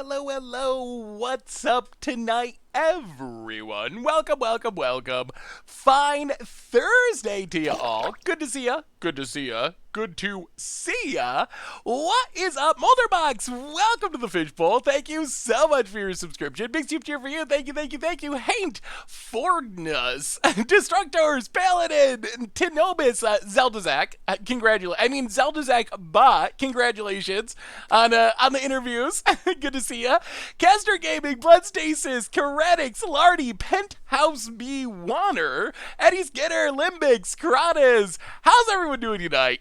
Hello, what's up tonight, everyone? Welcome. Fine Thursday to you all. Good to see ya. Good to see ya. What is up, Molderbox? Welcome to the Fishbowl. Thank you so much for your subscription. Big soup cheer for you. Thank you. Haint, Fordness, Destructors, Paladin, Tinobis, Zeldazak. Zeldazak Bot. Congratulations on the interviews. Good to see ya. Caster Gaming, Bloodstasis, Karetics, Lardy, Penthouse B. Wanner, Eddie Skinner, Limbix, Karatas. How's everyone doing tonight?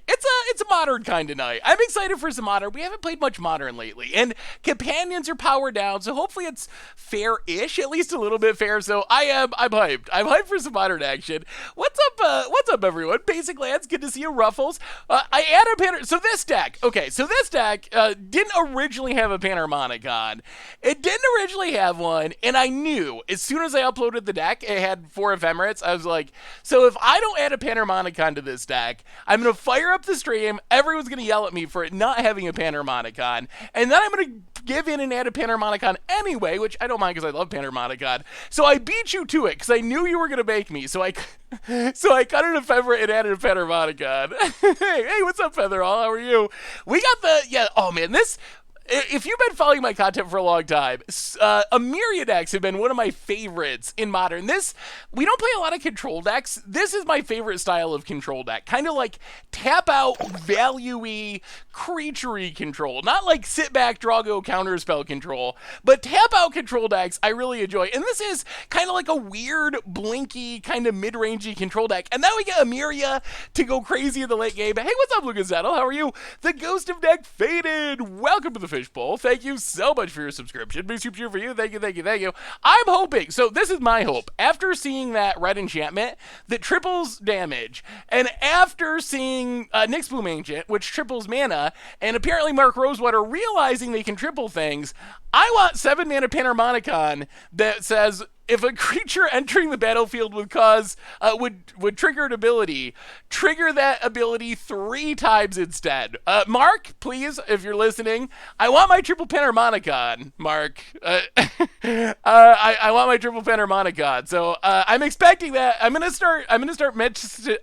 It's a modern kind of night. I'm excited for some modern. We haven't played much modern lately, and companions are powered down, so hopefully it's fair-ish, at least a little bit fair. So I'm hyped. I'm hyped for some modern action. What's up, everyone? Basic Lands, good to see you, Ruffles. I add a so this deck didn't originally have a Panharmonicon. It didn't originally have one, and I knew as soon as I uploaded the deck, it had 4 ephemerates. I was like, so if I don't add a Panharmonicon to this deck, I'm gonna fire up the stream. Everyone's gonna yell at me for it not having a Panharmonicon, and then I'm gonna give in and add a Panharmonicon anyway, which I don't mind because I love Panharmonicon. So I beat you to it because I knew you were gonna make me. So I cut an ephemera and added a Panharmonicon. hey, what's up, Featherall? How are you? We got oh man, this. If you've been following my content for a long time, myriad decks have been one of my favorites in Modern. We don't play a lot of control decks. This is my favorite style of control deck. Kind of like tap out, value-y, creature-y control. Not like sit back, draw, go, counterspell control. But tap out control decks I really enjoy. And this is kind of like a weird, blinky, kind of mid-rangey control deck. And now we get Myria to go crazy in the late game. Hey, what's up, Lucas Zettel? How are you? The Ghost of Deck Faded. Welcome to the Fishbowl. Thank you so much for your subscription. Big super cheer for you. Thank you. I'm hoping, so this is my hope, after seeing that red enchantment that triples damage, and after seeing Nyx Bloom Ancient, which triples mana, and apparently Mark Rosewater realizing they can triple things, I want 7 mana Panharmonicon that says, if a creature entering the battlefield would trigger an ability, trigger that ability 3 times instead. Mark, please, if you're listening, I want my triple Panharmonicon, Mark. I want my triple Panharmonicon. So I'm expecting that. I'm gonna start messaging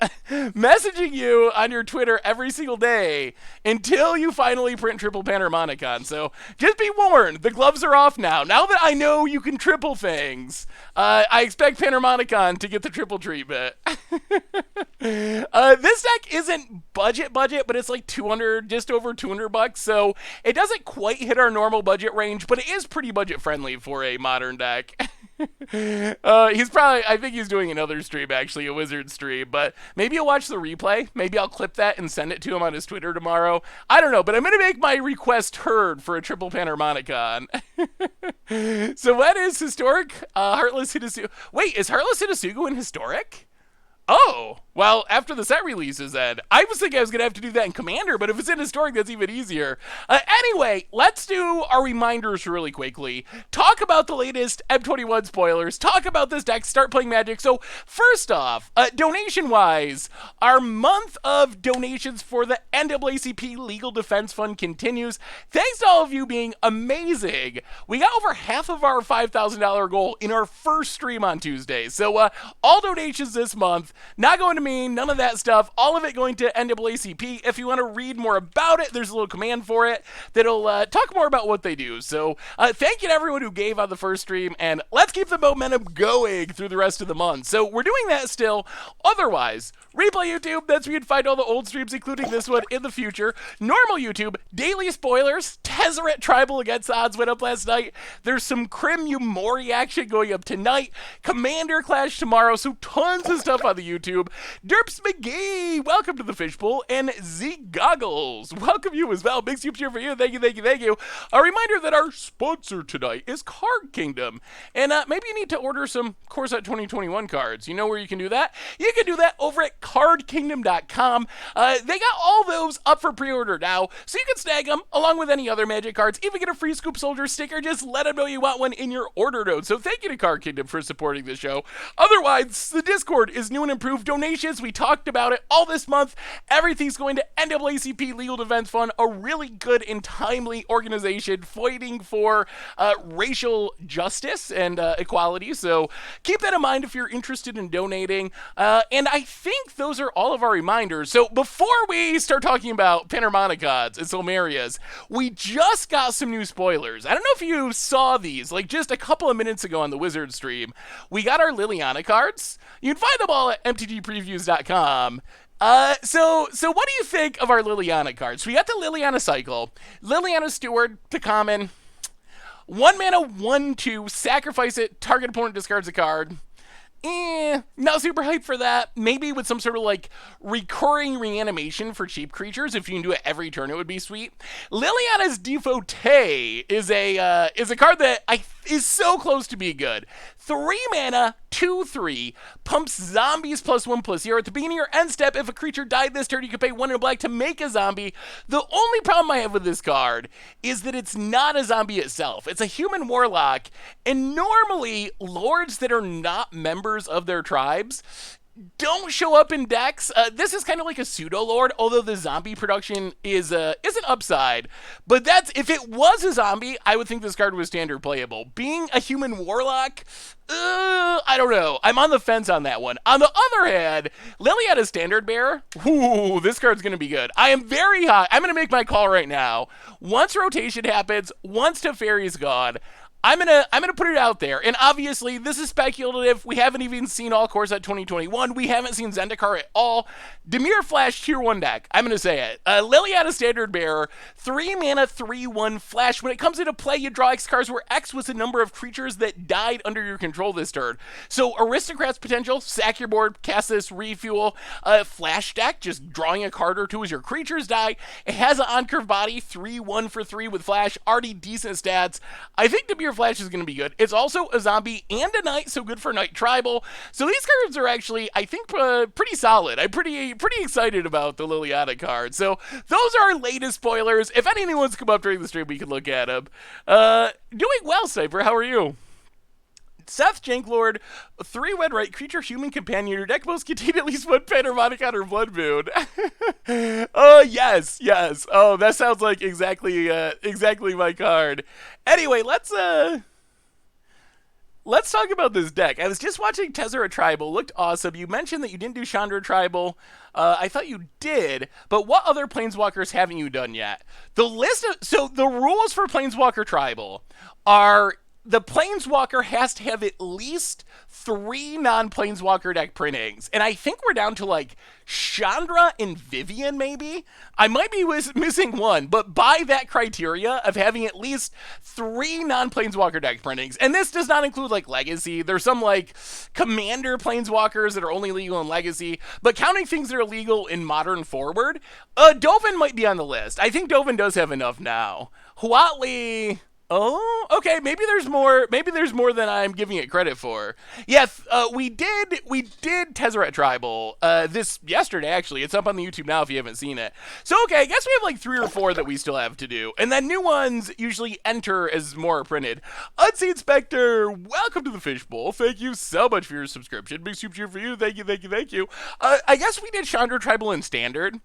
you on your Twitter every single day until you finally print triple Panharmonicon. So just be warned, the gloves are off now. Now that I know you can triple things, I expect Panharmonicon to get the triple treatment. This deck isn't budget, but it's like 200, just over $200, so it doesn't quite hit our normal budget range, but it is pretty budget friendly for a modern deck. I think he's doing another stream, actually, a Wizard stream, but maybe you'll watch the replay. Maybe I'll clip that and send it to him on his Twitter tomorrow. I don't know, but I'm going to make my request heard for a triple Panharmonicon. So what is historic? Heartless Hidasugu. Wait, is Heartless Hidasugu in historic? Oh, well, after the set releases then. I was thinking I was going to have to do that in Commander, but if it's in Historic, that's even easier. Anyway, let's do our reminders really quickly. Talk about the latest M21 spoilers. Talk about this deck. Start playing Magic. So, first off, donation-wise, our month of donations for the NAACP Legal Defense Fund continues. Thanks to all of you being amazing. We got over half of our $5,000 goal in our first stream on Tuesday. So, all donations this month. Not going to me, none of that stuff. All of it going to NAACP. If you want to read more about it, there's a little command for it that'll talk more about what they do. So thank you to everyone who gave on the first stream, and let's keep the momentum going through the rest of the month. So we're doing that still. Otherwise, replay YouTube, that's where you'd find all the old streams, including this one in the future. Normal YouTube, daily spoilers. Tezzeret Tribal against odds went up last night. There's some Crim Umori action going up tonight. Commander Clash tomorrow, so tons of stuff on the YouTube. Derps McGee, welcome to the Fishbowl, and Z Goggles, welcome you as well. Big soup cheer for you. Thank you. A reminder that our sponsor tonight is Card Kingdom, and maybe you need to order some Core Set 2021 cards. You know where you can do that? You can do that over at cardkingdom.com. They got all those up for pre-order now, so you can snag them along with any other Magic cards. Even get a free Scoop Soldier sticker. Just let them know you want one in your order note. So thank you to Card Kingdom for supporting the show. Otherwise, the Discord is new and approved donations. We talked about it all this month. Everything's going to NAACP Legal Defense Fund, a really good and timely organization fighting for racial justice and equality. So keep that in mind if you're interested in donating. And I think those are all of our reminders. So before we start talking about Panharmonicons and Soul-merias, we just got some new spoilers. I don't know if you saw these, like just a couple of minutes ago on the Wizard stream. We got our Liliana cards. You can find them all at mtgpreviews.com. So what do you think of our Liliana cards? We got the Liliana cycle. Liliana Steward, the common. 1 mana, 1/2, sacrifice it, target opponent discards a card. Not super hyped for that. Maybe with some sort of like recurring reanimation for cheap creatures. If you can do it every turn, it would be sweet. Liliana's Devotee is a card that is so close to be good. 3 mana, 2/3, pumps zombies +1/+0. At the beginning of your end step, if a creature died this turn, you can pay 1 in black to make a zombie. The only problem I have with this card is that it's not a zombie itself. It's a human warlock, and normally lords that are not members of their tribes don't show up in decks. This is kind of like a pseudo-lord, although the zombie production is an upside. But if it was a zombie, I would think this card was standard playable. Being a human warlock, I don't know. I'm on the fence on that one. On the other hand, Liliana Standard Bearer, ooh, this card's going to be good. I am very high. I'm going to make my call right now. Once rotation happens, once Teferi's gone, I'm gonna put it out there, and obviously this is speculative. We haven't even seen All Core Set 2021. We haven't seen Zendikar at all. Dimir Flash Tier 1 deck. I'm gonna say it. Liliana Standard Bearer, 3 mana, 3/1 Flash. When it comes into play, you draw X cards where X was the number of creatures that died under your control this turn. So Aristocrat's potential, sack your board, cast this, refuel. Flash deck, just drawing a card or two as your creatures die. It has an on-curve body, 3/1 for 3 with Flash, already decent stats. I think Dimir Flash is going to be good. It's also a zombie and a knight, so good for Knight Tribal. So these cards are actually, I think, pretty solid. I'm pretty excited about the Liliana card. So those are our latest spoilers. If any new ones come up during the stream, we can look at them. Doing well, Sniper. How are you? Seth Janklord, 3 red right creature human companion. Your deck must contain at least 1 Panharmonicon or Blood Moon. Oh yes. Oh, that sounds like exactly my card. Anyway, let's talk about this deck. I was just watching Tezzeret Tribal. Looked awesome. You mentioned that you didn't do Chandra Tribal. I thought you did, but what other Planeswalkers haven't you done yet? The rules for Planeswalker Tribal are: the Planeswalker has to have at least 3 non-Planeswalker deck printings. And I think we're down to like Chandra and Vivian, maybe? I might be missing one, but by that criteria of having at least 3 non-Planeswalker deck printings, and this does not include like Legacy. There's some like Commander Planeswalkers that are only legal in Legacy, but counting things that are legal in Modern Forward, Dovin might be on the list. I think Dovin does have enough now. Huatli... Oh, okay. Maybe there's more. Maybe there's more than I'm giving it credit for. Yes, we did Tezzeret Tribal this yesterday. Actually, it's up on the YouTube now if you haven't seen it. So okay, I guess we have like 3 or 4 that we still have to do, and then new ones usually enter as more are printed. Unseen Spectre, welcome to the Fishbowl. Thank you so much for your subscription. Big super cheer for you. Thank you. I guess we did Chandra Tribal in Standard.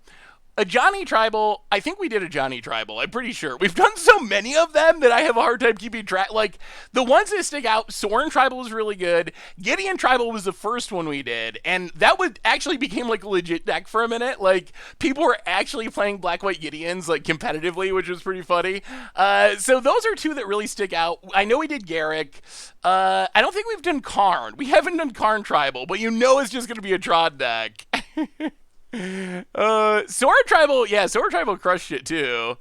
A Johnny Tribal, I think we did a Johnny Tribal, I'm pretty sure. We've done so many of them that I have a hard time keeping track. Like, the ones that stick out, Soren Tribal was really good. Gideon Tribal was the first one we did, and that actually became like a legit deck for a minute. Like, people were actually playing Black-White Gideons, like, competitively, which was pretty funny. So those are 2 that really stick out. I know we did Garrick. I don't think we've done Karn. We haven't done Karn Tribal, but you know it's just going to be a Tron deck. Sword Tribal crushed it too.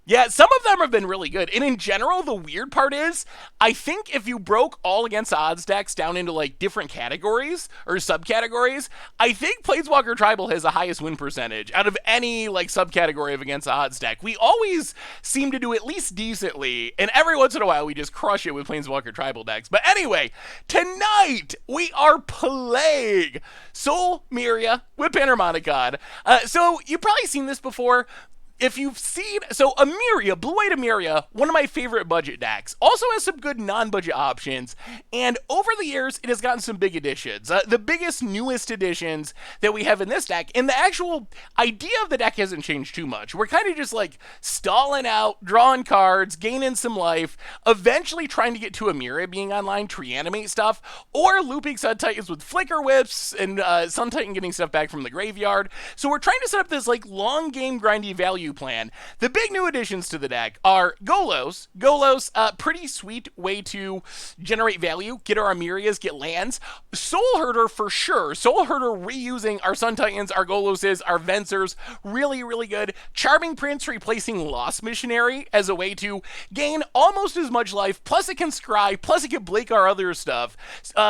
Yeah, some of them have been really good. And in general, the weird part is, I think if you broke all against odds decks down into like different categories or subcategories, I think Planeswalker Tribal has the highest win percentage out of any like subcategory of against odds deck. We always seem to do at least decently, and every once in a while we just crush it with Planeswalker Tribal decks. But anyway, tonight we are playing Soul-meria with Panharmonicon. So you've probably seen this before. if you've seen, so Emeria, Blue-White Emeria, one of my favorite budget decks, also has some good non-budget options, and over the years, it has gotten some big additions. The biggest, newest additions that we have in this deck, and the actual idea of the deck hasn't changed too much. We're kind of just like stalling out, drawing cards, gaining some life, eventually trying to get to Emeria being online to reanimate stuff, or looping Sun Titans with Flicker Whips, and Sun Titan getting stuff back from the graveyard. So we're trying to set up this like long game grindy value plan. The big new additions to the deck are Golos. Golos, pretty sweet way to generate value, get our Emerias, get lands. Soul Herder for sure. Soul Herder reusing our Sun Titans, our Goloses, our Vencers, really, really good. Charming Prince replacing Lost Missionary as a way to gain almost as much life, plus it can scry, plus it can blink our other stuff.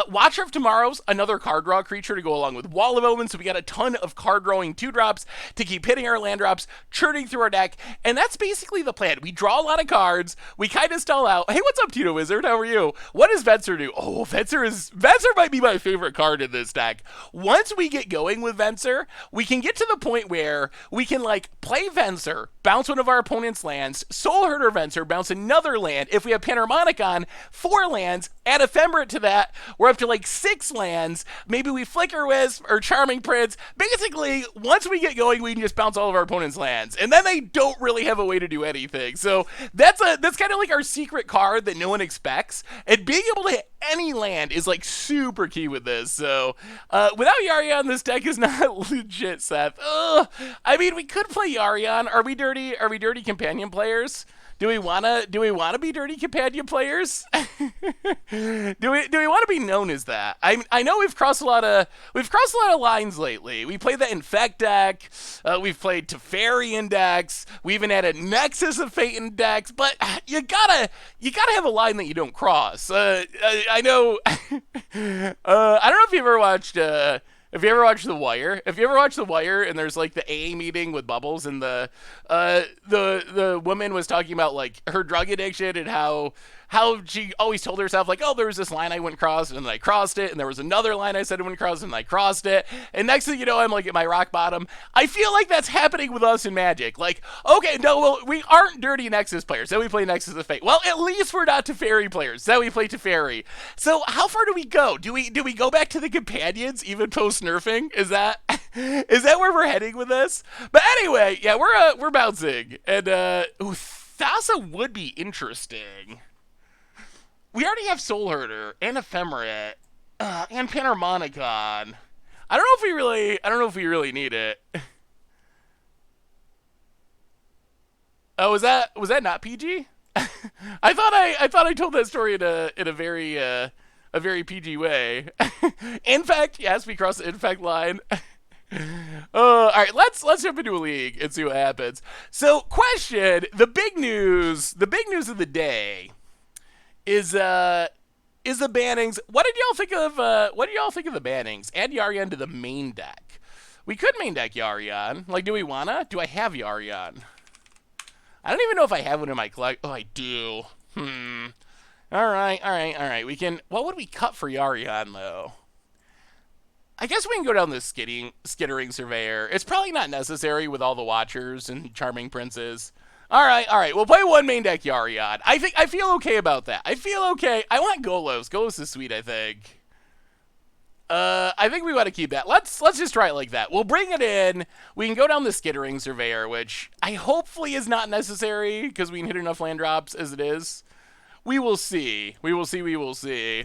Watcher of Tomorrow's another card draw creature to go along with Wall of Omens, so we got a ton of card drawing 2-drops to keep hitting our land drops, churning through our deck, and that's basically the plan. We draw a lot of cards, we kind of stall out. Hey, what's up, Tito Wizard? How are you? What does Venser do? Oh, Venser might be my favorite card in this deck. Once we get going with Venser, we can get to the point where we can like play Venser, bounce one of our opponent's lands, Soul Herder Venser, bounce another land. If we have Panharmonicon, 4 lands, add Ephemerate to that, we're up to like 6 lands. Maybe we Flicker Wisp or Charming Prince. Basically, once we get going, we can just bounce all of our opponent's lands, and then they don't really have a way to do anything. So that's kind of like our secret card that no one expects, and being able to hit any land is like super key with this. So without Yorion, this deck is not legit, Seth. I mean, we could play Yorion. Are we dirty? Are we dirty companion players? Do we wanna be dirty companion players? do we want to be known as that? I know we've crossed a lot of lines lately. We played the Infect deck. We've played Teferi in decks. We even had a Nexus of Fate in decks. But you gotta have a line that you don't cross. I know. I don't know if you ever watched. If you ever watched The Wire, and there's like the AA meeting with Bubbles, and the woman was talking about like her drug addiction and how she always told herself like, oh, there was this line I wouldn't cross, and then I crossed it, and there was another line I said I wouldn't cross, and I crossed it, and next thing you know, I'm like at my rock bottom. I feel like that's happening with us in Magic. Like, okay, no, well, we aren't dirty Nexus players, so we play Nexus of Fate. Well, at least we're not Teferi players, so we play Teferi. So how far do we go? Do we go back to the companions even post nerfing? Is that where we're heading with this? But anyway, yeah, we're bouncing, and Thassa would be interesting. We already have Soul Herder and Ephemerate and Panharmonicon. I don't know if we really need it. Oh, was that not PG? I thought I told that story in a very PG way. Infect, yes, we crossed the Infect line. All right, let's jump into a league and see what happens. So, question: the big news of the day is the bannings. What did y'all think of the bannings? Add Yorion to the main deck. We could main deck Yorion. Like, do we wanna? Do I have Yorion? I don't even know if I have one in my collect. Oh, I do. All right. We can. What would we cut for Yorion though? I guess we can go down this skittering surveyor. It's probably not necessary with all the Watchers and Charming Princes. All right. We'll play one main deck Yorion. I feel okay about that. I feel okay. I want Golos. Golos is sweet, I think. I think we want to keep that. Let's just try it like that. We'll bring it in. We can go down the skittering surveyor, which I hopefully is not necessary because we can hit enough land drops as it is. We will see. We will see.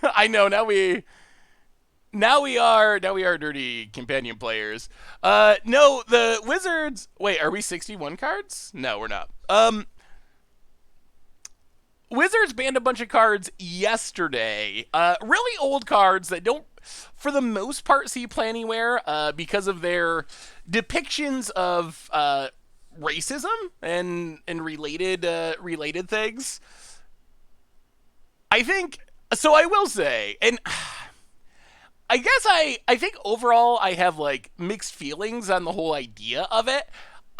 I know, now we are dirty companion players. No, the Wizards. Wait, are we 61 cards? No, we're not. Wizards banned a bunch of cards yesterday. Really old cards that don't, for the most part, see play anywhere because of their depictions of racism and related things. I think. So I will say, and I guess I think overall I have like mixed feelings on the whole idea of it.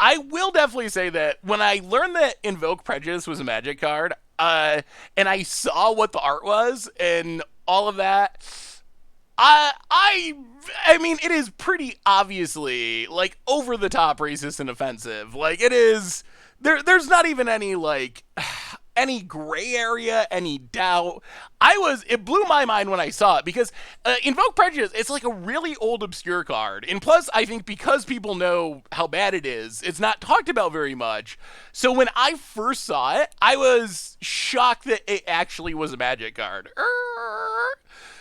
I will definitely say that when I learned that Invoke Prejudice was a Magic card, and I saw what the art was and all of that, I mean, it is pretty obviously like over the top racist and offensive. Like it is. There's not even any like any gray area, any doubt. It blew my mind when I saw it because Invoke Prejudice, it's like a really old, obscure card. And plus, I think because people know how bad it is, it's not talked about very much. So when I first saw it, I was shocked that it actually was a Magic card.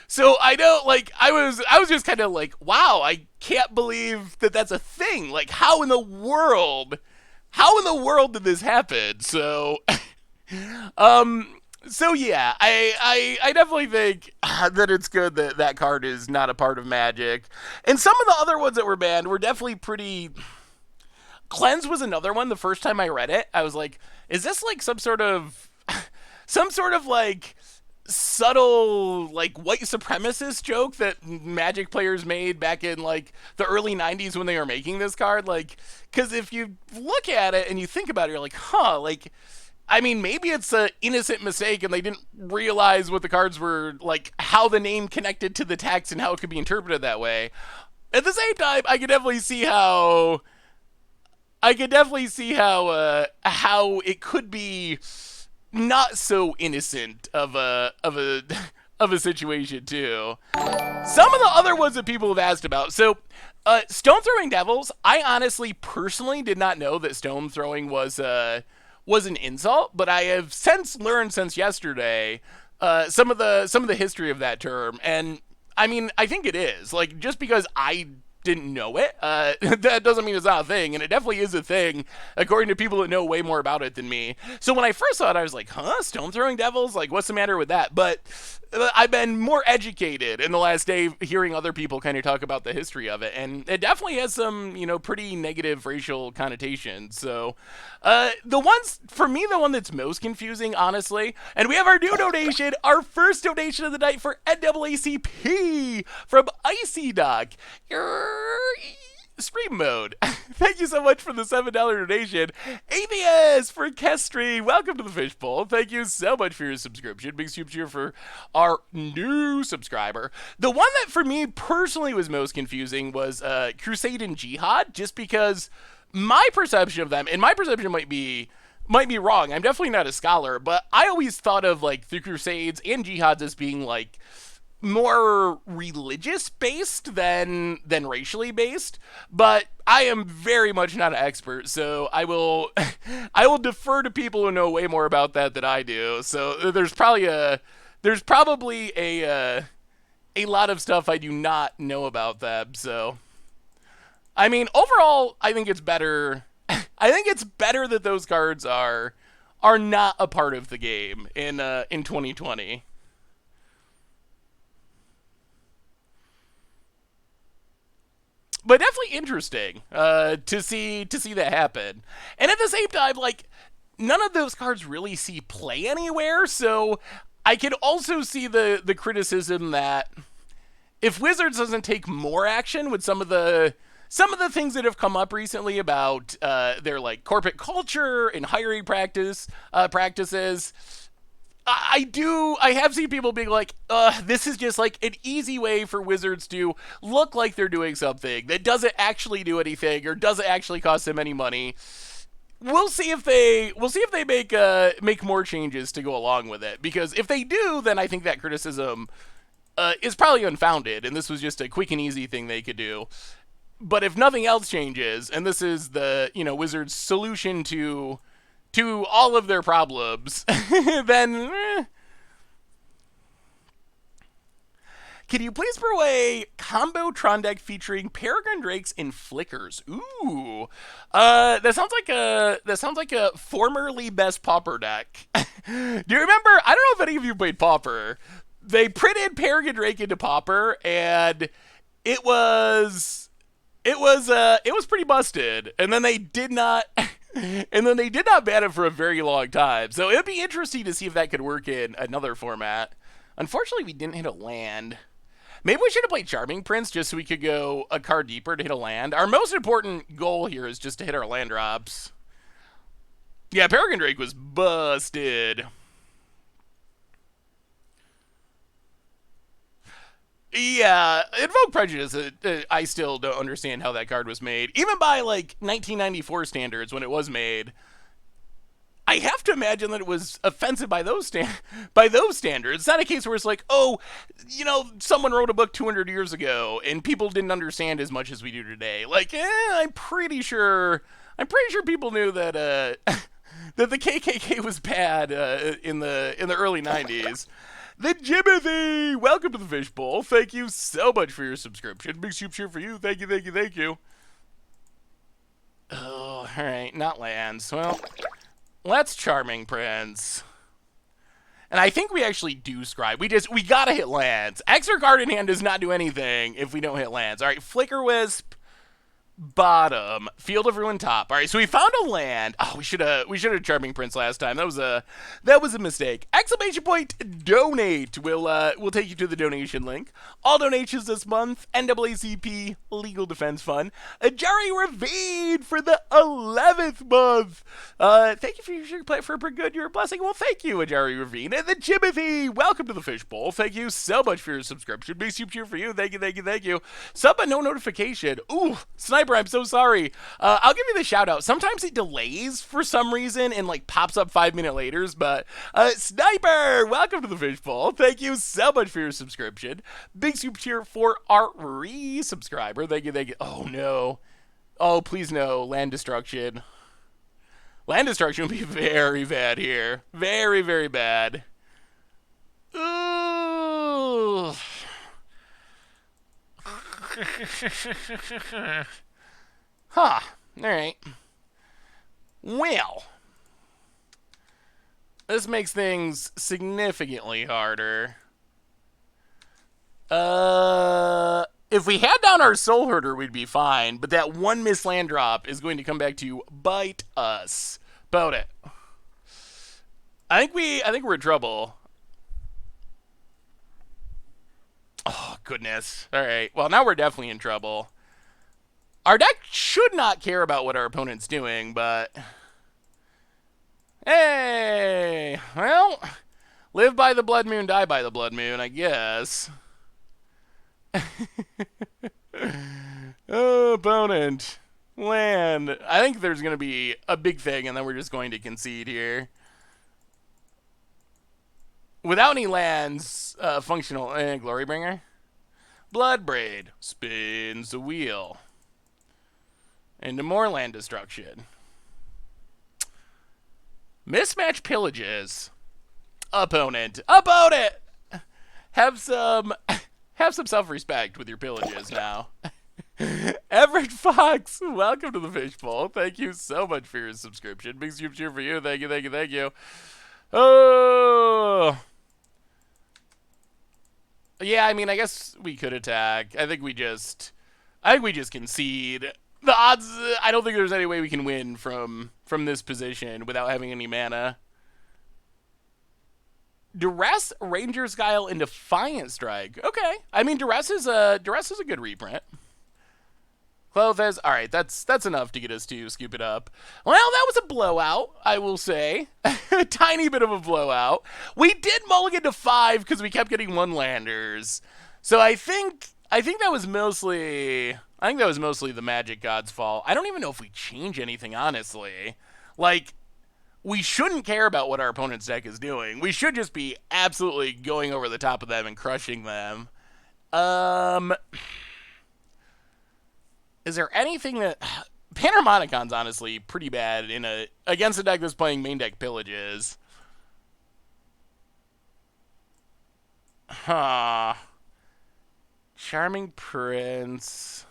So I know, like, I was just kind of like, wow, I can't believe that that's a thing. Like, how in the world did this happen? So, so yeah, I definitely think that it's good that that card is not a part of Magic. And some of the other ones that were banned were definitely pretty. Cleanse was another one. The first time I read it, I was like, is this like some sort of like subtle like white supremacist joke that Magic players made back in like the early 90s when they were making this card? Like, because if you look at it and you think about it, you're like, huh, like, I mean, maybe it's an innocent mistake and they didn't realize what the cards were, like, how the name connected to the text and how it could be interpreted that way. At the same time, I could definitely see how it could be not so innocent of a situation too. Some of the other ones that people have asked about. So, stone throwing devils. I honestly, personally, did not know that stone throwing was an insult, but I have since learned since yesterday some of the history of that term, and I mean, I think it is like just because I didn't know it, that doesn't mean it's not a thing, and it definitely is a thing, according to people that know way more about it than me. So when I first saw it, I was like, huh, stone throwing devils? Like, what's the matter with that? But I've been more educated in the last day hearing other people kind of talk about the history of it, and it definitely has some, pretty negative racial connotations. So, for me, the one that's most confusing, honestly, and we have our new donation, our first donation of the night for NAACP from Icy Duck. Scream mode. Thank you so much for the $7 donation. ABS for Kestry. Welcome to the Fishbowl. Thank you so much for your subscription. Big super cheer for our new subscriber. The one that for me personally was most confusing was Crusade and Jihad, just because my perception of them, and my perception might be wrong. I'm definitely not a scholar, but I always thought of like the Crusades and Jihads as being like more religious based than racially based, but I am very much not an expert, so I will I will defer to people who know way more about that than I do. So there's probably a lot of stuff I do not know about them. So I mean, overall, I think it's better. I think it's better that those cards are not a part of the game in 2020. But definitely interesting to see that happen. And at the same time, like, none of those cards really see play anywhere, so I could also see the criticism that if Wizards doesn't take more action with some of the things that have come up recently about their like corporate culture and hiring practices, I have seen people being like, this is just like an easy way for Wizards to look like they're doing something that doesn't actually do anything or doesn't actually cost them any money. We'll see if they make more changes to go along with it, because if they do, then I think that criticism is probably unfounded, and this was just a quick and easy thing they could do. But if nothing else changes, and this is the Wizards' solution to all of their problems, then can you please throw a combo Tron deck featuring Peregrine Drakes and Flickers? Ooh, that sounds like a formerly best Pauper deck. Do you remember? I don't know if any of you played Pauper. They printed Peregrine Drake into Pauper, and it was pretty busted. And then they did not. And then they did not ban it for a very long time. So it'd be interesting to see if that could work in another format. Unfortunately, we didn't hit a land. Maybe we should have played Charming Prince just so we could go a card deeper to hit a land. Our most important goal here is just to hit our land drops. Yeah, Peregrine Drake was busted. Yeah, Invoke Prejudice, I still don't understand how that card was made. Even by, like, 1994 standards, when it was made, I have to imagine that it was offensive by by those standards. It's not a case where it's like, oh, someone wrote a book 200 years ago, and people didn't understand as much as we do today. Like, I'm pretty sure people knew that, that the KKK was bad in the early 90s. The Jimothy! Welcome to the Fishbowl. Thank you so much for your subscription. Big soup cheer for you. Thank you, thank you, thank you. Oh, alright. Not lands. Well, let's Charming Prince. And I think we actually do Scribe. We gotta hit lands. Extra card in hand does not do anything if we don't hit lands. Alright, Flicker Wisp. Bottom, Field of Ruin top. All right, so we found a land. Oh, we should have Charming Prince last time. That was a mistake. Exclamation point donate. We'll take you to the donation link. All donations this month. NAACP Legal Defense Fund. Jerry Ravine for the 11th month. Thank you for your play for a good. You're a blessing. Well, thank you, Jerry Ravine. And the Jimothy. Welcome to the Fishbowl. Thank you so much for your subscription. Big soup cheer for you. Thank you, thank you, thank you. Sub but no notification. Ooh, Sniper. I'm so sorry. I'll give you the shout out. Sometimes it delays for some reason and like pops up 5 minutes later, but Sniper, welcome to the Fishbowl. Thank you so much for your subscription. Big super cheer for our re-subscriber. Thank you, thank you. Oh no. Oh, please no. Land destruction. Land destruction would be very bad here. Very, very bad. Ooh. Huh. Alright. Well. This makes things significantly harder. If we had down our Soul Herder, we'd be fine, but that one missed land drop is going to come back to bite us. About it. I think we're in trouble. Oh, goodness. Alright. Well, now we're definitely in trouble. Our deck should not care about what our opponent's doing, but... Hey! Well, live by the Blood Moon, die by the Blood Moon, I guess. Oh, opponent. Land. I think there's going to be a big thing, and then we're just going to concede here. Without any lands, functional... Glorybringer? Bloodbraid. Spins the wheel. Into more land destruction. Mismatch Pillages. Opponent. Opponent! Have some self-respect with your pillages now. Everett Fox, welcome to the Fishbowl. Thank you so much for your subscription. Big soup cheer for you. Thank you, thank you, thank you. Oh! Yeah, I mean, I guess we could attack. I think we just concede. The odds, I don't think there's any way we can win from this position without having any mana. Duress, Ranger's Guile, and Defiant Strike. Okay. I mean, Duress is a good reprint. Clothes, all right, that's enough to get us to scoop it up. Well, that was a blowout, I will say. A tiny bit of a blowout. We did mulligan to 5 because we kept getting one-landers. So I think that was mostly the Magic God's fault. I don't even know if we change anything, honestly. Like, we shouldn't care about what our opponent's deck is doing. We should just be absolutely going over the top of them and crushing them. Is there anything that... Panharmonicon's honestly pretty bad against a deck that's playing main deck Pillages. Huh. Charming Prince.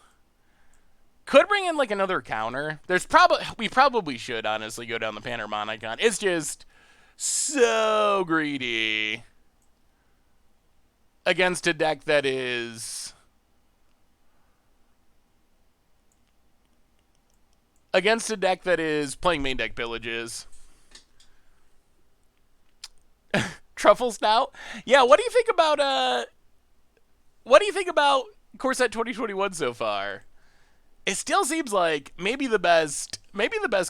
Could bring in like another counter. We probably should honestly go down the Panharmonicon. It's just so greedy against a deck that is playing main deck Pillages. Truffle Snout? Yeah, what do you think about Corset 2021 so far? It still seems like maybe the best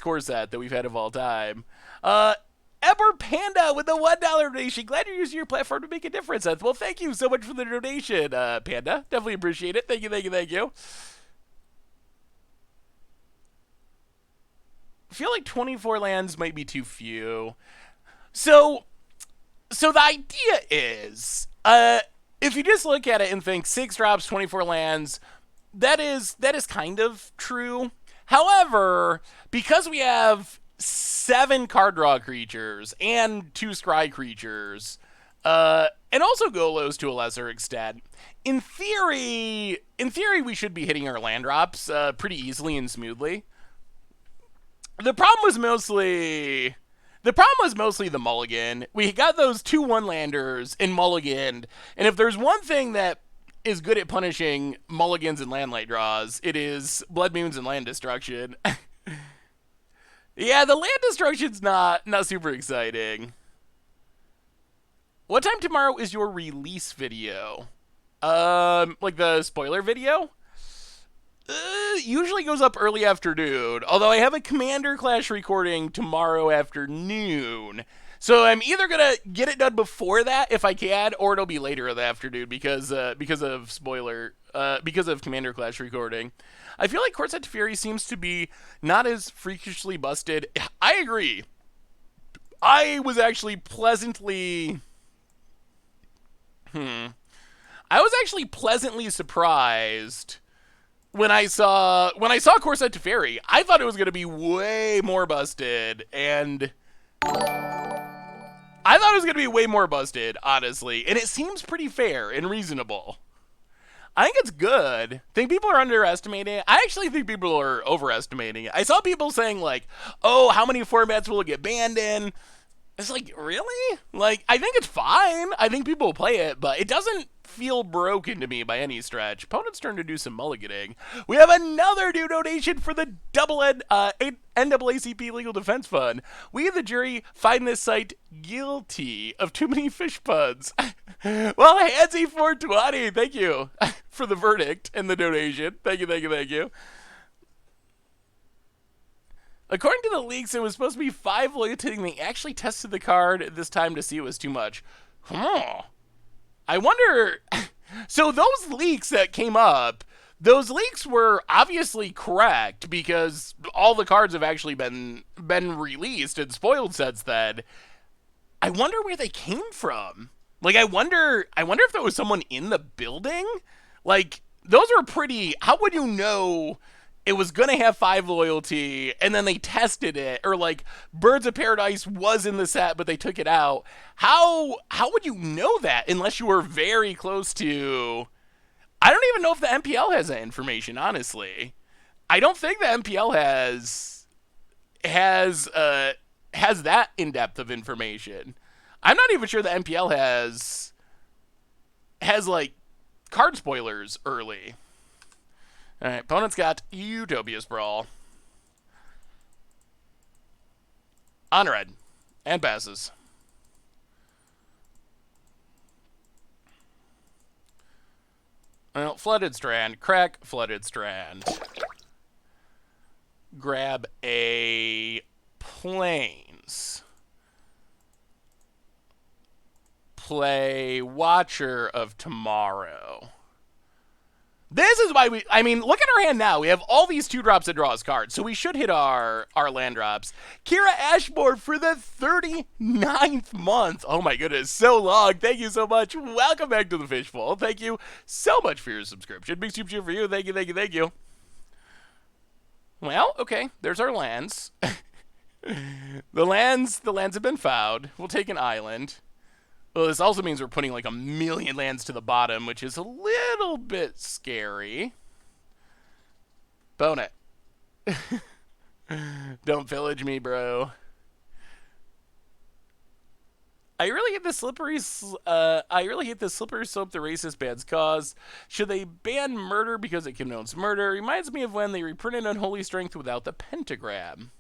Corset that we've had of all time. Eber Panda with the $1 donation. Glad you're using your platform to make a difference, Seth. Well, thank you so much for the donation, Panda. Definitely appreciate it. Thank you, thank you, thank you. I feel like 24 lands might be too few. So the idea is, if you just look at it and think 6 drops, 24 lands, that is kind of true. However, because we have 7 card draw creatures and 2 scry creatures, and also Golos to a lesser extent, in theory we should be hitting our land drops pretty easily and smoothly. The problem was mostly the mulligan. We got those 2/1 landers in mulligan, and if there's one thing that is good at punishing mulligans and landlight draws, it is blood moons and land destruction. Yeah, the land destruction's not super exciting. What time tomorrow is your release video? Like the spoiler video? Usually goes up early afternoon, although I have a Commander Clash recording tomorrow afternoon. So I'm either gonna get it done before that if I can, or it'll be later in the afternoon because of Commander Clash recording. I feel like Concede Fury seems to be not as freakishly busted. I agree. I was actually pleasantly surprised when I saw Concede Fury. I thought it was going to be way more busted, and honestly, and it seems pretty fair and reasonable. I think it's good. I think people are underestimating it. I actually think people are overestimating it. I saw people saying, like, oh, how many formats will it get banned in? It's like, really? Like, I think it's fine. I think people will play it, but it doesn't feel broken to me by any stretch. Opponent's turn to do some mulliganing. We have another new donation for the NAACP Legal Defense Fund. We, the jury, find this site guilty of too many fish puns. Well, Handsy420, thank you for the verdict and the donation. Thank you, thank you, thank you. According to the leaks, it was supposed to be 5 loyalty. They actually tested the card this time to see it was too much. I wonder... So those leaks that came up, those leaks were obviously correct because all the cards have actually been released and spoiled since then. I wonder where they came from. Like, I wonder if there was someone in the building? Like, those are pretty... How would you know... It was going to have 5 loyalty, and then they tested it, or like Birds of Paradise was in the set, but they took it out. How would you know that unless you were very close to... I don't even know if the MPL has that information, honestly. I don't think the MPL has that in-depth of information. I'm not even sure the MPL has like card spoilers early. Alright, opponent's got Utopia Sprawl. On red. And passes. Well, Flooded Strand. Crack Flooded Strand. Grab a Plains. Play Watcher of Tomorrow. This is why look at our hand now. We have all these 2-drops that draw us cards, so we should hit our land drops. Kira Ashmore for the 39th month. Oh my goodness, so long. Thank you so much. Welcome back to the Fishbowl. Thank you so much for your subscription. Big super cheer for you. Thank you, thank you, thank you. Well, okay, there's our lands. The lands have been found. We'll take an island. Well, this also means we're putting like 1,000,000 lands to the bottom, which is a little bit scary. Bone it. Don't pillage me, bro. I really hate the slippery slope the racist bans cause. Should they ban murder because it connotes murder? Reminds me of when they reprinted Unholy Strength without the pentagram.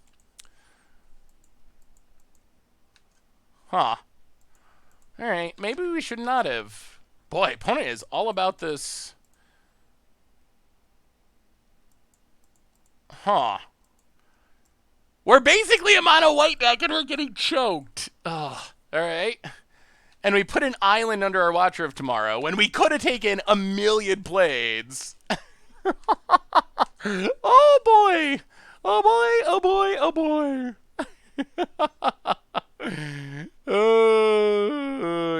Huh. Alright, maybe we should not have. Boy, opponent is all about this. Huh. We're basically a mono white deck and we're getting choked. Oh, all right. And we put an island under our Watcher of Tomorrow when we could have taken a million blades. Oh boy! Oh boy! Oh boy! Oh boy!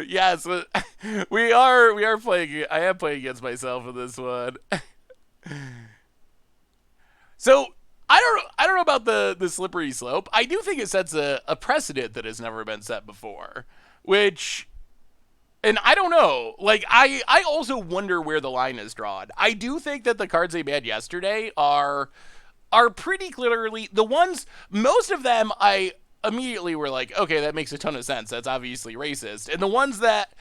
Yes, we are playing. I am playing against myself in this one. So I don't know about the slippery slope. I do think it sets a precedent that has never been set before, which. And I don't know. Like, I also wonder where the line is drawn. I do think that the cards they banned yesterday are pretty clearly the ones. Most of them, I immediately were like, okay, that makes a ton of sense. That's obviously racist. And the ones that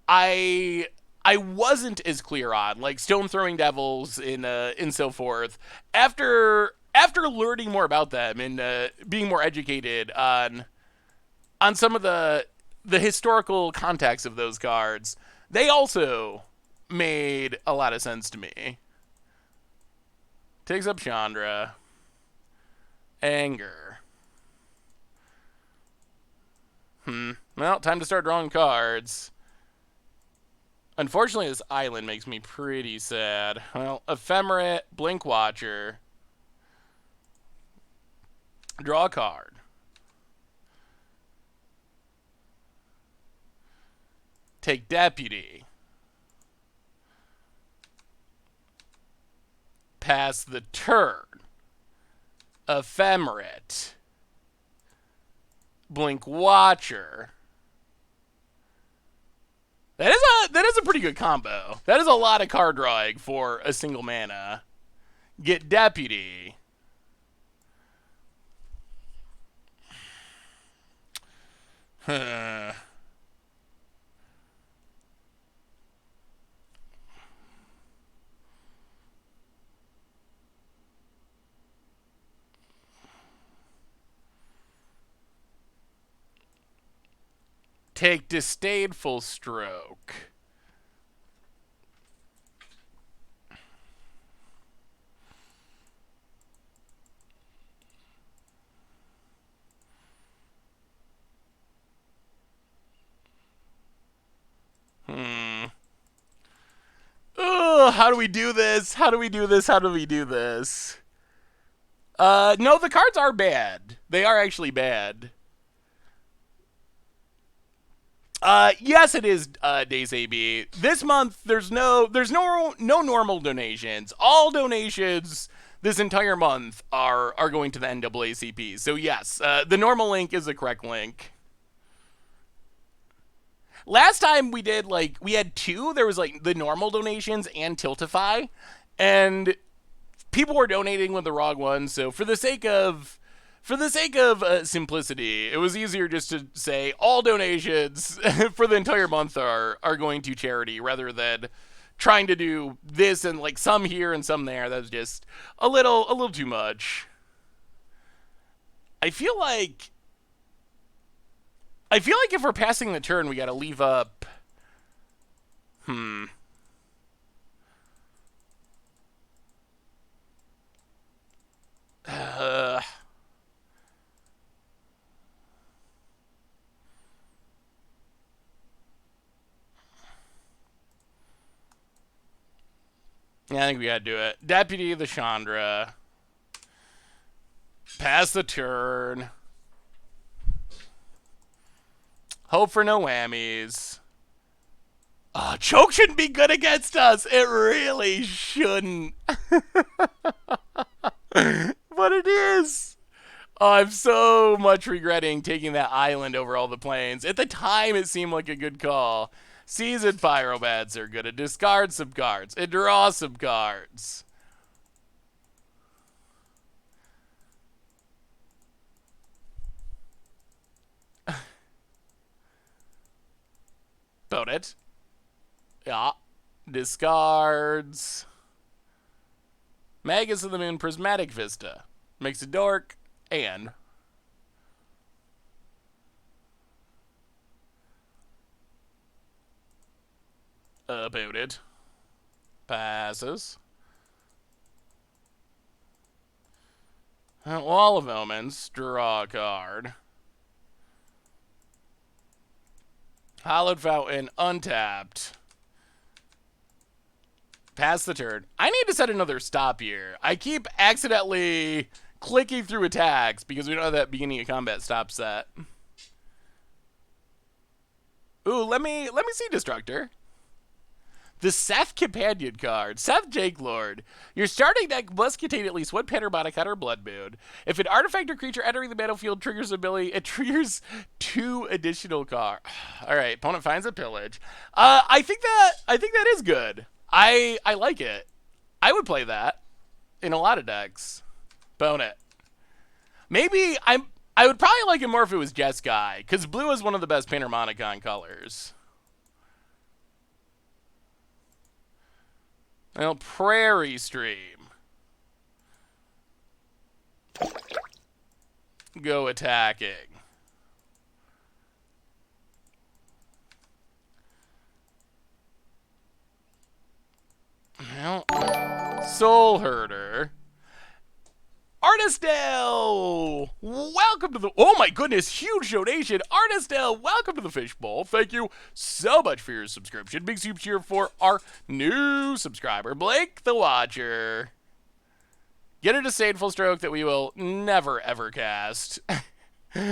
I wasn't as clear on, like Stone Throwing Devils and so forth, after learning more about them and being more educated on some of the historical context of those cards, they also made a lot of sense to me. Takes up Chandra. Anger. Well, time to start drawing cards. Unfortunately, this island makes me pretty sad. Well, Ephemerate, Blink Watcher. Draw a card. Take Deputy. Pass the turn. Ephemerate. Blink Watcher. That is a pretty good combo. That is a lot of card drawing for a single mana. Get Deputy. Take Disdainful Stroke. Ugh, how do we do this? How do we do this? How do we do this? No, the cards are bad. They are actually bad. Yes, it is, Days AB. This month, there's no normal donations. All donations this entire month are going to the NAACP. So yes, the normal link is the correct link. Last time we did, like, we had two. There was, like, the normal donations and Tiltify. And people were donating with the wrong one. So for the sake of simplicity, it was easier just to say all donations for the entire month are going to charity rather than trying to do this and, like, some here and some there. That's just a little too much. I feel like if we're passing the turn, we got to leave up. Yeah, I think we gotta do it. Deputy the Chandra. Pass the turn. Hope for no whammies. Choke shouldn't be good against us. It really shouldn't. But it is. Oh, I'm so much regretting taking that island over all the planes. At the time, it seemed like a good call. Seasoned Pyrobats are gonna discard some cards and draw some cards. About it. Yeah. Discards. Magus of the Moon, Prismatic Vista. Makes a dork, and about it. Passes. Wall of Omens. Draw a card. Hallowed Fountain. Untapped. Pass the turn. I need to set another stop here. I keep accidentally clicking through attacks because we don't have that beginning of combat stop set. Ooh, let me see Destructor. The Seth Companion card. Seth Jakelord. Your starting deck must contain at least one Panharmonicon or Blood Moon. If an artifact or creature entering the battlefield triggers an ability, it triggers 2 additional cards. All right, opponent finds a pillage. I think that is good. I like it. I would play that in a lot of decks. Bone it. Maybe I would probably like it more if it was Jeskai, because blue is one of the best Panharmonicon colors. Well, Prairie Stream. Go attacking. Well, Soul Herder. Artistel! Welcome to the... Oh my goodness, huge donation. Artistel, welcome to the Fishbowl. Thank you so much for your subscription. Big super cheer for our new subscriber, Blake the Watcher. Get a disdainful stroke that we will never ever cast.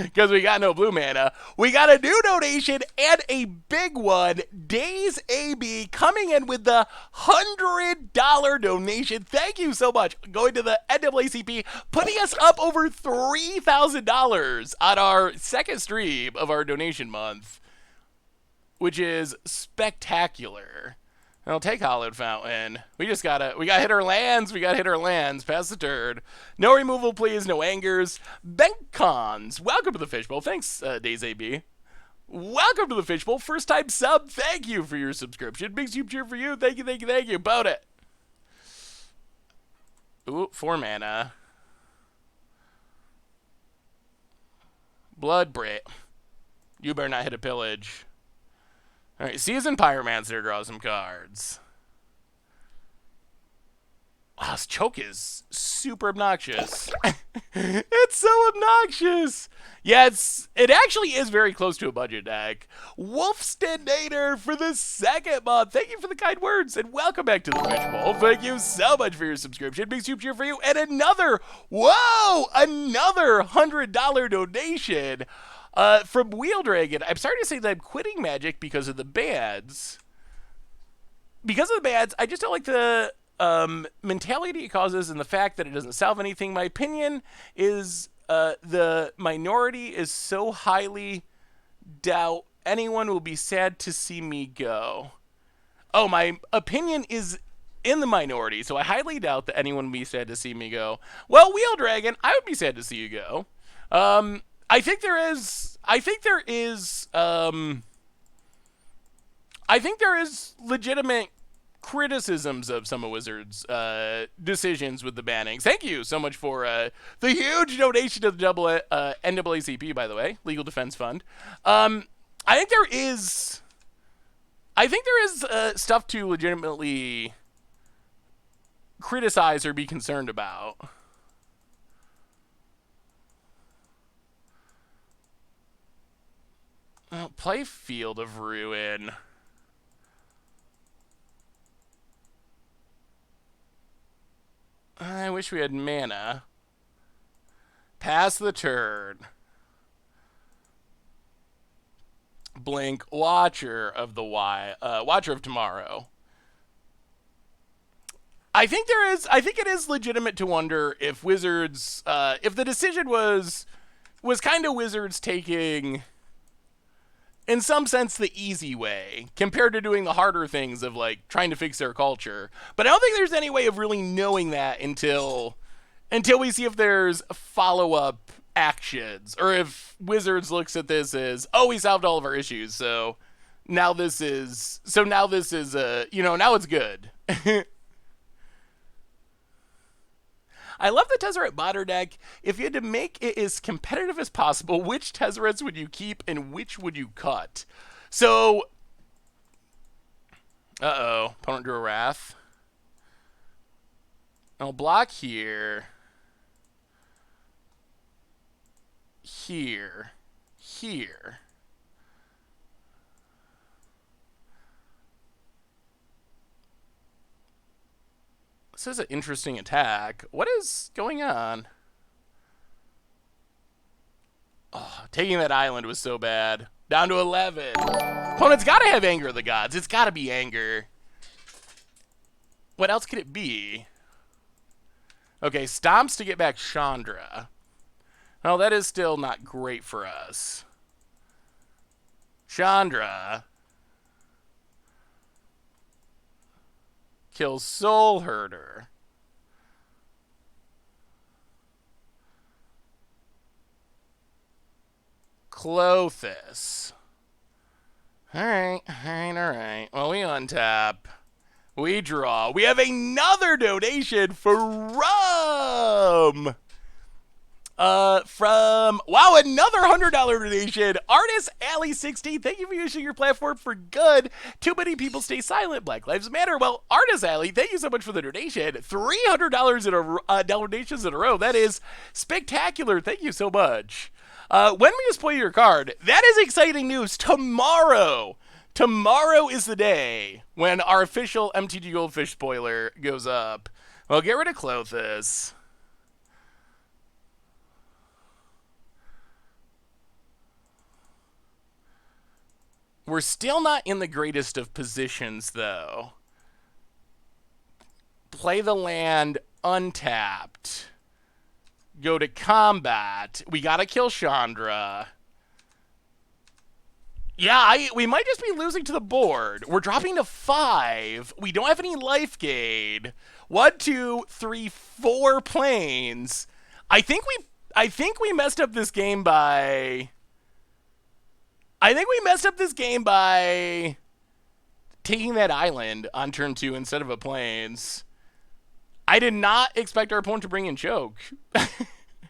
Because we got no blue mana. We got a new donation and a big one. Days AB coming in with the $100 donation. Thank you so much. Going to the NAACP, putting us up over $3,000 on our second stream of our donation month, which is spectacular. I'll take Hallowed Fountain. We gotta hit our lands. We gotta hit our lands. Pass the turn. No removal, please. No angers. Bencons. Welcome to the Fishbowl. Thanks, Days AB. Welcome to the Fishbowl. First time sub. Thank you for your subscription. Big super cheer for you. Thank you, thank you, thank you. About it. Ooh, 4 mana. Bloodbraid. You better not hit a pillage. Alright, Seasoned Pyromancer draws some cards. Wow, this choke is super obnoxious. It's so obnoxious. Yeah, it actually is very close to a budget deck. Wolfston Nader for the 2nd month. Thank you for the kind words, and welcome back to the Fishbowl. Thank you so much for your subscription. Big super cheer for you. And another $100 donation. From Wheel Dragon. I'm sorry to say that I'm quitting Magic because of the bans. Because of the bans, I just don't like the mentality it causes and the fact that it doesn't solve anything. My opinion is the minority is so highly doubt anyone will be sad to see me go. Oh, my opinion is in the minority, so I highly doubt that anyone will be sad to see me go. Well, Wheel Dragon, I would be sad to see you go. I think there is legitimate criticisms of some of Wizards' decisions with the bannings. Thank you so much for the huge donation to the NAACP, by the way, Legal Defense Fund. I think there is stuff to legitimately criticize or be concerned about. Well, play Field of Ruin. I wish we had mana. Pass the turn. Blink, Watcher of the Watcher of Tomorrow. I think it is legitimate to wonder if Wizards, if the decision was kind of Wizards taking, in some sense, the easy way compared to doing the harder things of like trying to fix their culture. But I don't think there's any way of really knowing that until we see if there's follow-up actions, or if Wizards looks at this as, oh, we solved all of our issues, so now this is now it's good. I love the Tezzeret Modder deck. If you had to make it as competitive as possible, which Tezzerets would you keep and which would you cut? So, opponent drew a Wrath. I'll block here. here, here. This is an interesting attack. What is going on? Oh, taking that island was so bad. Down to 11. Opponent's got to have Anger of the Gods. It's got to be Anger. What else could it be? Okay, Stomps to get back Chandra. Well, that is still not great for us. Chandra kills Soul Herder. Clothis. Alright. Well, we untap. We draw. We have another donation for Rum. Wow, another $100 donation. Artist Alley 16. Thank you for using your platform for good. Too many people stay silent. Black Lives Matter. Well, Artist Alley, thank you so much for the donation. $300 in donations in a row. That is spectacular. Thank you so much. When we display your card, that is exciting news. Tomorrow is the day when our official MTG Goldfish spoiler goes up. Well, get rid of Clothis. We're still not in the greatest of positions, though. Play the land untapped. Go to combat. We gotta kill Chandra. Yeah, we might just be losing to the board. We're dropping to 5. We don't have any life gain. 1, 2, 3, 4 planes. I think we messed up this game by... taking that island on turn 2 instead of a planes. I did not expect our opponent to bring in choke.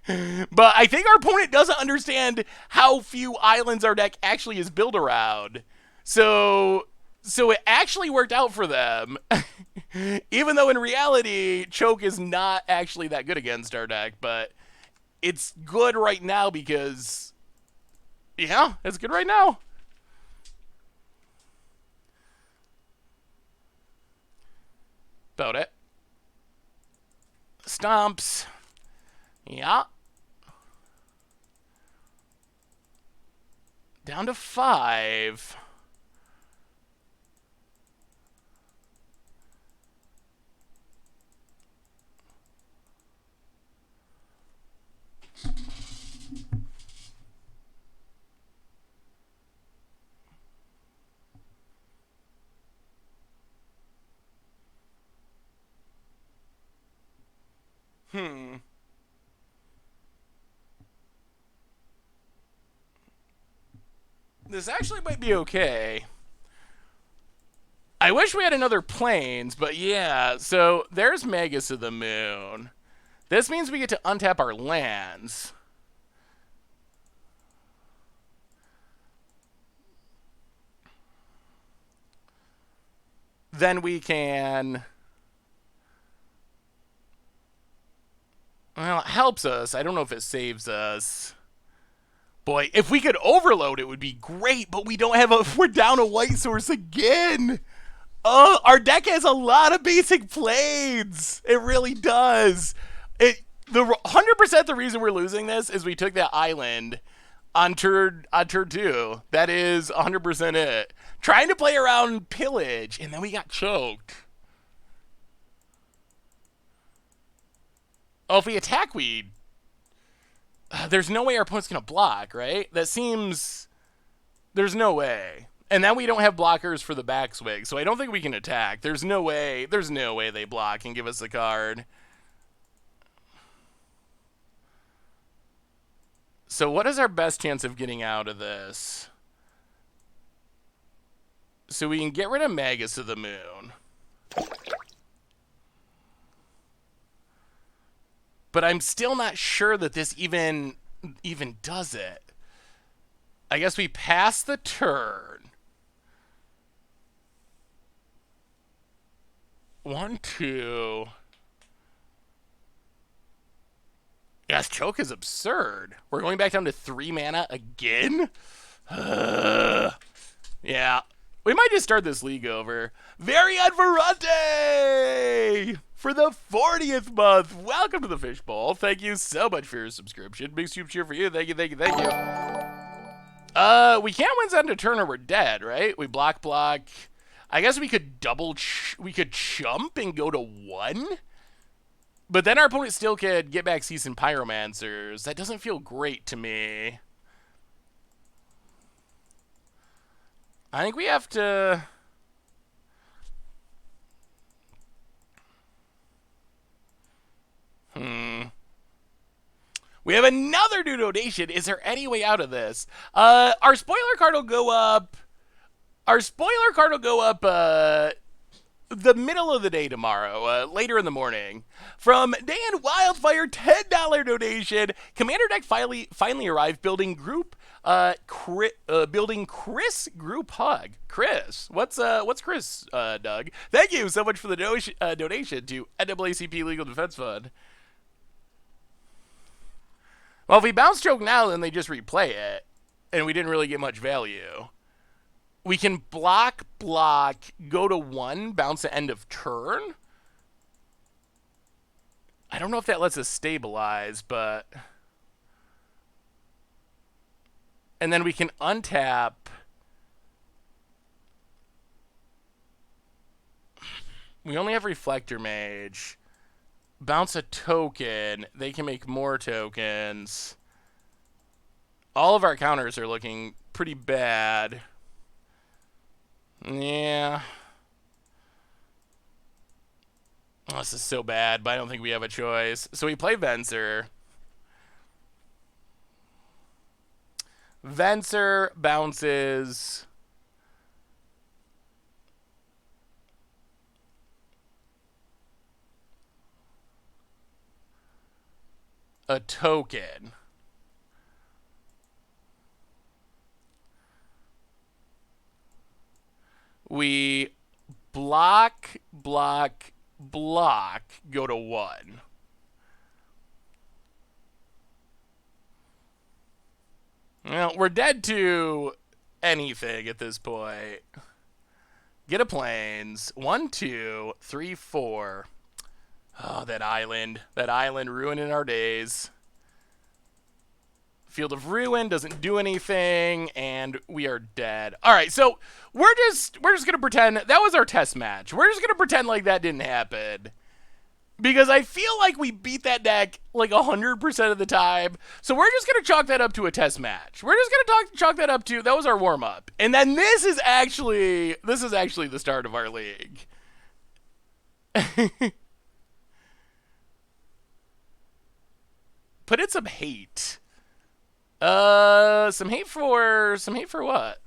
But I think our opponent doesn't understand how few islands our deck actually is built around. So it actually worked out for them. Even though in reality, choke is not actually that good against our deck. But it's good right now because... yeah, it's good right now. About it. Stomps. Yeah. Down to 5. This actually might be okay. I wish we had another planes, but yeah. So there's Magus of the Moon. This means we get to untap our lands. Then we can... well, it helps us. I don't know if it saves us. Boy, if we could overload, it would be great, but we don't have a... we're down a white source again. Oh, our deck has a lot of basic planes. It really does. The 100% the reason we're losing this is we took that island on turn 2. That is 100% it. Trying to play around pillage, and then we got choked. Oh, if we attack, we... there's no way our opponent's going to block, right? That seems... there's no way. And then we don't have blockers for the backswing, so I don't think we can attack. There's no way they block and give us the card. So what is our best chance of getting out of this? So we can get rid of Magus of the Moon. But I'm still not sure that this even does it. I guess we pass the turn. 1, 2. Gosh, choke is absurd. We're going back down to 3 mana again? Yeah. We might just start this league over. Varian Ferrante! For the 40th month. Welcome to the Fishbowl. Thank you so much for your subscription. Big super cheer for you. Thank you, thank you, thank you. We can't win Zen to turn or we're dead, right? We block. I guess we could we could chump and go to 1? But then our opponent still could get back Season Pyromancers. That doesn't feel great to me. I think we have to... We have another new donation. Is there any way out of this? Our spoiler card will go up... the middle of the day tomorrow, later in the morning. From Dan Wildfire, $10 donation. Commander deck finally arrived, building Chris group hug. Chris, what's Chris, Doug? Thank you so much for the donation to NAACP Legal Defense Fund. Well, if we bounce choke now, then they just replay it, and we didn't really get much value. We can block, go to 1, bounce at end of turn. I don't know if that lets us stabilize, but... And then we can untap. We only have Reflector Mage. Bounce a token. They can make more tokens. All of our counters are looking pretty bad. Yeah. Oh, this is so bad, but I don't think we have a choice. So we play Venser. Venser bounces. A token. We block, go to 1. Well, we're dead to anything at this point. Get a plains. 1, 2, 3, 4. Oh, that island. That island ruining our days. Field of Ruin doesn't do anything, and we are dead. All right, so we're just gonna pretend that was our test match. We're just gonna pretend like that didn't happen, because I feel like we beat that deck like 100% of the time. So we're just gonna chalk that up to a test match. We're just gonna chalk that up to that was our warm up, and then this is actually the start of our league. Put in some hate. Some hate for what?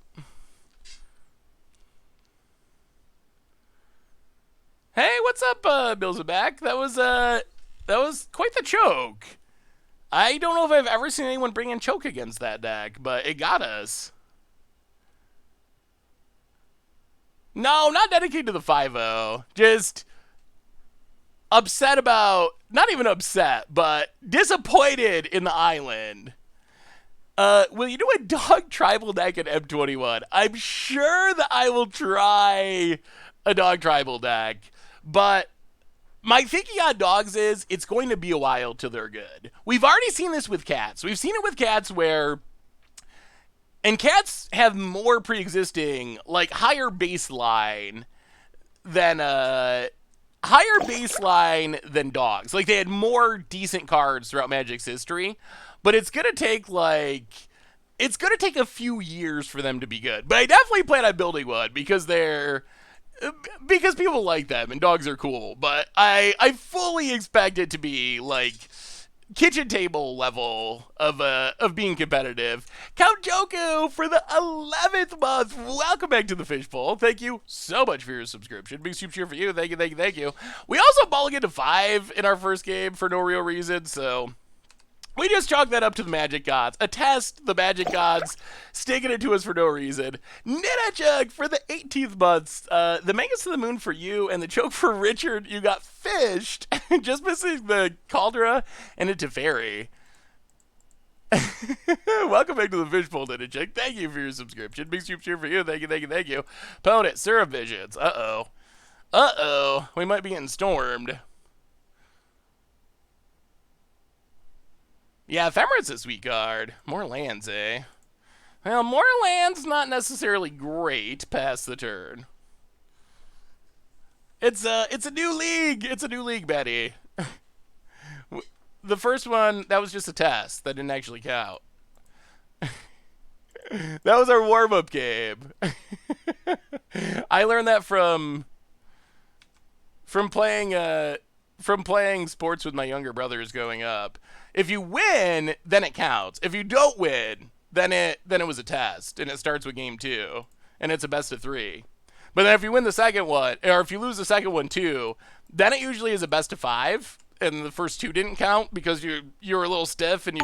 Hey, what's up, Bills are back? That was quite the choke. I don't know if I've ever seen anyone bring in choke against that deck, but it got us. No, not dedicated to the 5-0. Just upset about, not even upset, but disappointed in the island. Will you do a dog tribal deck at M21? I'm sure that I will try a dog tribal deck, but my thinking on dogs is it's going to be a while till they're good. We've already seen this with cats. We've seen it with cats where, and cats have more pre-existing, like higher baseline than dogs. Like they had more decent cards throughout Magic's history. But it's going to take a few years for them to be good. But I definitely plan on building one because people like them and dogs are cool. But I fully expect it to be like kitchen table level of being competitive. Count Joku for the 11th month. Welcome back to the Fishbowl. Thank you so much for your subscription. Big super cheer for you. Thank you, thank you, thank you. We also balling into 5 in our first game for no real reason, so we just chalk that up to the Magic Gods. A test, the Magic Gods sticking it to us for no reason. Ninachug for the 18th month. The Magus to the Moon for you, and the choke for Richard. You got fished. Just missing the Caldera and a Teferi. Welcome back to the Fishbowl, Ninja Chick. Thank you for your subscription. Big soup cheer for you. Thank you, thank you, thank you. Opponent, Syrup Visions. Uh-oh. Uh-oh. We might be getting stormed. Yeah, Ephemeris a sweet card. More lands, eh? Well, more lands not necessarily great past the turn. It's a new league. It's a new league, Betty. The first one, that was just a test. That didn't actually count. That was our warm-up game. I learned that from playing sports with my younger brothers growing up. If you win, then it counts. If you don't win, then it was a test, and it starts with game 2, and it's a best of 3. But then if you win the second one, or if you lose the second one too, then it usually is a best of 5, and the first 2 didn't count because you were a little stiff and you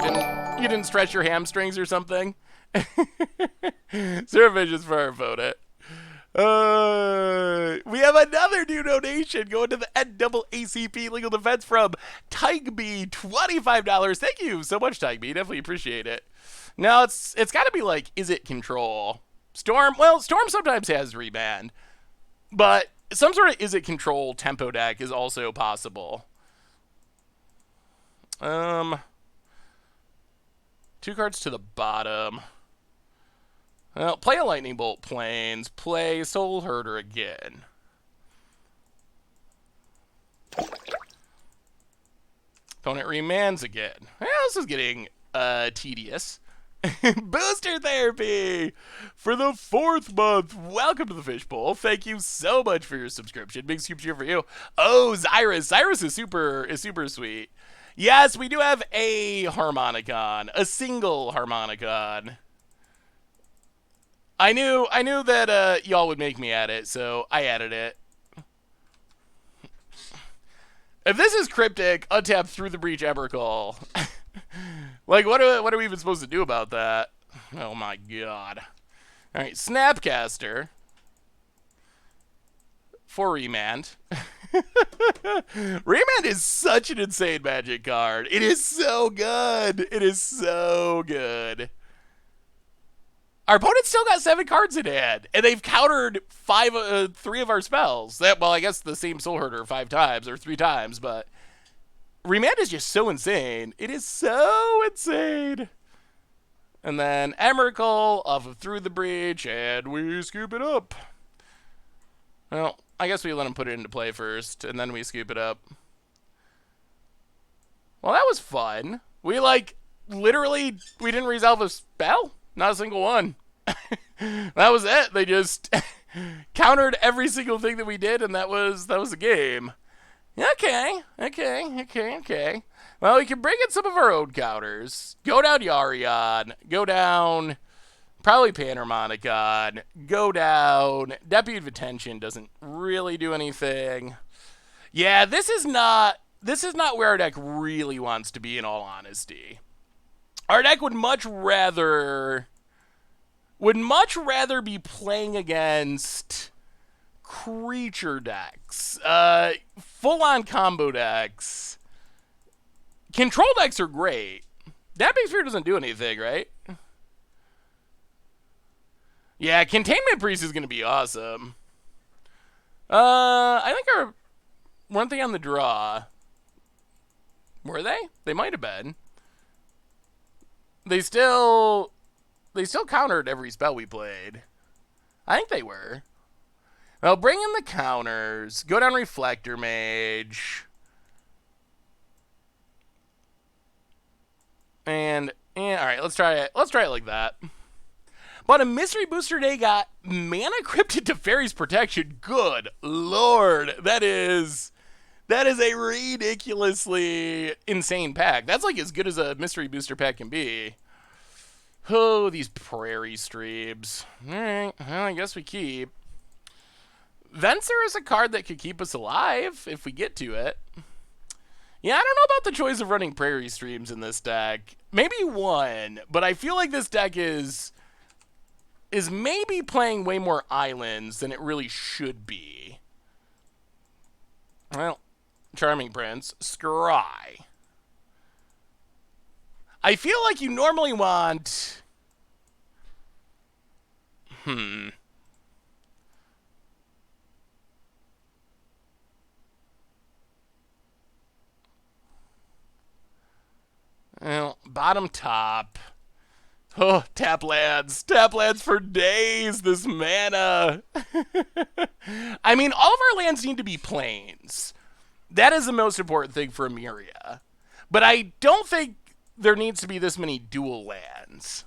didn't stretch your hamstrings or something. Syrup Visions for our opponent. We have another new donation going to the NAACP Legal Defense from Tigby, $25. Thank you so much, Tigby. Definitely appreciate it. Now it's got to be like, is it control? Storm. Well, Storm sometimes has reband, but some sort of is it control tempo deck is also possible. 2 cards to the bottom. Well, play a Lightning Bolt Plains. Play Soul Herder again. Opponent remands again. Yeah, this is getting tedious. Booster Therapy for the 4th month. Welcome to the Fishbowl. Thank you so much for your subscription. Big soup cheer for you. Oh, Zyrus. Zyrus is super sweet. Yes, we do have a Harmonicon. A single Harmonicon. I knew that y'all would make me add it, so I added it. If this is cryptic, untap Through the Breach Evercall. Like, what are we even supposed to do about that? Oh my god. Alright, Snapcaster. For Remand. Remand is such an insane Magic card. It is so good. It is so good. Our opponent still got 7 cards in hand, and they've countered 3 of our spells. Well, I guess the same Soul Herder 5 times, or 3 times, but Remand is just so insane. It is so insane. And then Emrakul off of Through the Breach, and we scoop it up. Well, I guess we let him put it into play first, and then we scoop it up. Well, that was fun. We, literally, we didn't resolve a spell? Not a single one. That was it. They just countered every single thing that we did, and that was the game. Okay. Well, we can bring in some of our own counters. Go down Yorion. Go down probably Panharmonicon. Go down Deputy of Attention doesn't really do anything. Yeah, this is not where our deck really wants to be, in all honesty. Our deck would much rather be playing against creature decks, full-on combo decks. Control decks are great. Dapping Sphere doesn't do anything, right? Yeah, Containment Priest is going to be awesome. I think weren't they on the draw? Were they? They might have been. They still countered every spell we played. I think they were. Well, bring in the counters. Go down Reflector Mage. And all right, let's try it. Let's try it like that. But a Mystery Booster Day got Mana Cryptid to Fairies Protection. Good lord, that is a ridiculously insane pack. That's like as good as a Mystery Booster pack can be. Oh, these Prairie Streams. Alright, well, I guess we keep. Venser is a card that could keep us alive if we get to it. Yeah, I don't know about the choice of running Prairie Streams in this deck. Maybe one, but I feel like this deck is maybe playing way more islands than it really should be. Well, Charming Prince, Scry. I feel like you normally want... Well, bottom top. Oh, tap lands. Tap lands for days, this mana. I mean, all of our lands need to be plains. That is the most important thing for Soul-meria. But I don't think there needs to be this many dual lands.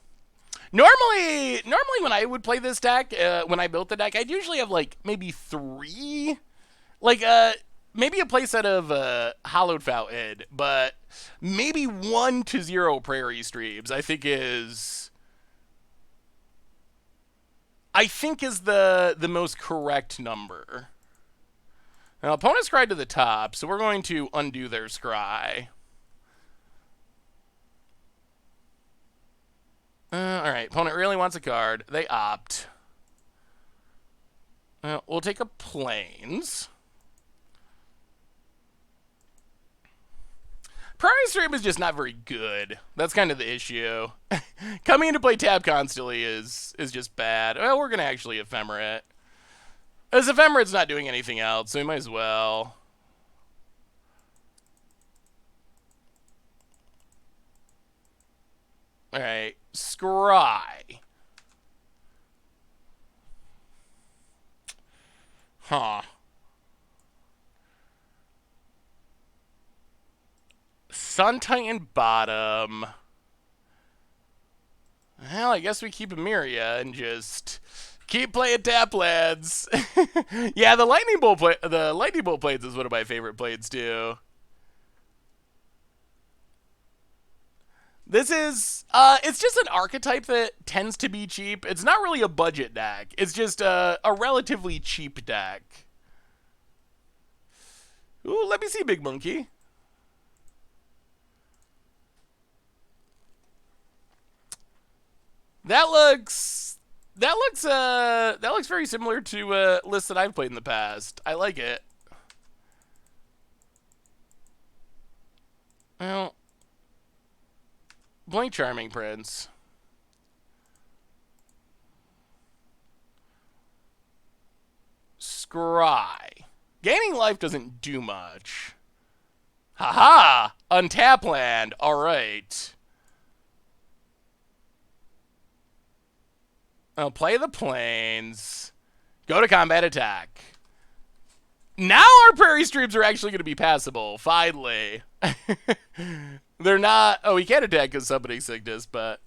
Normally when I would play this deck, when I built the deck, I'd usually have like maybe 3. Like, maybe a playset of Hallowed Fountain, but maybe 1 to 0 Prairie Streams, I think is the most correct number. Now, opponents scry to the top, so we're going to undo their scry. Alright, opponent really wants a card. They opt. We'll take a plains. Prairie Stream is just not very good. That's kind of the issue. Coming in to play Tab constantly is just bad. Well, we're going to actually Ephemerate. As Ephemerate's not doing anything else, so we might as well. Alright, scry. Huh. Sun Titan bottom. Well, I guess we keep Soul-meria and just keep playing tap lands. Yeah, the lightning bolt blades is one of my favorite blades too. This is it's just an archetype that tends to be cheap. It's not really a budget deck. It's just a relatively cheap deck. Ooh, let me see, Big Monkey. That looks very similar to lists that I've played in the past. I like it. Well, Blank Charming Prince. Scry. Gaining life doesn't do much. Haha! Untap land. Alright. I'll play the plains. Go to combat attack. Now our Prairie Streams are actually going to be passable. Finally. They're not... Oh, we can't attack because Summoning Sickness, but...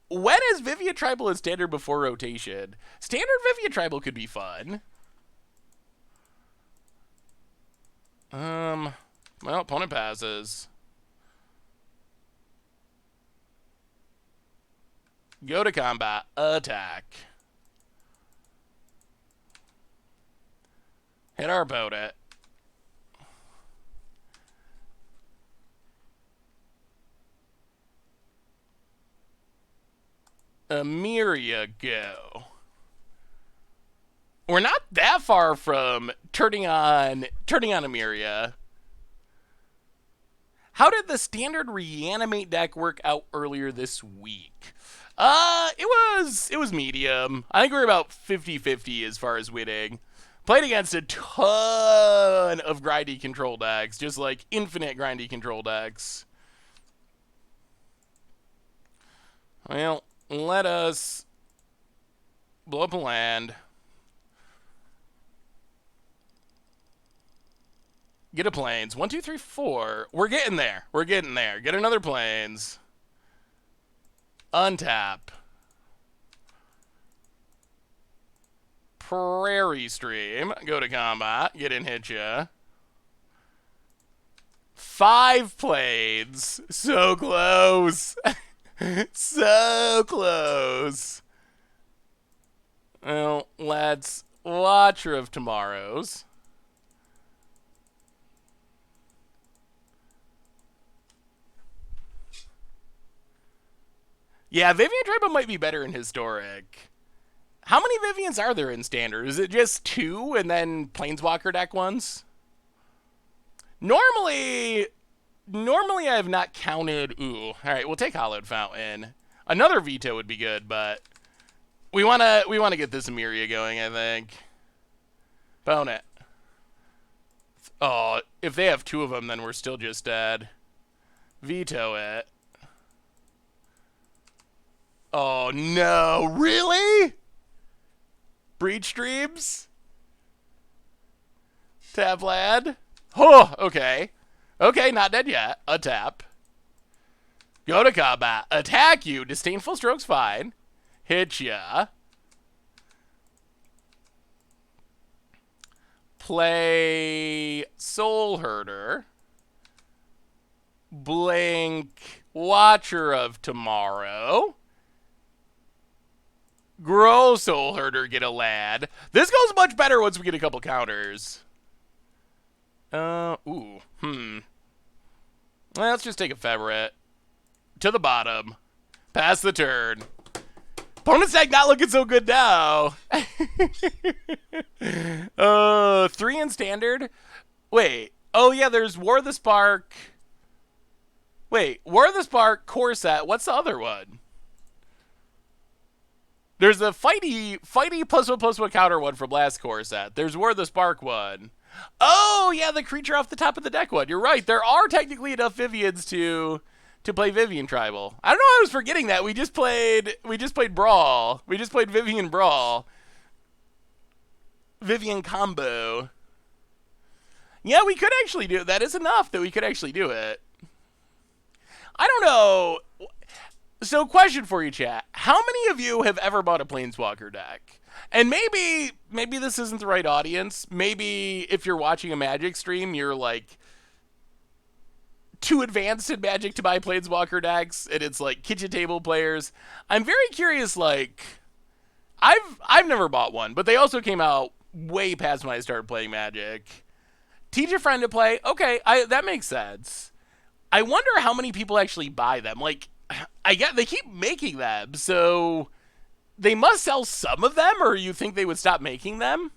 When is Vivia Tribal in Standard before rotation? Standard Vivia Tribal could be fun. Well, opponent passes. Go to combat. Attack. Hit our opponent. Soul-meria go. We're not that far from turning on Soul-meria. How did the standard reanimate deck work out earlier this week? It was medium. I think we're about 50-50 as far as winning. Played against a ton of grindy control decks, just like infinite grindy control decks. Well, let us blow up a land. Get a plains. 1, 2, 3, 4. We're getting there. We're getting there. Get another plains. Untap. Prairie Stream. Go to combat. Get in, hit ya. 5 plains. So close. So close. Well, let's Watcher of Tomorrows. Yeah, Vivian Tribal might be better in Historic. How many Vivians are there in Standard? Is it just 2 and then Planeswalker deck ones? Normally, Normally I have not counted. Ooh, all right, we'll take Hollowed Fountain. Another veto would be good, but we wanna get this Soul-meria going, I think. Bone it. Oh, if they have 2 of them, then we're still just dead. Veto it. Oh no, really? Breach Dreams? Tap lad? Oh, okay. Okay, not dead yet. A tap. Go to combat. Attack you. Disdainful Stroke's fine. Hit ya. Play Soul Herder. Blink Watcher of Tomorrow. Grow Soul Herder, get a lad. This goes much better once we get a couple counters. Well, let's just take a Fevorite. To the bottom. Pass the turn. Opponent's deck not looking so good now. 3 in standard? Wait. Oh, yeah, there's War of the Spark. Wait, War of the Spark, core set. What's the other one? There's the fighty +1/+1 counter one from last core set. There's War of the Spark one. Oh, yeah, the creature off the top of the deck one. You're right. There are technically enough Vivians to play Vivian Tribal. I don't know why I was forgetting that. We just played Brawl. We just played Vivian Brawl. Vivian combo. Yeah, we could actually do it. That is enough that we could actually do it. I don't know. So, question for you, chat. How many of you have ever bought a Planeswalker deck? And maybe this isn't the right audience. Maybe if you're watching a Magic stream, you're like too advanced in Magic to buy Planeswalker decks, and it's like kitchen table players. I'm very curious. Like, I've never bought one, but they also came out way past when I started playing Magic. Teach a friend to play. Okay, that makes sense. I wonder how many people actually buy them. Like, I get they keep making them, so they must sell some of them, or you think they would stop making them?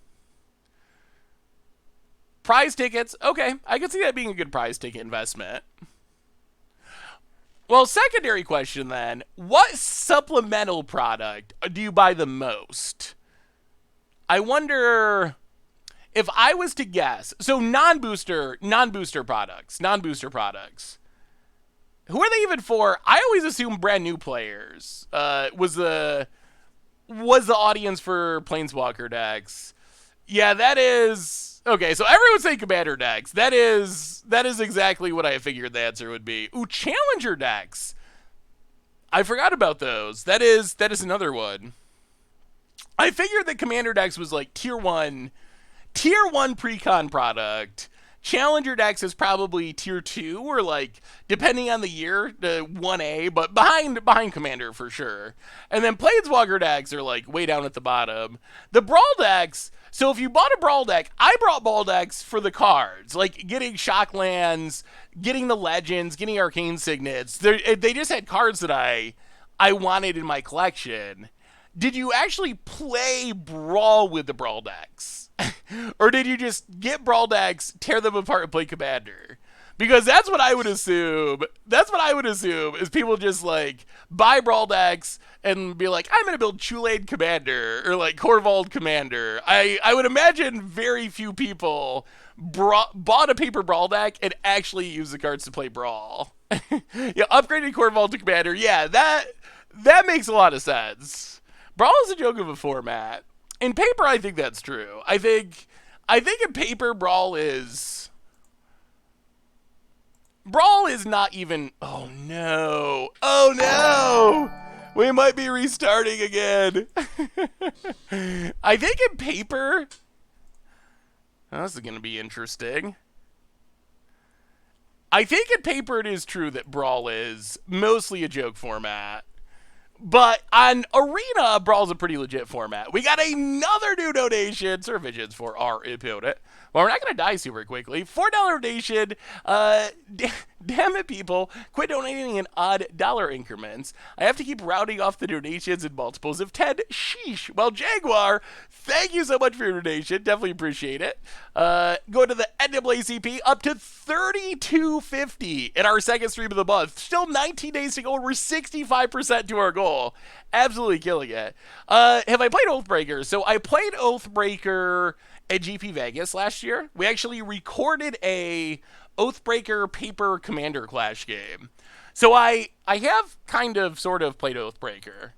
Prize tickets. Okay, I can see that being a good prize ticket investment. Well, secondary question then. What supplemental product do you buy the most? I wonder if I was to guess. So non-booster products. Who are they even for? I always assume brand new players was the audience for Planeswalker decks. Yeah, that is okay. So everyone's saying commander decks. That is exactly what I figured the answer would be. Ooh, challenger decks. I forgot about those. That is another one. I figured that commander decks was like tier one pre-con product. Challenger decks is probably tier 2, or like, depending on the year, the 1A, but behind Commander for sure. And then Planeswalker decks are like way down at the bottom. The Brawl decks, so if you bought a Brawl deck, I brought Brawl decks for the cards, like getting Shocklands, getting the Legends, getting Arcane Signets. They just had cards that I wanted in my collection. Did you actually play Brawl with the Brawl decks? Or did you just get Brawl decks, tear them apart, and play Commander? Because that's what I would assume. Is people just like buy Brawl decks and be like, I'm going to build Chulade Commander or like Corvold Commander. I would imagine very few people bought a paper Brawl deck and actually used the cards to play Brawl. Yeah, upgraded Corvold to Commander. Yeah, that makes a lot of sense. Brawl is a joke of a format. In paper, I think that's true. I think in paper, Brawl is not even. Oh no! We might be restarting again. I think in paper, this is going to be interesting. I think in paper it is true that Brawl is mostly a joke format. But on Arena, Brawl's a pretty legit format. We got another new donation. Sir Visions for our opponent. Well, we're not going to die super quickly. $4 donation. Damn it, people. Quit donating in odd dollar increments. I have to keep rounding off the donations in multiples of 10. Sheesh. Well, Jaguar, thank you so much for your donation. Definitely appreciate it. Go to the NAACP up to 3250 in our second stream of the month. Still 19 days to go. We're 65% to our goal. Absolutely killing it. Have I played Oathbreaker? So I played Oathbreaker at GP Vegas last year. We actually recorded a Oathbreaker paper commander clash game. So I have kind of sort of played Oathbreaker.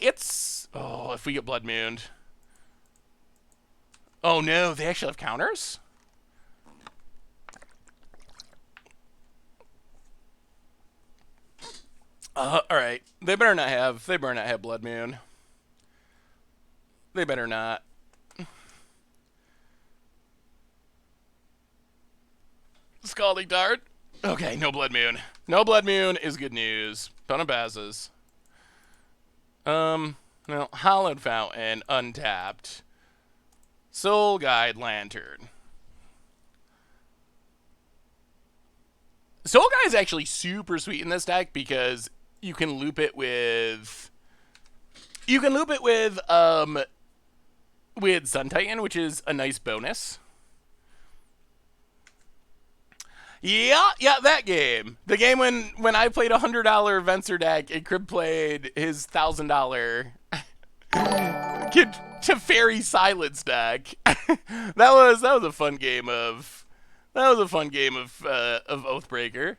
It's if we get Blood Mooned. Oh no, they actually have counters? Alright. They better not have Blood Moon. They better not. Scalding Dart. Okay, no Blood Moon. No Blood Moon is good news. Ton of passes. No, Hallowed Fountain, untapped. Soul Guide Lantern. Soul Guide is actually super sweet in this deck because you can loop it with Sun Titan, which is a nice bonus. Yeah, that game. The game when I played a $100 Venser deck and Crib played his $1,000 Teferi Silence deck. that was a fun game of Oathbreaker.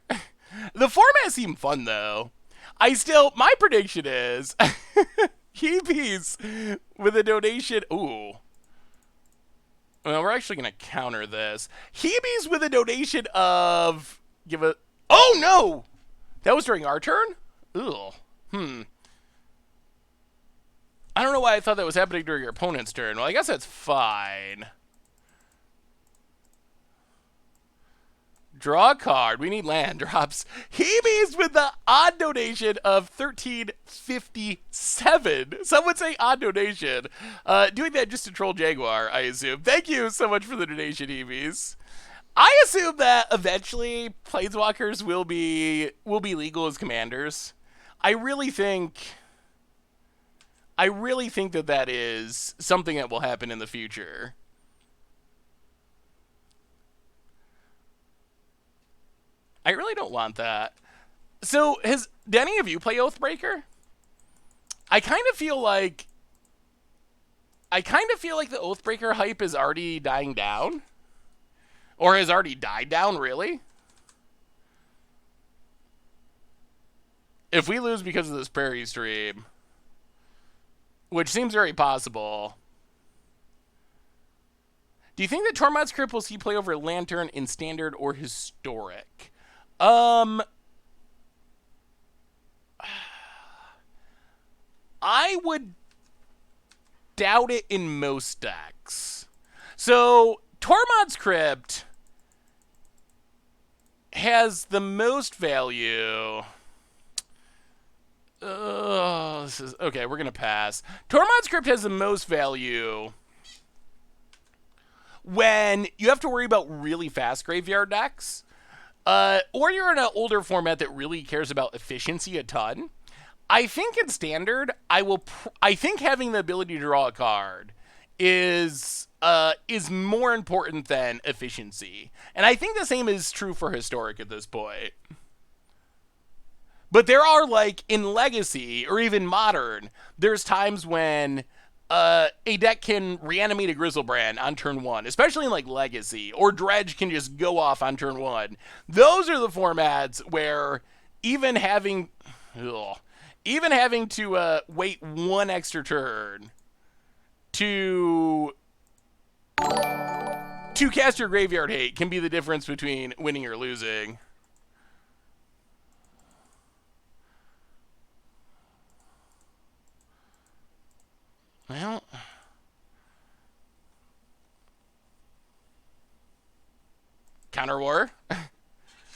The format seemed fun though. My prediction is Heepies with a donation. Ooh. Well, we're actually going to counter this. Heebies with a donation of... Oh, no! That was during our turn? Ugh. I don't know why I thought that was happening during your opponent's turn. Well, I guess that's fine. Draw a card. We need land drops. Heebies with the odd donation of 1357. Some would say odd donation. Doing that just to troll Jaguar, I assume. Thank you so much for the donation, Heebies. I assume that eventually Planeswalkers will be legal as commanders. I really think that is something that will happen in the future. I really don't want that. So, did any of you play Oathbreaker? I kind of feel like the Oathbreaker hype is already dying down. Or has already died down, really. If we lose because of this Prairie stream, which seems very possible, do you think that Tormod's Crypt will see play over Lantern in Standard or Historic? I would doubt it in most decks. So, Tormod's Crypt has the most value. Okay, we're gonna pass. Tormod's Crypt has the most value when you have to worry about really fast graveyard decks. Or you're in an older format that really cares about efficiency a ton. I think in Standard, I think having the ability to draw a card is more important than efficiency. And I think the same is true for Historic at this point. But there are, like, in Legacy, or even Modern, there's times when a deck can reanimate a Grizzlebrand on turn 1, especially in, like, Legacy, or Dredge can just go off on turn 1. Those are the formats where even having to wait one extra turn to cast your Graveyard Hate can be the difference between winning or losing. Well, Counter War.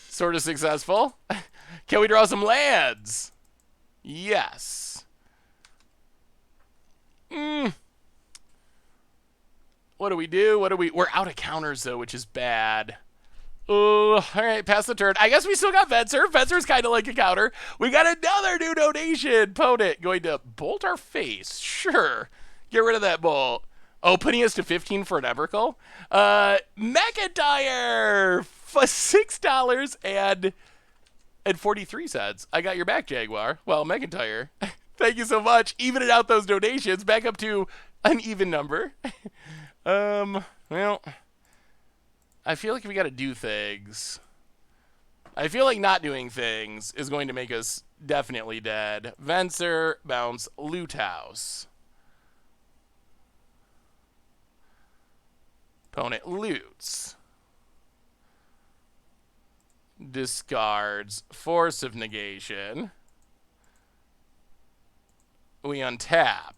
Sort of successful. Can we draw some lands? Yes. What do we do? We're out of counters, though, which is bad. All right, pass the turn. I guess we still got Fencer. Fencer's kind of like a counter. We got another new donation. Opponent going to bolt our face. Sure. Get rid of that bolt. Oh, putting us to 15 for an Evercall? McIntyre! $6 and 43 cents. I got your back, Jaguar. Well, McIntyre. Thank you so much. Evening out those donations. Back up to an even number. Well, I feel like we got to do things. I feel like not doing things is going to make us definitely dead. Venser, bounce, loot house. Opponent loots. Discards, force of negation. We untap.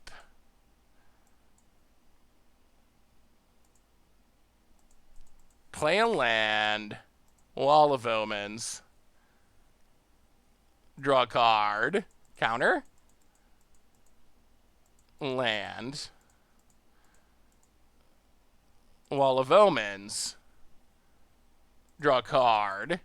Play a land. Wall of Omens. Draw a card. Counter. Land. Wall of Omens. Draw a card.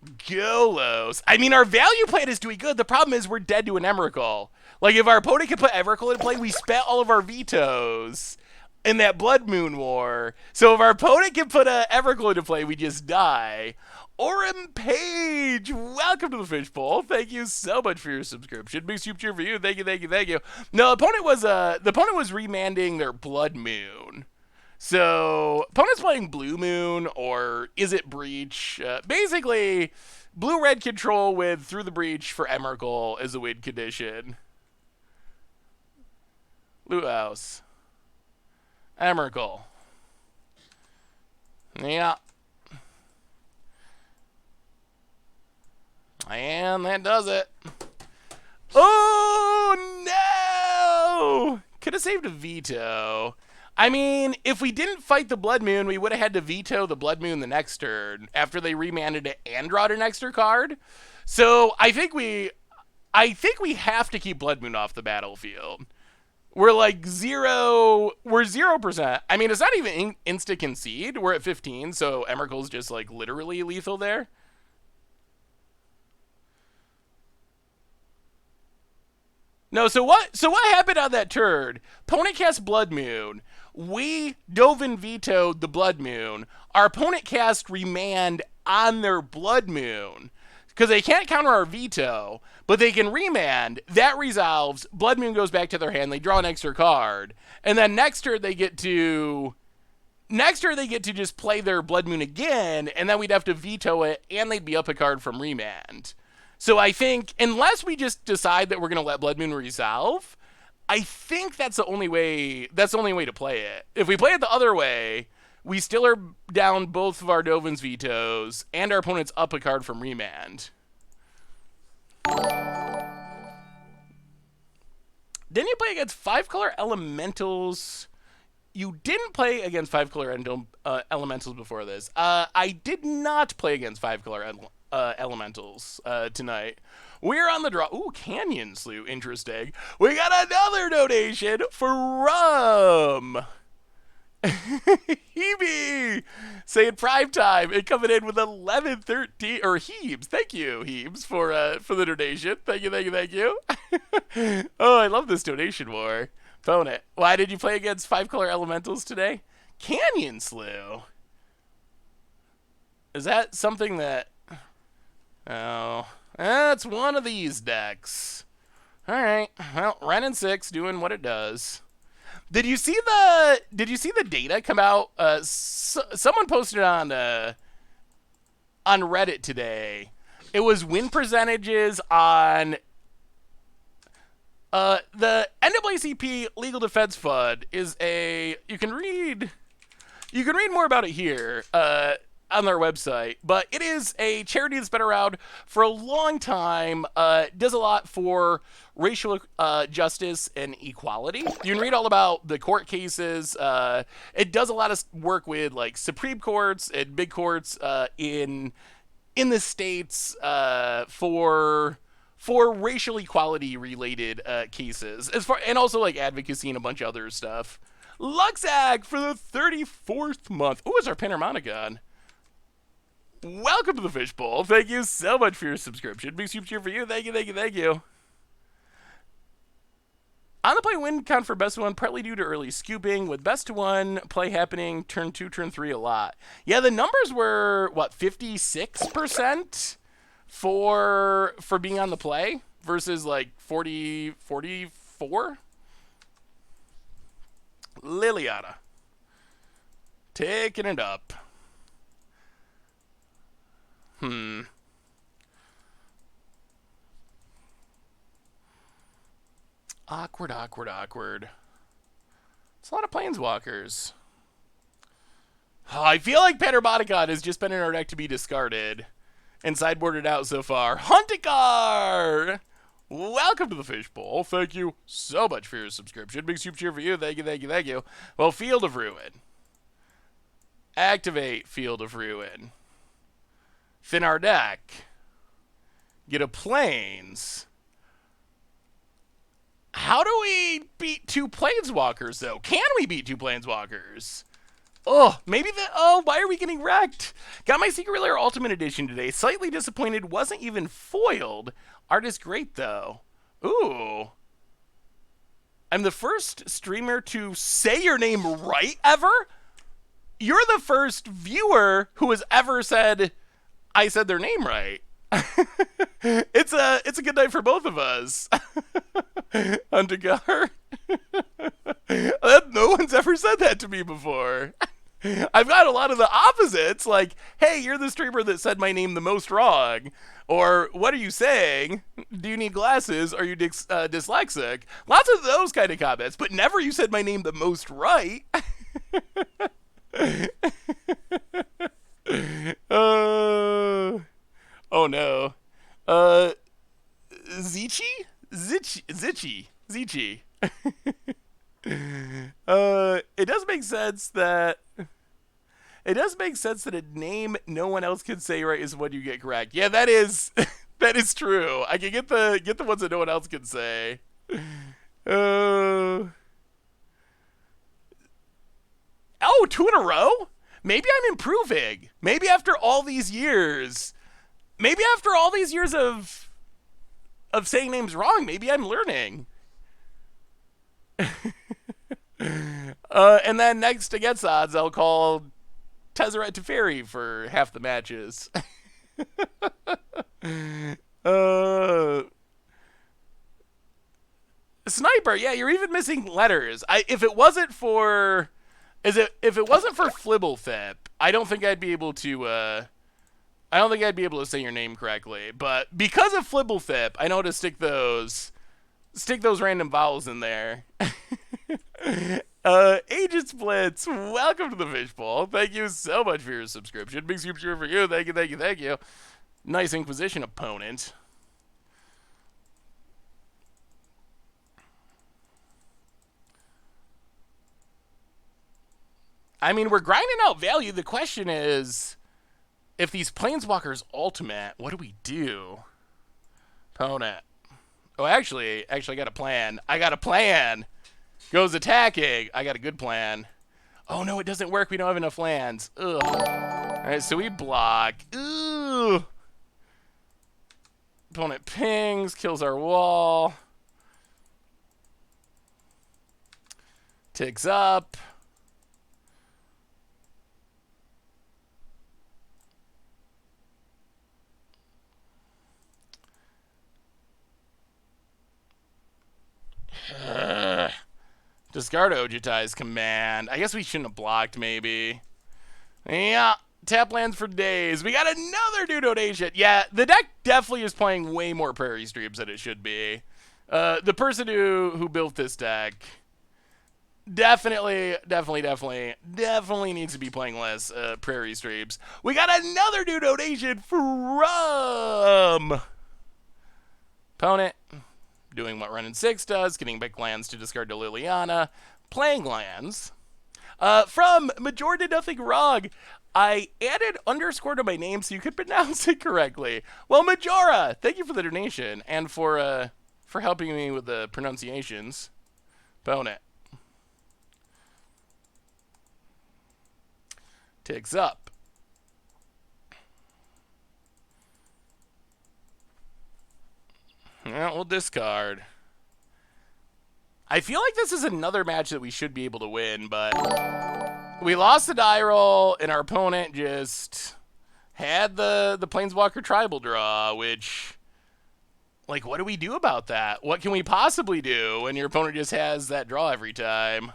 Golos. I mean, our value plan is doing good. The problem is we're dead to an Emrakul. Like, if our opponent can put Emrakul in play, we spent all of our vetoes in that Blood Moon War. So if our opponent can put a Emrakul into play, we just die. Orem Page, welcome to the Fishbowl. Thank you so much for your subscription. Big soup cheer for you. Thank you, thank you, thank you. No, the opponent was remanding their Blood Moon. So, opponent's playing Blue Moon, or is it Breach? Basically, blue-red control with Through the Breach for Emrakul as a win condition. Loot House. Emrakul. Yeah. And that does it. Oh, no! Could have saved a veto. I mean, if we didn't fight the Blood Moon, we would have had to veto the Blood Moon the next turn after they remanded it and drawed an extra card. So I think we have to keep Blood Moon off the battlefield. We're like 0%. I mean, it's not even insta concede. We're at 15, so Emrakul's just like literally lethal there. No, so what happened on that turn? Opponent cast Blood Moon. We Dovin vetoed the Blood Moon. Our opponent cast Remand on their Blood Moon. Because they can't counter our veto, but they can remand. That resolves. Blood Moon goes back to their hand. They draw an extra card. And then next turn they get to just play their Blood Moon again, and then we'd have to veto it, and they'd be up a card from remand. So I think, unless we just decide that we're going to let Blood Moon resolve, I think that's the only way to play it. If we play it the other way, we still are down both of our Dovin's vetoes, and our opponent's up a card from remand. Didn't you play against 5-color elementals? You didn't play against 5-color elementals before this. I did not play against 5-color elementals tonight. We're on the draw. Ooh, Canyon Slew. Interesting. We got another donation for Rum. Hebe saying prime time and coming in with 1113 or Heebs. Thank you, Heebs, for the donation. Thank you, thank you, thank you. Oh, I love this donation war. Opponent. Why did you play against 5-color elementals today? Canyon Slew. Is that something that... Oh, that's one of these decks. All right. Well, Ren and 6 doing what it does. Did you see the data come out? Someone posted on Reddit today. It was win percentages on the NAACP Legal Defense Fund is a you can read more about it here on their website, but it is a charity that's been around for a long time, does a lot for racial justice and equality. You can read all about the court cases. It does a lot of work with like Supreme Courts and big courts in the states for racial equality related cases, and also like advocacy and a bunch of other stuff. Luxac for the 34th month. Ooh, it's our Panharmonicon. Welcome to the Fishbowl. Thank you so much for your subscription. Big super cheer for you. Thank you, thank you, thank you. On the play win count for best of one, partly due to early scooping, with best of one play happening turn 2, turn 3 a lot. Yeah, the numbers were, what, 56% for being on the play versus like 44? Liliana. Taking it up. Awkward, awkward, awkward. It's a lot of Planeswalkers. Oh, I feel like Panharmonicon has just been in our deck to be discarded and sideboarded out so far. Huntikar! Welcome to the Fishbowl. Thank you so much for your subscription. Big super cheer for you. Thank you, thank you, thank you. Well, Field of Ruin. Activate Field of Ruin. Thin our deck. Get a Plains. How do we beat 2 Planeswalkers, though? Can we beat 2 Planeswalkers? Oh, maybe why are we getting wrecked? Got my Secret Rare Ultimate Edition today. Slightly disappointed, wasn't even foiled. Art is great, though. Ooh. I'm the first streamer to say your name right, ever? You're the first viewer who has ever said I said their name right. It's a good night for both of us. Huntikar. No one's ever said that to me before. I've got a lot of the opposites, like, hey, you're the streamer that said my name the most wrong. Or, what are you saying? Do you need glasses? Are you dyslexic? Lots of those kind of comments, but never you said my name the most right. Oh no. Zichi? Zichi. It does make sense that a name no one else can say right is what you get correct. Yeah, that is that is true. I can get the ones that no one else can say. Oh, 2 in a row? Maybe I'm improving. Maybe after all these years of saying names wrong, maybe I'm learning. And then next against odds, I'll call Tezzeret Teferi for half the matches. Sniper, yeah, you're even missing letters. If it wasn't for Flibblethip, I don't think I'd be able to say your name correctly. But because of Flibblethip, I know how to stick those random vowels in there. Agent Splits, welcome to the Fishbowl. Thank you so much for your subscription. Big super cheer for you. Thank you, thank you, thank you. Nice Inquisition opponent. I mean, we're grinding out value. The question is, if these Planeswalkers ultimate, what do we do? Opponent. Oh, actually, I got a plan. Goes attacking. I got a good plan. Oh, no, it doesn't work. We don't have enough lands. Ugh. All right, so we block. Ugh. Opponent pings, kills our wall. Ticks up. Discard Ojutai's command. I guess we shouldn't have blocked, maybe. Yeah, tap lands for days. We got another new donation. Yeah, the deck definitely is playing way more Prairie Streams than it should be. The person who built this deck definitely needs to be playing less Prairie Streams. We got another new donation from opponent. Doing what Run in 6 does, getting back lands to discard to Liliana, playing lands. From Major Did Nothing Wrong, I added underscore to my name so you could pronounce it correctly. Well, Majora, thank you for the donation and for helping me with the pronunciations. Opponent. ticks up. Well, we'll discard. I feel like this is another match that we should be able to win, but we lost the die roll, and our opponent just had the Planeswalker tribal draw, which, like, what do we do about that? What can we possibly do when your opponent just has that draw every time?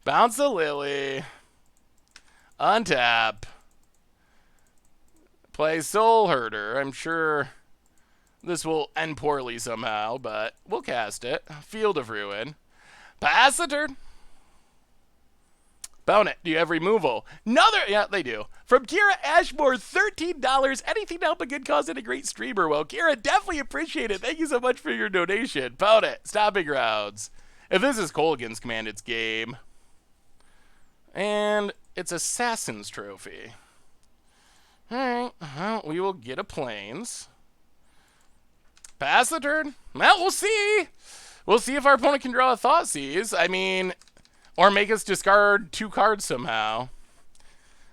Bounce the Lily. Untap. Play Soul Herder. I'm sure this will end poorly somehow, but we'll cast it. Field of Ruin. Pass the turn. Bone it. Do you have removal? Another. Yeah, they do. From Kira Ashmore, $13. Anything to help a good cause and a great streamer. Well, Kira, definitely appreciate it. Thank you so much for your donation. Bone it. Stopping Grounds. If this is Kolaghan's command, it's game. And it's Assassin's Trophy. Alright, well, we will get a Plains. Pass the turn. Well, we'll see. We'll see if our opponent can draw a Thoughtseize. I mean, or make us discard 2 cards somehow.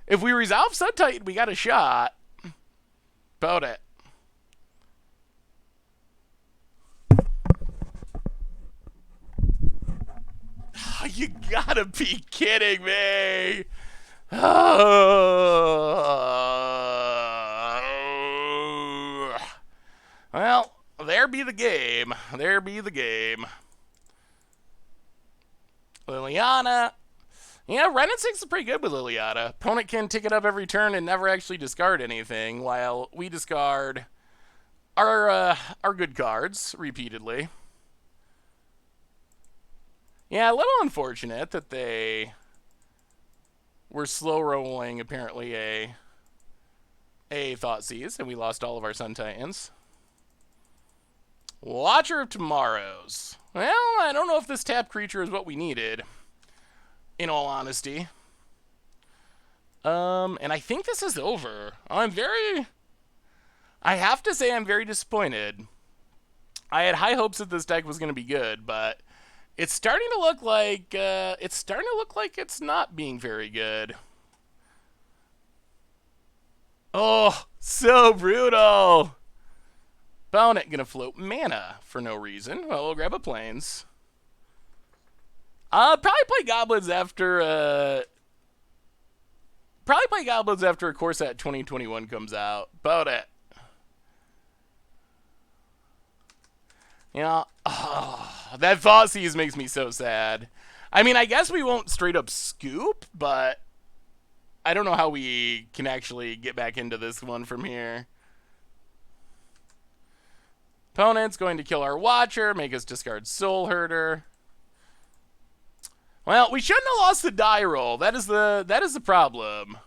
If we resolve Sun Titan, we got a shot. About it. Oh, you gotta be kidding me. Oh. Well, there be the game. There be the game. Liliana. Yeah, Ren and 6 is pretty good with Liliana. Opponent can tick it up every turn and never actually discard anything, while we discard our good cards repeatedly. Yeah, a little unfortunate that they were slow rolling apparently a Thoughtseize, and we lost all of our Sun Titans. Watcher of Tomorrows. Well, I don't know if this tapped creature is what we needed, in all honesty. And I think this is over. I have to say I'm very disappointed. I had high hopes that this deck was going to be good, but it's starting to look like it's not being very good. Oh, so brutal. Bonnet gonna float mana for no reason. Well, we'll grab a Plains. Probably play Goblins after A Core Set 2021 comes out. Bonnet. Yeah. Oh, that Thoughtseize makes me so sad. I mean, I guess we won't straight up scoop, but I don't know how we can actually get back into this one from here. Opponent's going to kill our Watcher, make us discard Soul Herder. Well, we shouldn't have lost the die roll. That is the problem.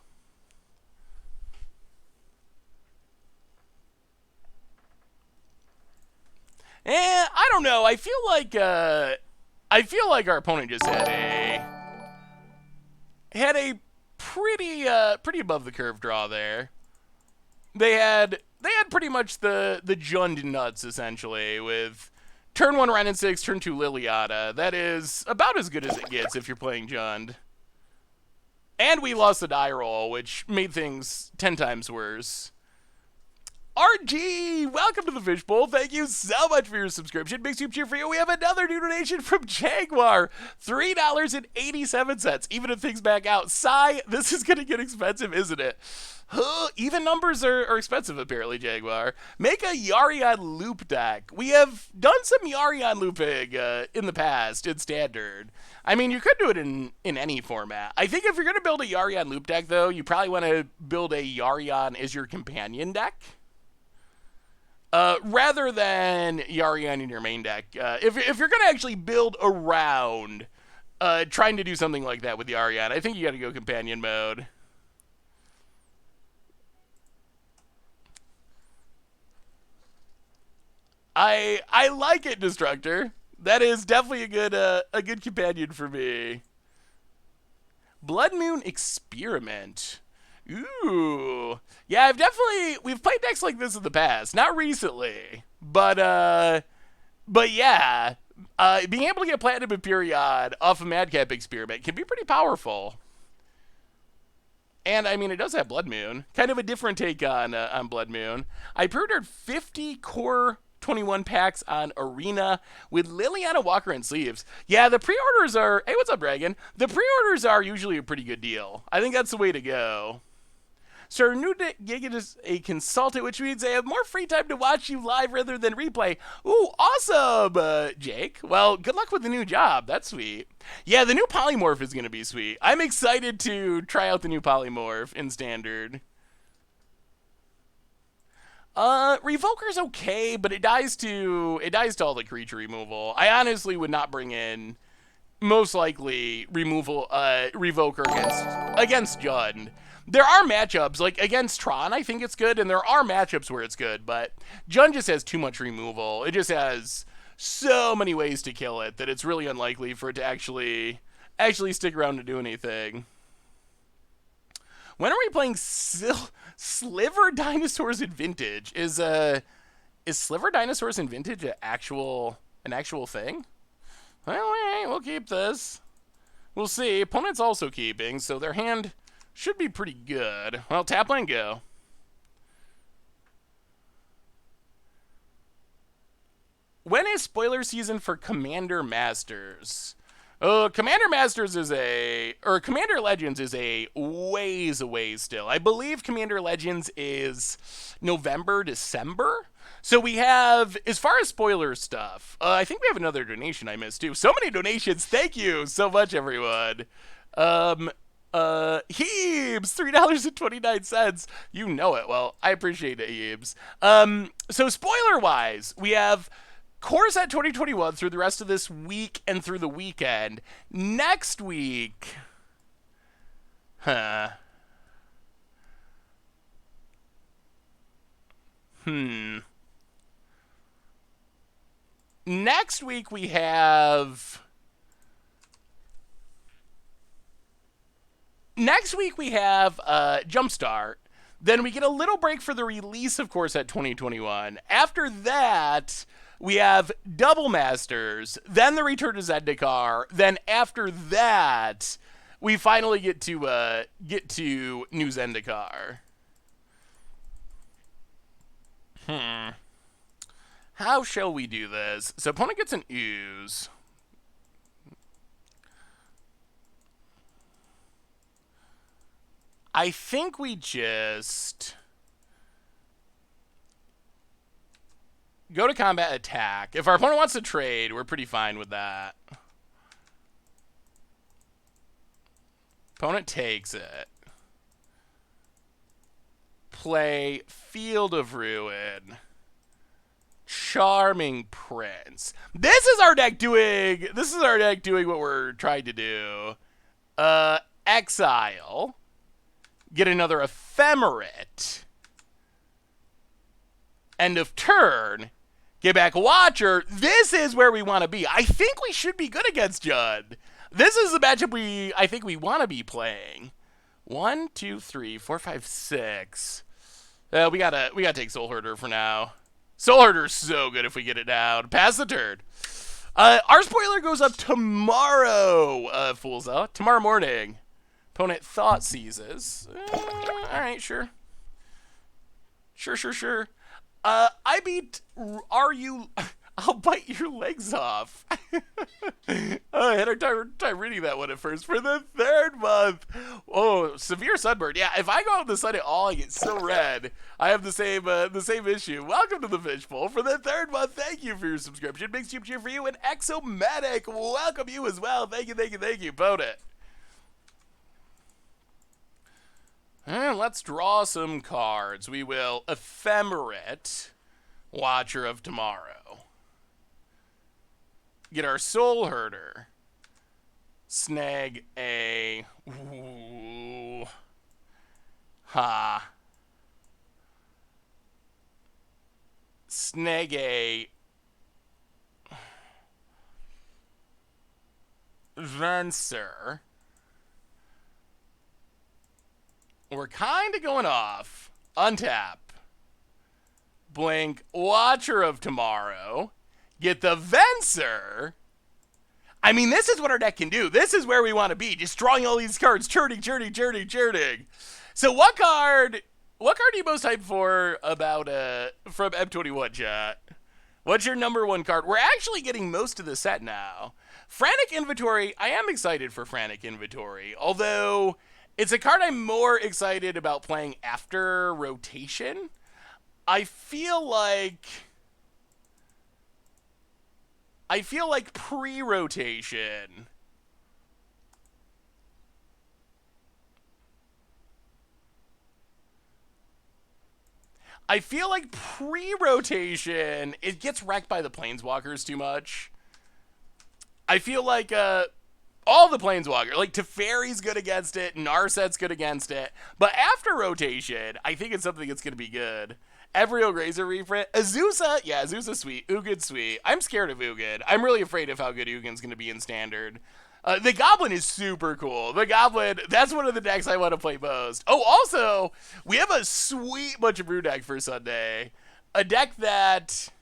I don't know. I feel like our opponent just had a pretty above the curve draw there. They had pretty much the Jund nuts essentially, with turn 1 Ren and 6, turn 2 Liliana. That is about as good as it gets if you're playing Jund. And we lost the die roll, which made things 10 times worse. RG, welcome to the Fishbowl. Thank you so much for your subscription. Big soup cheer for you. We have another new donation from Jaguar. $3.87. Even if things back out. Sigh, this is going to get expensive, isn't it? Even numbers are expensive, apparently, Jaguar. Make a Yorion loop deck. We have done some Yorion looping in the past in Standard. I mean, you could do it in any format. I think if you're going to build a Yorion loop deck, though, you probably want to build a Yorion as your companion deck. Rather than Yorion in your main deck. If you're going to actually build around trying to do something like that with Yorion, I think you got to go companion mode. I like it, Destructor. That is definitely a good companion for me. Blood Moon Experiment. Ooh. Yeah, we've played decks like this in the past. Not recently, but yeah. Being able to get Platinum Period off a Madcap Experiment can be pretty powerful. And I mean, it does have Blood Moon. Kind of a different take on Blood Moon. I pre-ordered 50 core 21 packs on Arena with Liliana Walker and sleeves. Yeah, the pre-orders are... Hey, what's up, Dragon? The pre-orders are usually a pretty good deal. I think that's the way to go. So our new gig is a consultant, which means I have more free time to watch you live rather than replay. Ooh, awesome, Jake. Well, good luck with the new job. That's sweet. Yeah, the new polymorph is going to be sweet. I'm excited to try out the new polymorph in Standard. Revoker's okay, but it dies to all the creature removal. I honestly would not bring in, most likely, Revoker against Jund. There are matchups, like against Tron, I think it's good, and there are matchups where it's good, but Jund just has too much removal. It just has so many ways to kill it that it's really unlikely for it to actually stick around to do anything. When are we playing Sliver Dinosaurs in Vintage? Is Sliver Dinosaurs in Vintage an actual thing? Well, alright, we'll keep this. We'll see. Opponent's also keeping, so their hand should be pretty good. Well, tap land go. When is spoiler season for Commander Masters? Commander Legends is a ways away still. I believe Commander Legends is November, December. So we have, as far as spoiler stuff, I think we have another donation I missed too. So many donations. Thank you so much, everyone. Heebs, $3.29. You know it. Well, I appreciate it, Heebs. So spoiler-wise, we have Core Set 2021 through the rest of this week and through the weekend. Next week... Next week we have... Jumpstart. Then we get a little break for the release of Core Set 2021. After that, we have Double Masters, then the Return to Zendikar. Then after that, we finally get to New Zendikar. How shall we do this? So opponent gets an ooze. I think we just go to combat attack. If our opponent wants to trade, we're pretty fine with that. Opponent takes it. Play Field of Ruin. Charming Prince. This is our deck doing what we're trying to do. Exile. Get another Ephemerate. End of turn. Get back Watcher. This is where we want to be. I think we should be good against Judd. This is the matchup I think we want to be playing. 1, 2, 3, 4, 5, 6. We gotta take Soul Herder for now. Soul Herder's so good if we get it down. Pass the turn. Our spoiler goes up tomorrow, Foolza. Tomorrow morning. Opponent thought seizes. Alright, sure. Sure. I beat I'll bite your legs off. I had a time reading that one at first. For the third month. Oh, severe sunburn. Yeah, if I go out in the sun at all, I get so red. I have the same issue. Welcome to the Fishbowl. For the third month, thank you for your subscription. Big soup cheer for you. And Exomedic, welcome you as well. Thank you. Opponent. And let's draw some cards. We will Ephemerate, Watcher of Tomorrow. Get our Soul Herder. Snag a... Ooh. Ha. Snag a... Venser. We're kind of going off. Untap. Blink. Watcher of Tomorrow. Get the Venser. I mean, this is what our deck can do. This is where we want to be. Just drawing all these cards, churning. So what card are you most hyped for about from M21 chat? What's your number one card? We're actually getting most of the set now. Frantic Inventory, I am excited for Frantic Inventory, although it's a card I'm more excited about playing after rotation. I feel like pre-rotation. I feel like pre-rotation, it gets wrecked by the Planeswalkers too much. I feel like all the Planeswalkers, like Teferi's good against it, Narset's good against it, but after rotation, I think it's something that's going to be good. Evriel Razor reprint. Azusa, yeah, Azusa's sweet. Ugin sweet. I'm scared of Ugin. I'm really afraid of how good Ugin's going to be in Standard. The Goblin is super cool. The Goblin, that's one of the decks I want to play most. Oh, also, we have a sweet bunch of brew deck for Sunday. A deck that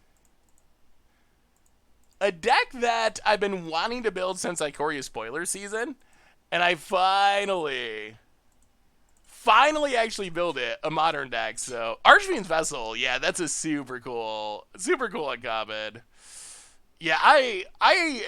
I've been wanting to build since Ikoria spoiler season, and I finally actually build it, a modern deck. So Archfiend's Vessel, yeah, that's a super cool uncommon. Yeah, I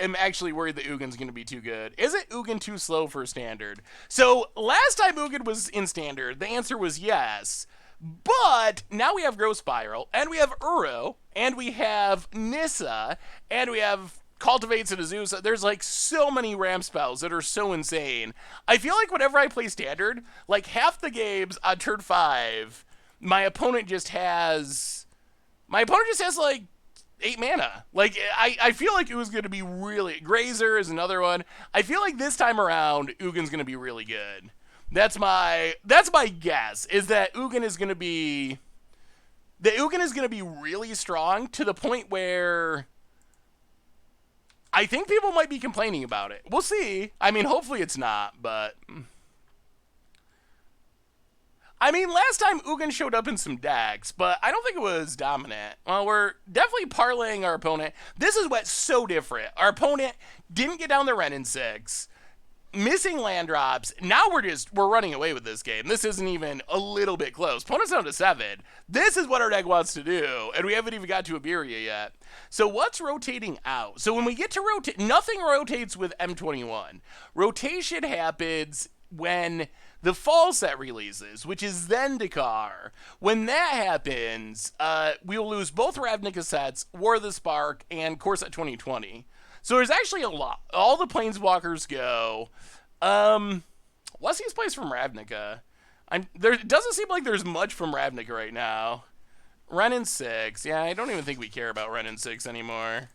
am actually worried that Ugin's going to be too good. Is it Ugin too slow for Standard? So last time Ugin was in Standard, the answer was yes. But now we have Growth Spiral, and we have Uro, and we have Nissa, and we have Cultivates and Azusa. There's like so many ramp spells that are so insane. I feel like whenever I play Standard, like half the games on turn 5, my opponent just has like 8 mana. Like, I feel like it was going to be really... Grazer is another one. I feel like this time around, Ugin's going to be really good. That's my guess, is that Ugin is going to be... That Ugin is going to be really strong to the point where I think people might be complaining about it. We'll see. I mean, hopefully it's not, but... I mean, last time Ugin showed up in some decks, but I don't think it was dominant. Well, we're definitely parlaying our opponent. This is what's so different. Our opponent didn't get down the Ren in 6, missing land drops. Now we're running away with this game. This isn't even a little bit close. Opponent's down to 7. This is what our deck wants to do, and we haven't even got to Iberia yet. So what's rotating out? So when we get to rotate, nothing rotates with M21. Rotation happens when the fall set releases, which is Zendikar. When that happens, we'll lose both Ravnica sets, War of the Spark, and Core Set 2020. So there's actually a lot. All the Planeswalkers go. What's his place from Ravnica? It doesn't seem like there's much from Ravnica right now. Ren in 6. Yeah, I don't even think we care about Ren in 6 anymore.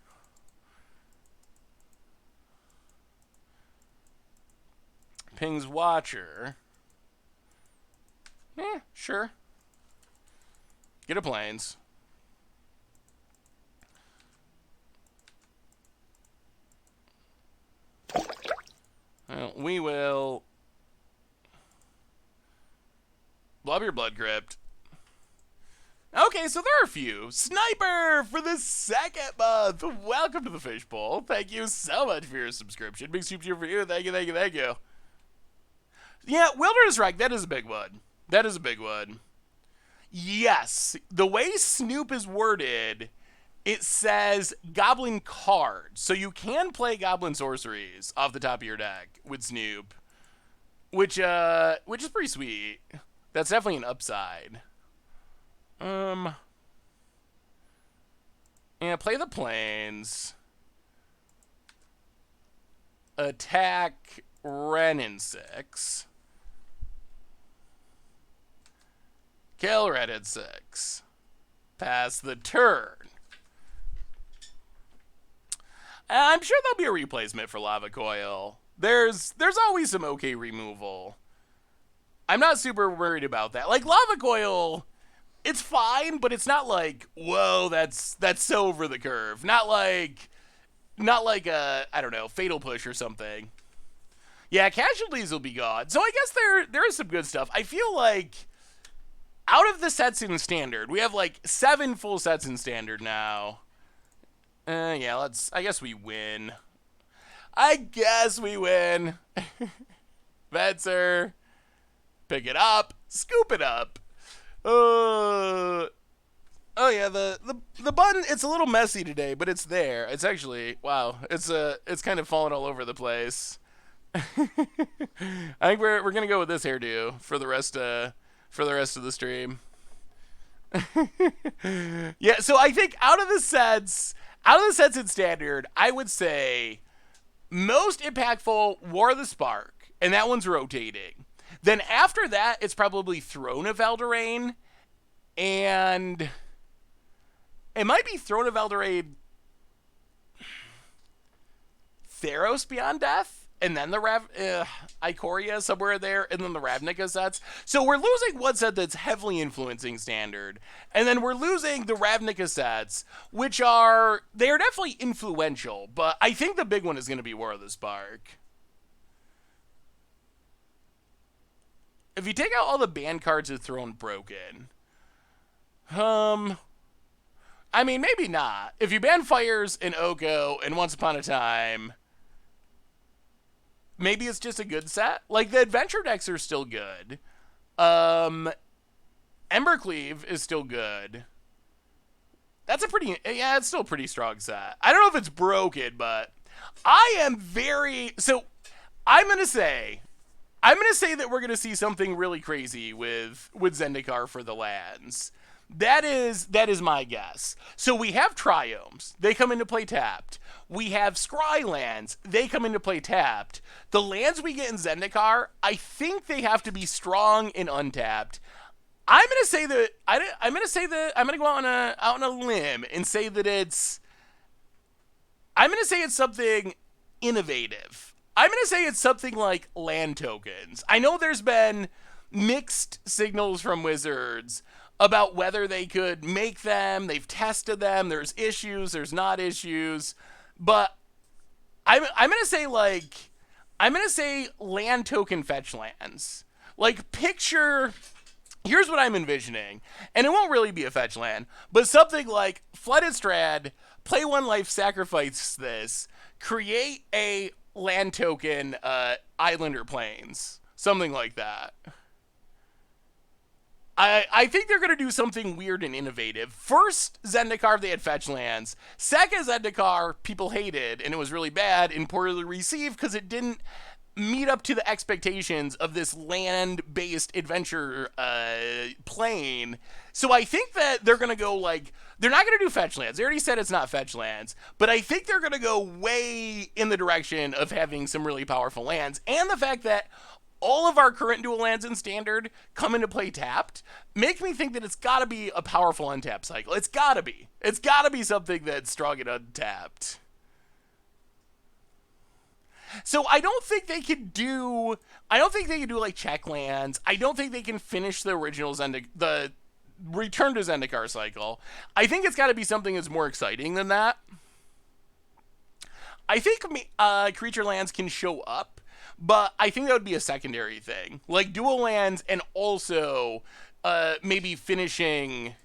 Ping's Watcher. Sure. Get a Plains. Well, we will blob your Blood Crypt. Okay, so there are a few. Sniper for the 2nd month. Welcome to the Fishbowl. Thank you so much for your subscription. Big super cheer for you. Thank you. Yeah, Wilderness Strike, that is a big one. Yes, the way Snoop is worded, it says Goblin cards. So you can play Goblin sorceries off the top of your deck with Snoop, which is pretty sweet. That's definitely an upside. Yeah, play the Plains. Attack Ren in 6. Kill Red at 6. Pass the turn. I'm sure there'll be a replacement for Lava Coil. There's always some okay removal. I'm not super worried about that. Like, Lava Coil, it's fine, but it's not like, whoa, that's so over the curve. Not like a, I don't know, Fatal Push or something. Yeah, casualties will be gone. So I guess there is some good stuff. I feel like out of the sets in Standard, we have like 7 full sets in Standard now. Yeah, I guess we win. I guess we win. Vetzer, pick it up, scoop it up. Oh yeah, the button, it's a little messy today, but it's there. It's actually, wow, it's kind of falling all over the place. I think we're gonna go with this hairdo for the rest of the stream. Yeah, so I think out of the sets in standard, I would say most impactful War of the Spark, and that one's rotating. Then after that, it's probably Throne of Eldraine, and it might be Throne of Eldraine, Theros Beyond Death, and then the Ikoria somewhere there, and then the Ravnica sets. So we're losing one set that's heavily influencing standard, and then we're losing the Ravnica sets, which are definitely influential, but I think the big one is going to be War of the Spark. If you take out all the ban cards of Throne Broken, I mean, maybe not. If you ban Fires and Oko and Once Upon a Time, maybe it's just a good set. Like, the adventure decks are still good. Embercleave is still good. That's it's still a pretty strong set. I don't know if it's broken, but I am so I'm going to say that we're going to see something really crazy with Zendikar for the lands. That is my guess. So we have Triomes. They come into play tapped. We have Scry lands. They come into play tapped. The lands we get in Zendikar, I think they have to be strong and untapped. I'm gonna say that I'm gonna go out on a limb and say that it's something innovative. I'm gonna say it's something like land tokens. I know there's been mixed signals from Wizards about whether they could make them. They've tested them. There's issues. There's not issues. But I'm gonna say land token fetch lands. Like, picture. Here's what I'm envisioning, and it won't really be a fetch land, but something like Flooded Strand, play 1 life, sacrifice this, create a land token Islander Plains, something like that. I think they're going to do something weird and innovative. First, Zendikar, they had fetch lands. Second, Zendikar, people hated, and it was really bad and poorly received because it didn't meet up to the expectations of this land-based adventure plane. So I think that they're going to go they're not going to do fetch lands. They already said it's not fetch lands, but I think they're going to go way in the direction of having some really powerful lands. And the fact that all of our current dual lands in standard come into play tapped make me think that it's got to be a powerful untap cycle. It's got to be. It's got to be something that's strong and untapped. So I don't think they could do like check lands. I don't think they can finish the original the return to Zendikar cycle. I think it's got to be something that's more exciting than that. I think creature lands can show up, but I think that would be a secondary thing. Like dual lands and also maybe finishing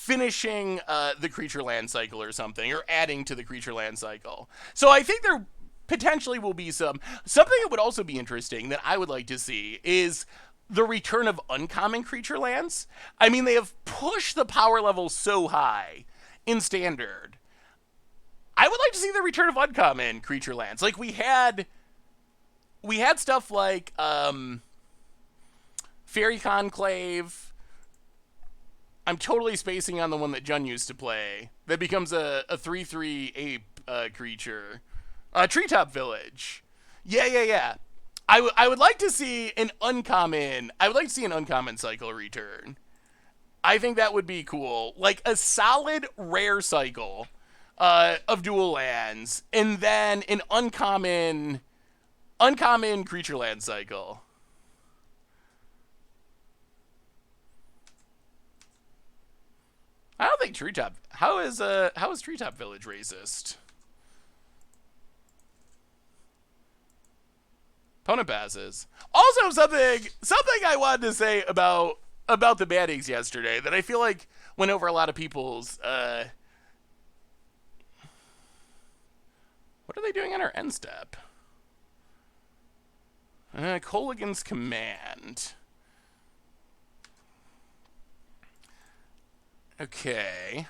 the creature land cycle or something, or adding to the creature land cycle. So I think there potentially will be something that would also be interesting that I would like to see is the return of uncommon creature lands. I mean, they have pushed the power level so high in standard. I would like to see the return of uncommon creature lands. Like we had stuff like Fairy Conclave. I'm totally spacing on the one that Jun used to play. That becomes a 3/3 ape creature. Treetop Village. Yeah. I would like to see an uncommon. I would like to see an uncommon cycle return. I think that would be cool. Like a solid rare cycle of dual lands, and then an uncommon creature land cycle. I don't think Treetop. How is Treetop Village racist? Opponent passes. Also, something I wanted to say about the bannings yesterday that I feel like went over a lot of people's. What What are they doing on our end step? Colligan's Command. Okay.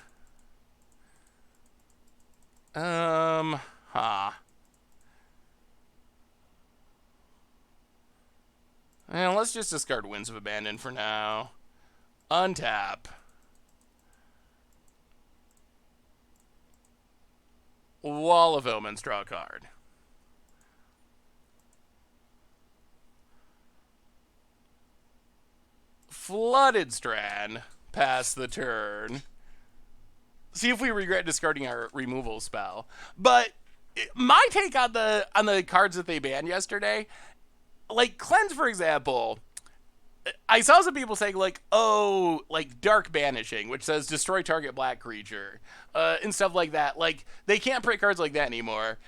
Let's just discard Winds of Abandon for now. Untap. Wall of Omens, draw a card. Flooded Strand, pass the turn. See if we regret discarding our removal spell. But my take on the cards that they banned yesterday, like Cleanse, for example, I saw some people saying like, oh, like Dark Banishing, which says destroy target black creature, and stuff like that. Like they can't print cards like that anymore.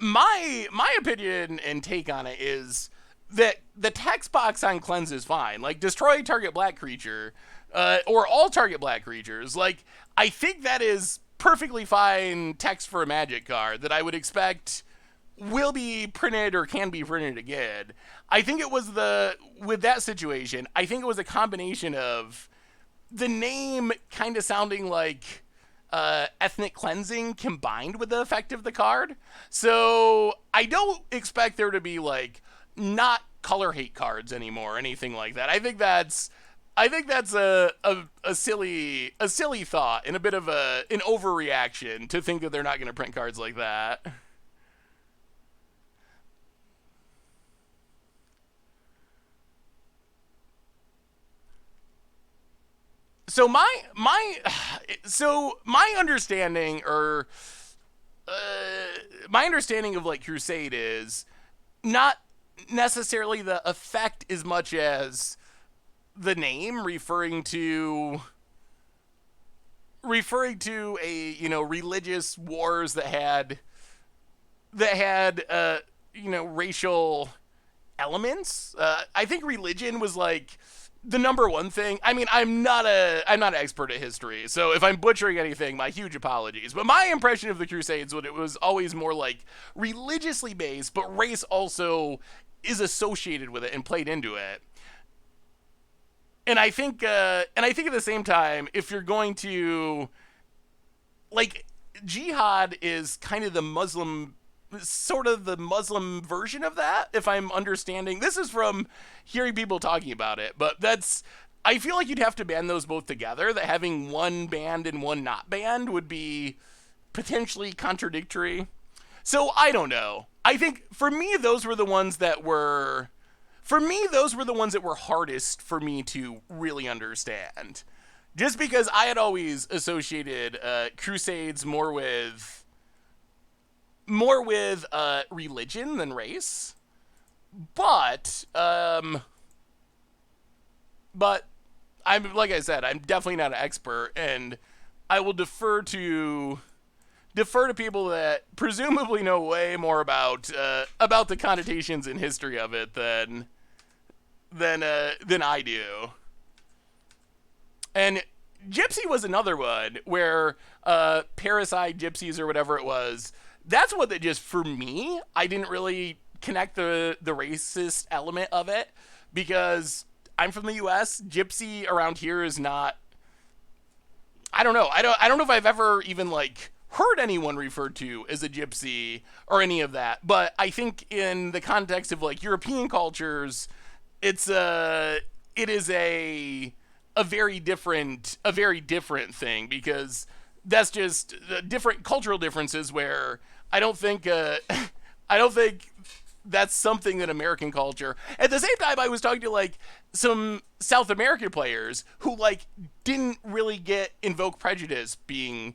My opinion and take on it is that the text box on Cleanse is fine. Like destroy target black creature, or all target black creatures. Like I think that is perfectly fine text for a Magic card that I would expect will be printed or can be printed again. I think it was with that situation, I think it was a combination of the name kind of sounding like ethnic cleansing combined with the effect of the card. So I don't expect there to be like not color hate cards anymore or anything like that. I think that's a silly thought and a bit of an overreaction to think that they're not going to print cards like that. So my understanding of like Crusade is not necessarily the effect as much as the name referring to a religious wars that had racial elements. I think religion was like the number one thing. I mean, I'm not an expert at history, so if I'm butchering anything, my huge apologies. But my impression of the Crusades was it was always more like religiously based, but race also is associated with it and played into it. And I think at the same time, if you're going to like jihad is kind of the Muslim version of that, if I'm understanding. This is from hearing people talking about it, but I feel like you'd have to ban those both together, that having one banned and one not banned would be potentially contradictory. So I don't know. I think for me, those were the ones that were hardest for me to really understand. Just because I had always associated Crusades more with religion than race, but I'm, like I said, I'm definitely not an expert, and I will defer to people that presumably know way more about the connotations and history of it than I do. And Gypsy was another one where Parasite Gypsies or whatever it was. That's what that just, for me, I didn't really connect the racist element of it, because I'm from the US. Gypsy around here is not, I don't know. I don't know if I've ever even like heard anyone referred to as a gypsy or any of that. But I think in the context of like European cultures, it is a very different thing, because that's just different cultural differences where I don't think that's something that American culture. At the same time, I was talking to like some South American players who like didn't really get Invoke Prejudice being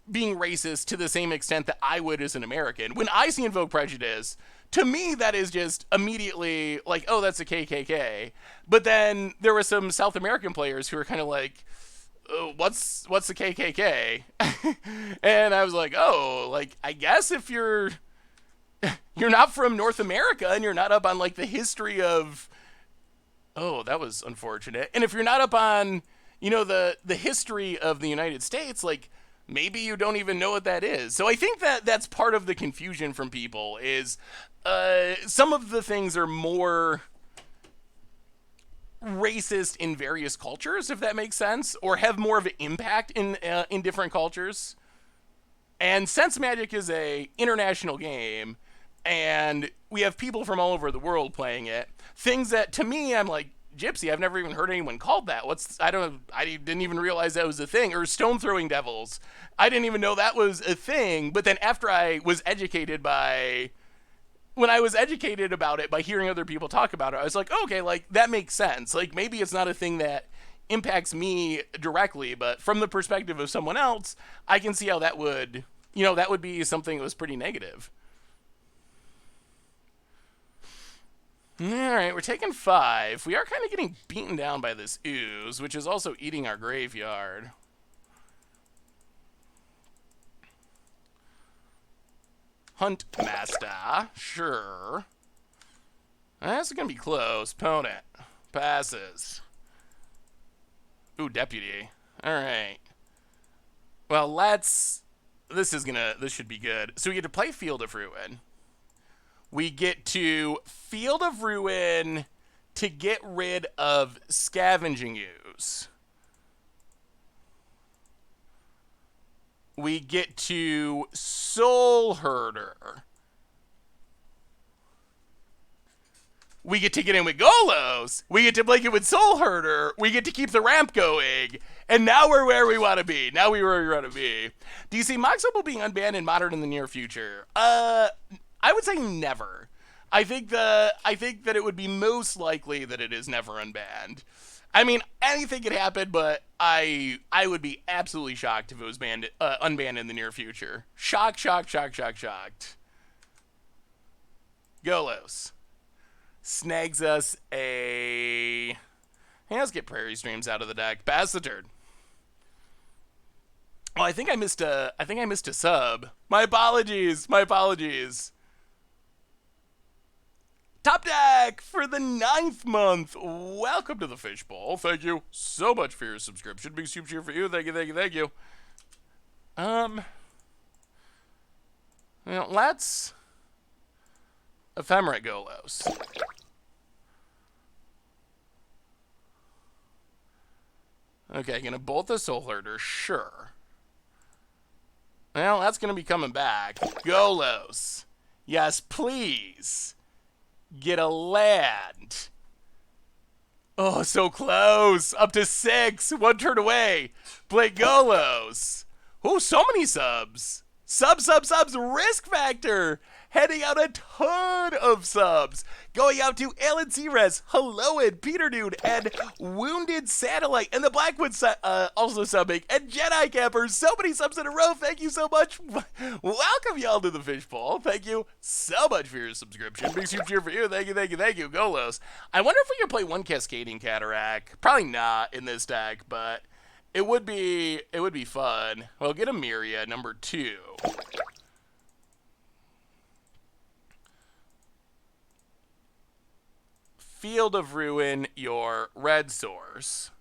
racist to the same extent that I would as an American. When I see Invoke Prejudice, to me that is just immediately like, oh, that's a KKK. But then there were some South American players who were kind of like, what's the KKK? And I was like, oh, like I guess if you're not from North America and you're not up on like the history of, oh, that was unfortunate. And if you're not up on, the history of the United States, like Maybe you don't even know what that is. So I think that that's part of the confusion from people is some of the things are more racist in various cultures, if that makes sense, or have more of an impact in different cultures. And since Magic is a international game, and we have people from all over the world playing it, things that to me I'm like, Gypsy, I've never even heard anyone called that. I didn't even realize that was a thing. Or stone throwing devils, I didn't even know that was a thing. But then after when I was educated about it by hearing other people talk about it, I was like, okay, like that makes sense. Like maybe it's not a thing that impacts me directly, but from the perspective of someone else, I can see how that would, that would be something that was pretty negative. All right, we're taking 5. We are kind of getting beaten down by this ooze, which is also eating our graveyard. Hunt Master, sure. That's going to be close. Opponent passes. Ooh, Deputy. All right. Well, this should be good. So we get to play Field of Ruin. We get to Field of Ruin to get rid of Scavenging Ooze. We get to Soul Herder. We get to get in with Golos. We get to blink it with Soul Herder. We get to keep the ramp going. And now we're where we want to be. Do you see Mox Opal being unbanned in Modern in the near future? I would say never. I think that it would be most likely that it is never unbanned. I mean, anything could happen, but I would be absolutely shocked if it was unbanned in the near future. Shocked. Golos snags us a. Hey, let's get Prairie Streams out of the deck. Pass the turn. Oh, I think I missed a sub. My apologies. Top deck for the 9th month. Welcome to the Fishbowl. Thank you so much for your subscription. Big super cheer for you. Thank you. Let's Ephemerate Golos. Okay, gonna bolt the Soul Herder, sure. Well, that's gonna be coming back. Golos. Yes, please. Get a land. Oh, so close. Up to 6. 1 turn away. Play Golos. Oh, so many subs. Subs. Risk Factor. Heading out a ton of subs. Going out to Alan Ceres, Hello, and Peter Dude, and Wounded Satellite, and the Blackwood also subbing, and Jedi Camper. So many subs in a row. Thank you so much. Welcome y'all to the Fishbowl. Thank you so much for your subscription. Big super cheer for you. Thank you. Golos. I wonder if we can play one Cascading Cataract. Probably not in this deck, but it would be fun. Well, get a Myria, number 2. Field of Ruin, your red source.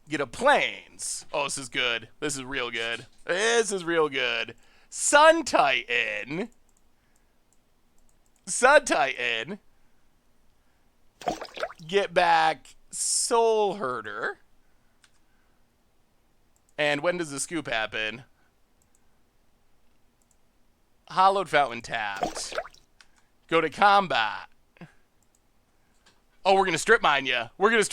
Get a Plains. Oh, this is good. This is real good. Sun Titan. Get back Soul Herder. And when does the scoop happen? Hollowed Fountain tapped. Go to combat. Oh, we're going to strip mine you. Risk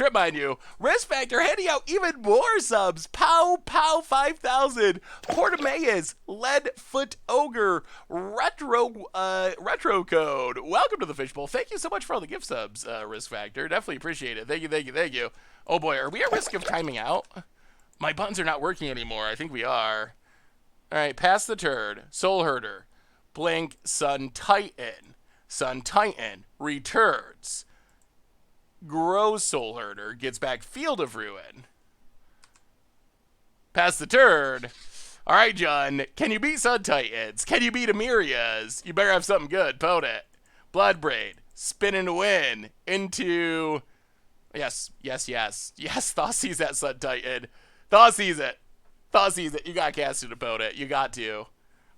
Factor handing out even more subs. Pow 5,000. Portimaeus, Leadfoot Ogre, Retro Code. Welcome to the Fishbowl. Thank you so much for all the gift subs, Risk Factor. Definitely appreciate it. Thank you. Oh boy, are we at risk of timing out? My buttons are not working anymore. I think we are. All right, pass the turn. Soul Herder. Blink Sun Titan returns. Grows Soul Herder, gets back Field of Ruin. Pass the turn. All right, John. Can you beat Sun Titans? Can you beat Amirias? You better have something good. Potent. Bloodbraid. Spinning to win. Into. Yes. Thoughtsy's that Sun Titan. Thaw sees it. Thaw sees it. You got to cast an opponent. You got to.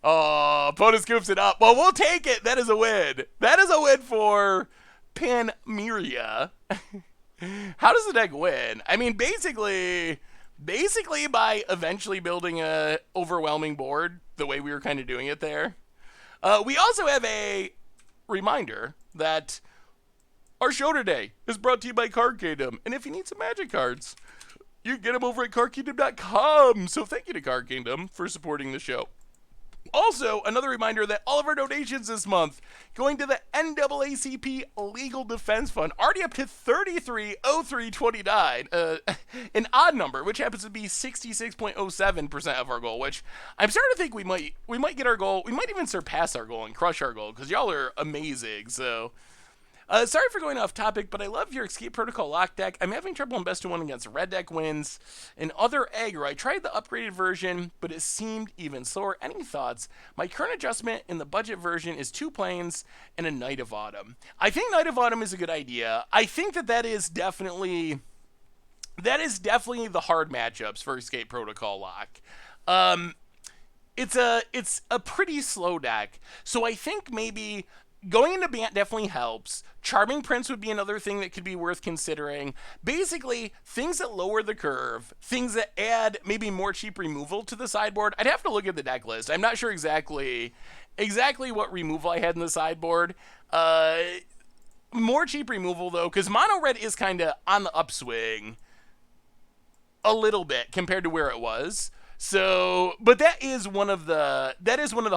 Oh, opponent scoops it up. Well, we'll take it. That is a win. That is a win for Panharmonicon. How does the deck win? I mean, basically by eventually building a overwhelming board the way we were kind of doing it there. We also have a reminder that our show today is brought to you by Card Kingdom. And if you need some Magic cards, you can get them over at cardkingdom.com. So thank you to Card Kingdom for supporting the show. Also, another reminder that all of our donations this month going to the NAACP Legal Defense Fund, already up to $33,0329, an odd number, which happens to be 66.07% of our goal, which I'm starting to think we might get our goal, we might even surpass our goal and crush our goal, because y'all are amazing, so... sorry for going off topic, but I love your Escape Protocol lock deck. I'm having trouble in best of one against red deck wins and other aggro. I tried the upgraded version, but it seemed even slower. Any thoughts? My current adjustment in the budget version is 2 planes and a Knight of Autumn. I think Knight of Autumn is a good idea. I think that is definitely the hard matchups for Escape Protocol lock. It's a pretty slow deck, so I think maybe going into Bant definitely helps. Charming Prince would be another thing that could be worth considering. Basically, things that lower the curve, things that add maybe more cheap removal to the sideboard. I'd have to look at the deck list. I'm not sure exactly what removal I had in the sideboard. More cheap removal, though, because Mono Red is kind of on the upswing a little bit compared to where it was. So, but that is one of the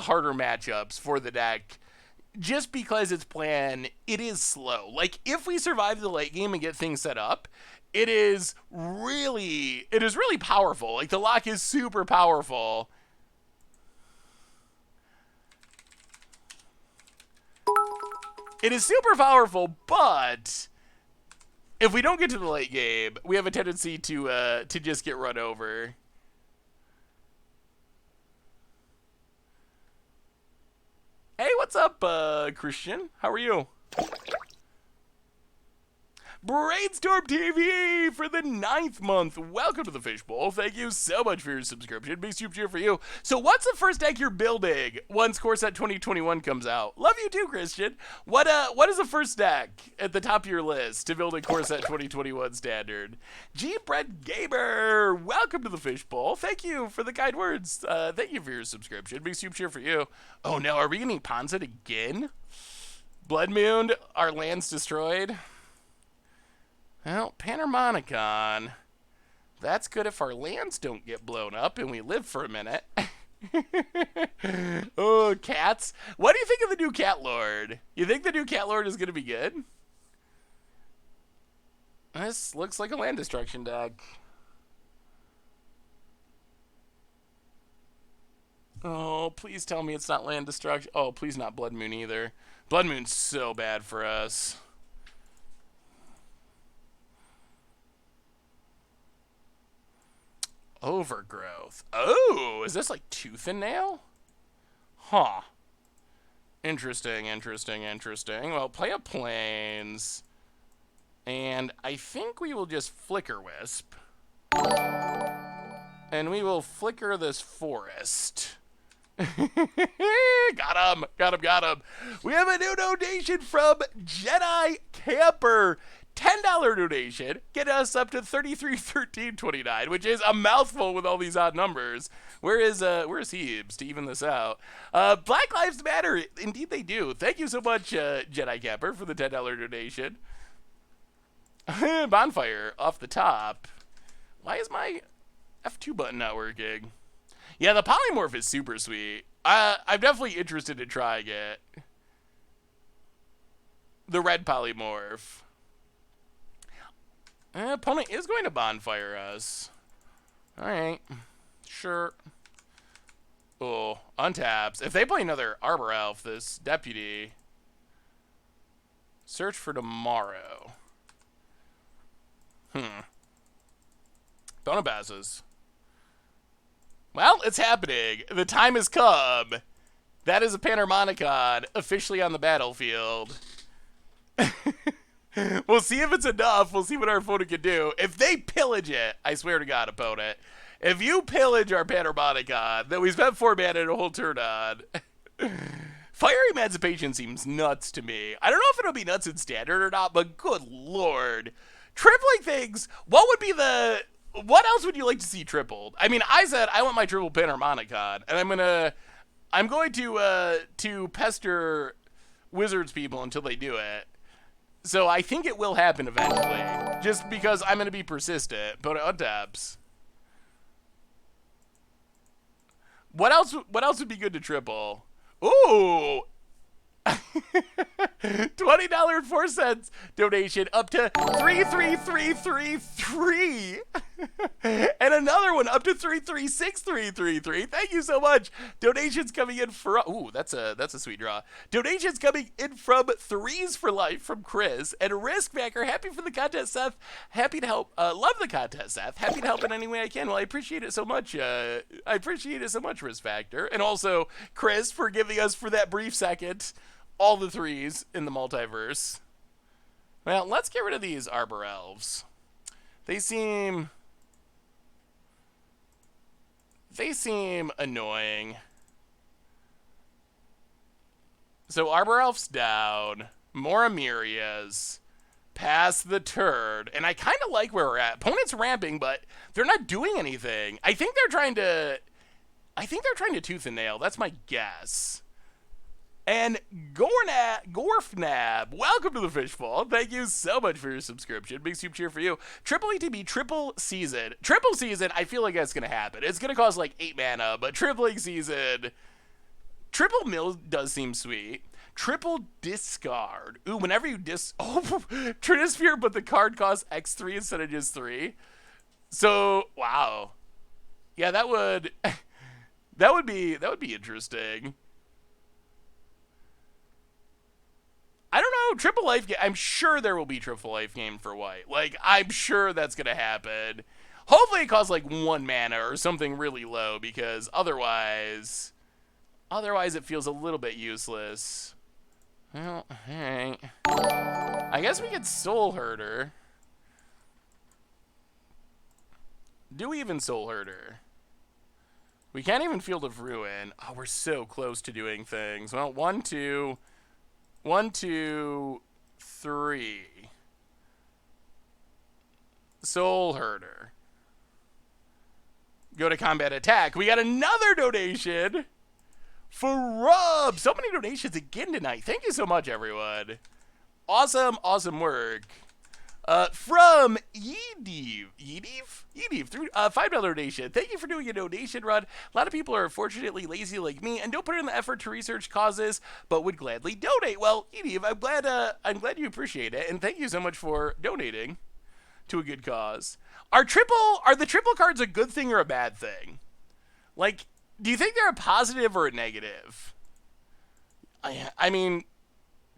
harder matchups for the deck. Just because its plan, it is slow. Like, if we survive the late game and get things set up, it is really powerful. Like, the lock is super powerful. It is super powerful, but if we don't get to the late game, we have a tendency to just get run over. Hey, what's up, Christian? How are you? Brainstorm TV for the 9th month. Welcome to the Fishbowl. Thank you so much for your subscription. Big super cheer for you. So what's the first deck you're building once Core Set 2021 comes out? Love you too, Christian. What is the first deck at the top of your list to build a Core Set 2021 standard? G-Bread Gamer, welcome to the Fishbowl. Thank you for the kind words. Thank you for your subscription. Big super cheer for you. Oh no, are we getting Ponzed again? Blood Moon, our land's destroyed. Well, Panharmonicon. That's good if our lands don't get blown up and we live for a minute. Oh, cats. What do you think of the new Cat Lord? You think the new Cat Lord is going to be good? This looks like a land destruction deck. Oh, please tell me it's not land destruction. Oh, please not Blood Moon either. Blood Moon's so bad for us. Overgrowth. Oh, is this like Tooth and Nail? Huh. Interesting. Well, play a Plains. And I think we will just Flicker Wisp. And we will flicker this forest. Got him. We have a new donation from Jedi Camper. $10 donation, get us up to $33,1329, which is a mouthful with all these odd numbers. Where's Hebes to even this out? Black Lives Matter, indeed they do. Thank you so much, Jedi Camper, for the $10 donation. Bonfire off the top. Why is my F2 button not working? Yeah, the polymorph is super sweet. I'm definitely interested in trying it. The red polymorph. Opponent is going to bonfire us. Alright. Sure. Oh, untaps. If they play another Arbor Elf, this deputy. Search for tomorrow. Bonabasses. Well, it's happening. The time has come. That is a Panharmonicon officially on the battlefield. We'll see if it's enough. We'll see what our opponent can do. If they pillage it, I swear to God, opponent, if you pillage our Panharmonicon that we spent 4 mana and a whole turn on, Fire Emancipation seems nuts to me. I don't know if it'll be nuts in Standard or not, but good lord. Tripling things, what would be the... What else would you like to see tripled? I mean, I said I want my triple Panharmonicon, and I'm going to pester Wizards people until they do it. So I think it will happen eventually, just because I'm going to be persistent. But it untaps. What else would be good to triple? Ooh! $20.04 donation up to 33333 and another one up to 336333. Thank you so much. Donations coming in from that's a sweet draw. Donations coming in from Threes for Life from Chris and Risk Backer. Happy for the contest, Seth. Happy to help. Love the contest, Seth. Happy to help in any way I can. Well, I appreciate it so much. I appreciate it so much, Risk Factor, and also Chris for giving us for that brief second all the threes in the multiverse. Well, let's get rid of these Arbor Elves. They seem annoying. So Arbor Elf's down. More Amirias. Pass the turd. And I kind of like where we're at. Opponent's ramping, but they're not doing anything. I think they're trying to tooth and nail. That's my guess. And Gorfnab, welcome to the Fishbowl. Thank you so much for your subscription. Big soup cheer for you. Triple ETB, triple season. Triple season, I feel like that's going to happen. It's going to cost like 8 mana, but tripling season. Triple mill does seem sweet. Triple discard. Ooh, whenever you Trinisphere, but the card costs X3 instead of just 3. So, wow. Yeah, that would be interesting. I don't know, triple life game. I'm sure there will be triple life game for white. Like, I'm sure that's going to happen. Hopefully it costs like 1 mana or something really low, because otherwise it feels a little bit useless. Well, hey. I guess we get Soul Herder. Do we even Soul Herder? We can't even Field of Ruin. Oh, we're so close to doing things. Well, 1, 2... 1, 2, 3. Soul Herder. Go to combat attack. We got another donation for Rob. So many donations again tonight. Thank you so much, everyone. Awesome, awesome work. From Yediv, through $5 donation. Thank you for doing a donation run. A lot of people are fortunately lazy like me and don't put in the effort to research causes, but would gladly donate. Well, Yediv, I'm glad you appreciate it, and thank you so much for donating to a good cause. Are the triple cards a good thing or a bad thing? Like, do you think they're a positive or a negative? I mean,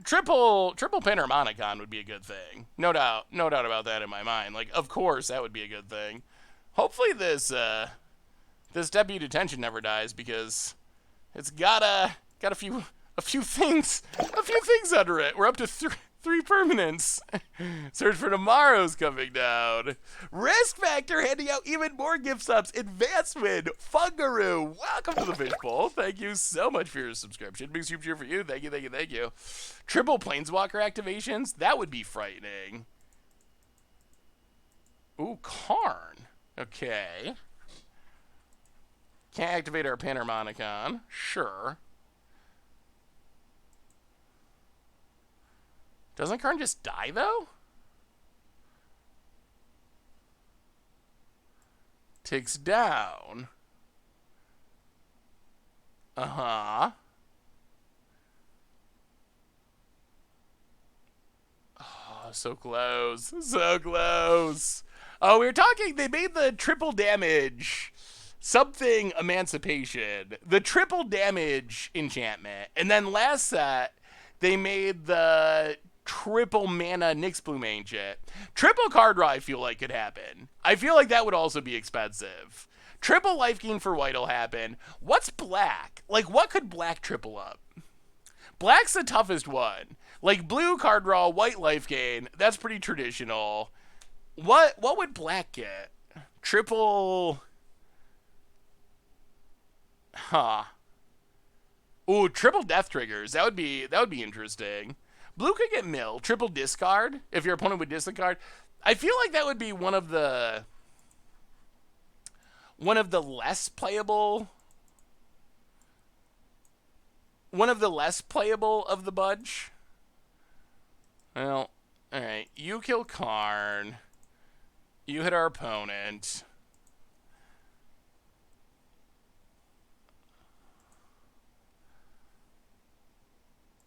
Triple Panharmonicon would be a good thing. No doubt about that in my mind. Like, of course, that would be a good thing. Hopefully this deputy detention never dies, because it's got a few things under it. We're up to 3 permanents. Search for Tomorrow's coming down. Risk Factor handing out even more gift subs. Advancement. Fungaroo. Welcome to the Fishbowl. Thank you so much for your subscription. Big super cheer for you. Thank you. Triple Planeswalker activations. That would be frightening. Ooh, Karn. Okay. Can't activate our Panharmonicon. Sure. Doesn't Karn just die, though? Ticks down. Uh-huh. Oh, so close. So close. Oh, we were talking, they made the triple damage something emancipation. The triple damage enchantment. And then last set, they made the triple mana Nyxbloom Ancient. Triple card draw I feel like could happen. I feel like that would also be expensive. Triple life gain for white will happen. What's black? Like, what could black triple up? Black's the toughest one. Like, blue card draw, white life gain. That's pretty traditional. What would black get? Triple... Huh. Ooh, triple death triggers. That would be interesting. Blue could get mill. Triple discard if your opponent would discard. I feel like that would be one of the less playable of the bunch. Well, alright. You kill Karn. You hit our opponent.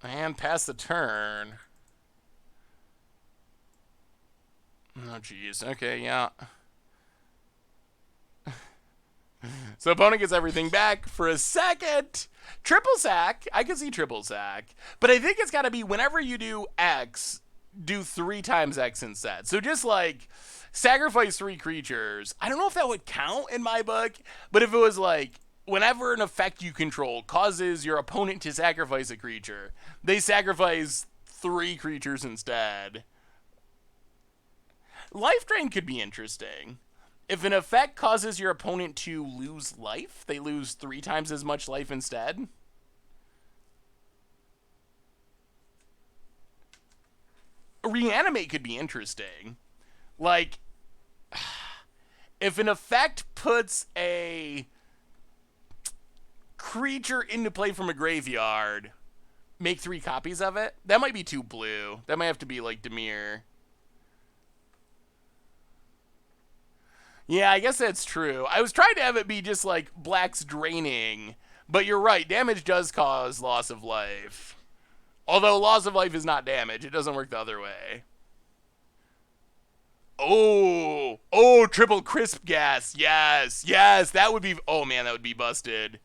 And pass the turn. Oh, jeez. Okay, yeah. So opponent gets everything back for a second. Triple sack. I can see triple sack. But I think it's got to be whenever you do X, do 3 times X instead. So just like sacrifice 3 creatures. I don't know if that would count in my book, but if it was like whenever an effect you control causes your opponent to sacrifice a creature, they sacrifice 3 creatures instead. Life Drain could be interesting. If an effect causes your opponent to lose life, they lose 3 times as much life instead. Reanimate could be interesting. Like, if an effect puts a creature into play from a graveyard, make 3 copies of it. That might be too blue. That might have to be like Dimir. Yeah, I guess that's true. I was trying to have it be just like black's draining, but you're right. Damage does cause loss of life. Although loss of life is not damage. It doesn't work the other way. Oh, triple crisp gas. Yes, that would be, oh man, that would be busted.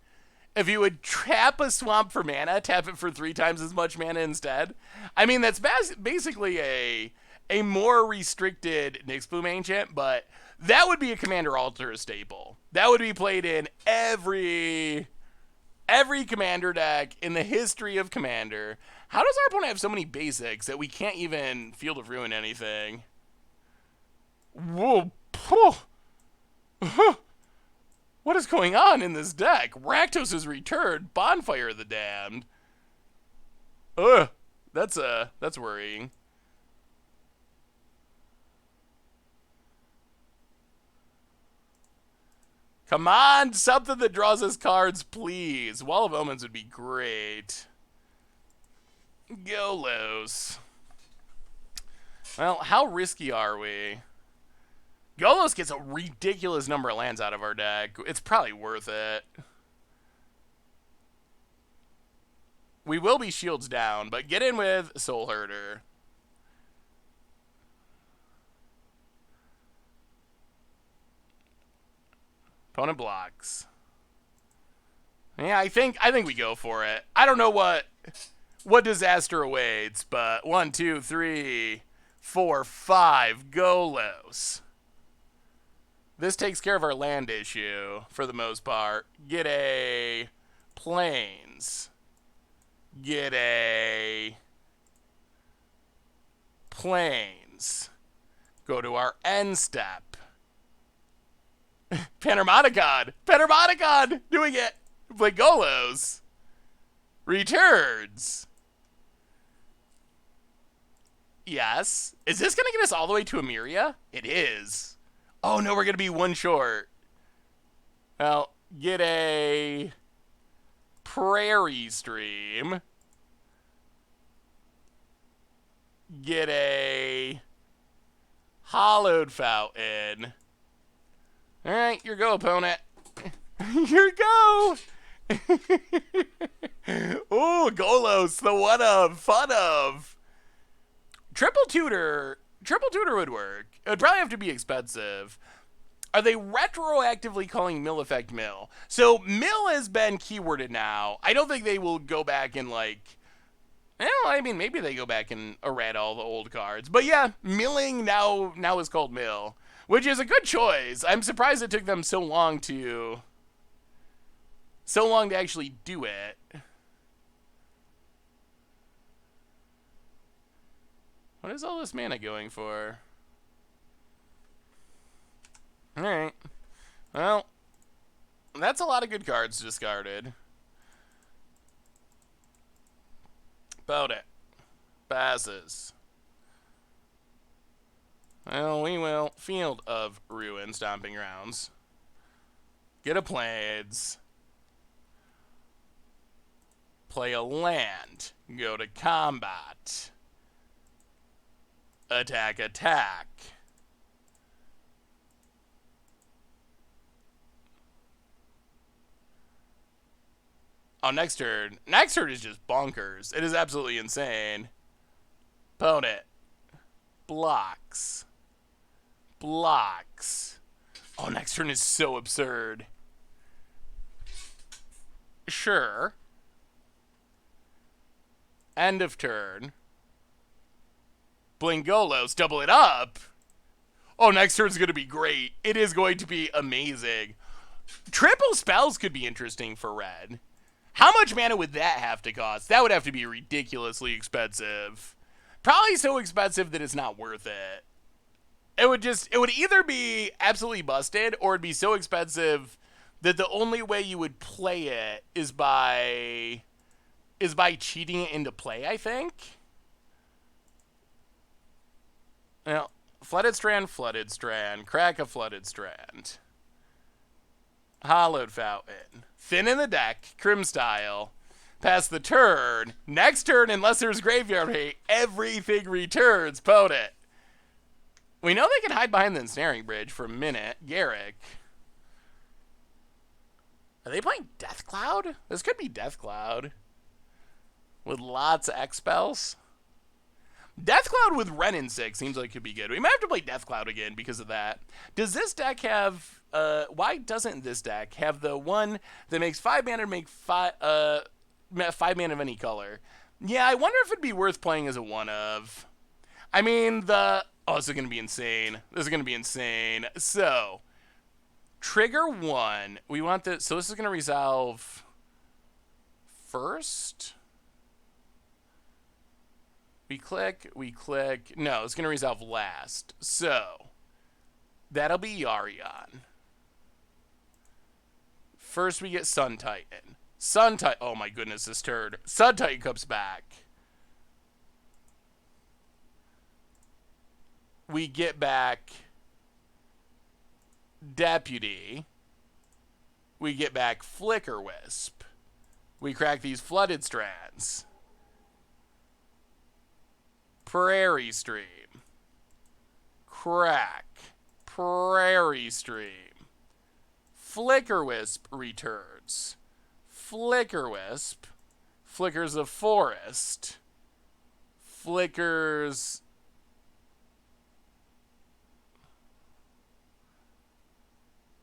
If you would trap a swamp for mana, tap it for 3 times as much mana instead. I mean, that's basically a more restricted Nyxbloom Ancient, but that would be a Commander Altar staple. That would be played in every Commander deck in the history of Commander. How does our opponent have so many basics that we can't even Field of Ruin anything? Whoa. What is going on in this deck? Rakdos has returned. Bonfire of the Damned. Ugh. That's worrying. Come on, something that draws us cards, please. Wall of Omens would be great. Golos. Well, how risky are we? Golos gets a ridiculous number of lands out of our deck. It's probably worth it. We will be shields down, but get in with Soul Herder. Opponent blocks. Yeah, I think we go for it. I don't know what disaster awaits, but 1, 2, 3, 4, 5 Golos. This takes care of our land issue for the most part. Get a Plains. Get a Plains. Go to our end step. Panharmonicon! Panharmonicon! Doing it! Play Golos. Returns. Yes. Is this going to get us all the way to Soul-meria? It is. Oh no, we're going to be 1 short. Well, get a Prairie Stream. Get a Hollowed Fountain. Alright, your go, opponent. Your go! Ooh, Golos, the one of, fun of. Triple tutor would work. It would probably have to be expensive. Are they retroactively calling mill effect mill? So mill has been keyworded now. I don't think they will go back and like, well, I mean, maybe they go back and errata all the old cards. But yeah, milling now is called mill, which is a good choice. I'm surprised it took them so long to actually do it. What is all this mana going for? Alright. Well, that's a lot of good cards discarded. About it. Passes. Well, we will. Field of Ruin, Stomping Grounds. Get a Plains. Play a land. Go to combat. Attack, attack. Oh, next turn. Next turn is just bonkers. It is absolutely insane. Opponent. Blocks. Blocks. Oh, next turn is so absurd. Sure. End of turn. Blingolos, double it up. Oh, next turn's going to be great. It is going to be amazing. Triple spells could be interesting for red. How much mana would that have to cost? That would have to be ridiculously expensive. Probably so expensive that it's not worth it. It would either be absolutely busted or it'd be so expensive that the only way you would play it is by cheating it into play, I think. Well, Flooded Strand, Crack a Flooded Strand. Hollowed Fountain. Thin in the deck, Crim Style. Pass the turn. Next turn, unless there's graveyard hate, everything returns. Potent. We know they can hide behind the Ensnaring Bridge for a minute. Garrick. Are they playing Death Cloud? This could be Death Cloud. With lots of X spells. Death Cloud with Ren and 6 seems like it could be good. We might have to play Death Cloud again because of that. Does this deck have... why doesn't this deck have the one that makes 5 mana make 5 mana of any color? Yeah, I wonder if it'd be worth playing as a one of. I mean, oh, this is going to be insane. This is going to be insane. So, trigger 1. We want this... So this is going to resolve first... We click. No, it's going to resolve last. So, that'll be Yorion. First, we get Sun Titan. Oh my goodness, this turd. Sun Titan comes back. We get back Deputy. We get back Flicker Wisp. We crack these Flooded Strands. Prairie Stream. Crack. Prairie Stream. Flicker Wisp returns. Flicker Wisp. Flickers of Forest. Flickers...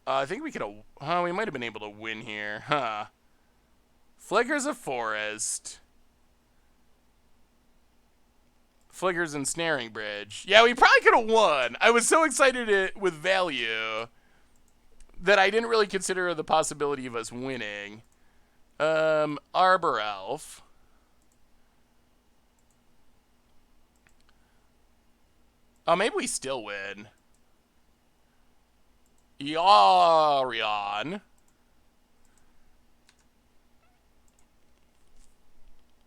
I think we could have... we might have been able to win here. Flickers of Forest... Flickers and Snaring Bridge. Yeah, we probably could have won. I was so excited with value that I didn't really consider the possibility of us winning. Arbor Elf. Oh, maybe we still win. Yorion.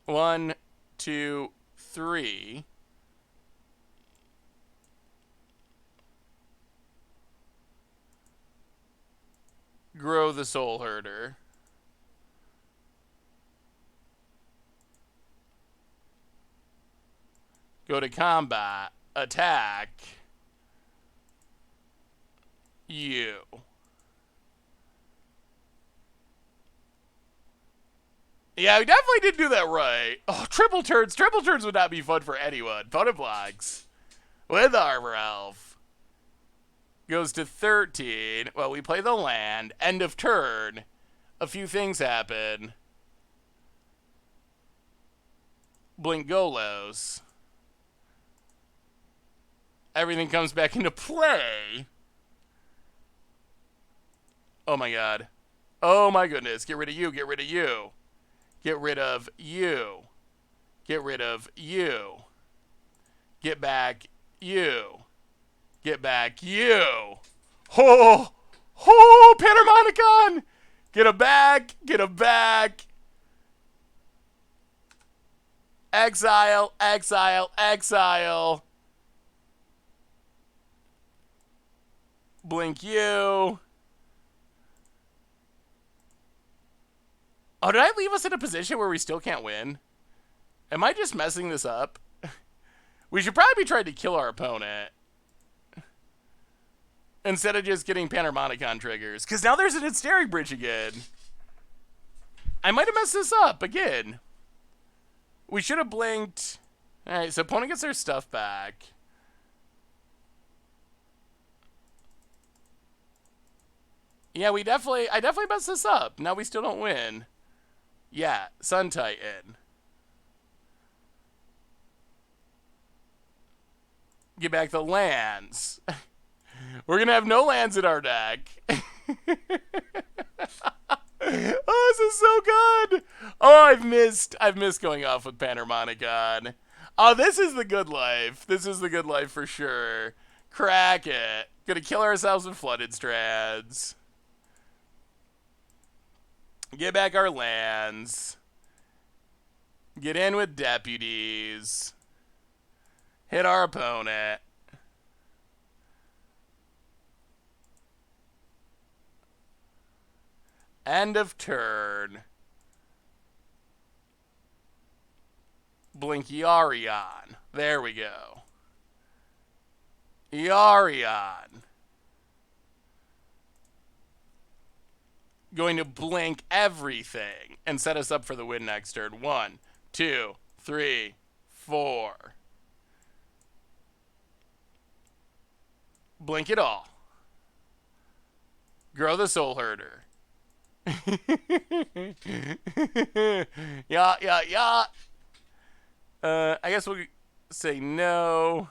1, 2, 3. Grow the Soul Herder. Go to combat. Attack. You. Yeah, we definitely didn't do that right. Oh, triple turns. Triple turns would not be fun for anyone. Opponent blocks. With Arbor Elf. Goes to 13. Well, we play the land. End of turn. A few things happen. Blingolos. Everything comes back into play. Oh my god. Oh my goodness. Get rid of you. Get rid of you. Get rid of you. Get rid of you. Get back, you. Get back, you. Oh, oh, Panharmonicon. Get him back. Get him back. Exile, exile, exile. Blink you. Oh, did I leave us in a position where we still can't win? Am I just messing this up? We should probably be trying to kill our opponent instead of just getting Panharmonicon triggers. Because now there's an ensnaring bridge again. I might have messed this up again. We should have blinked. Alright, so opponent gets their stuff back. Yeah, I definitely messed this up. Now we still don't win. Yeah, Sun Titan. Get back the lands. We're gonna have no lands in our deck. Oh, this is so good. Oh, I've missed going off with Panharmonicon. Oh, this is the good life. This is the good life for sure. Crack it. Gonna kill ourselves with Flooded Strands. Get back our lands. Get in with deputies. Hit our opponent. End of turn. Blink Yorion. There we go. Yorion. Going to blink everything and set us up for the win next turn. 1, 2, 3, 4. Blink it all. Grow the Soul Herder. Yeah. I guess we'll say no.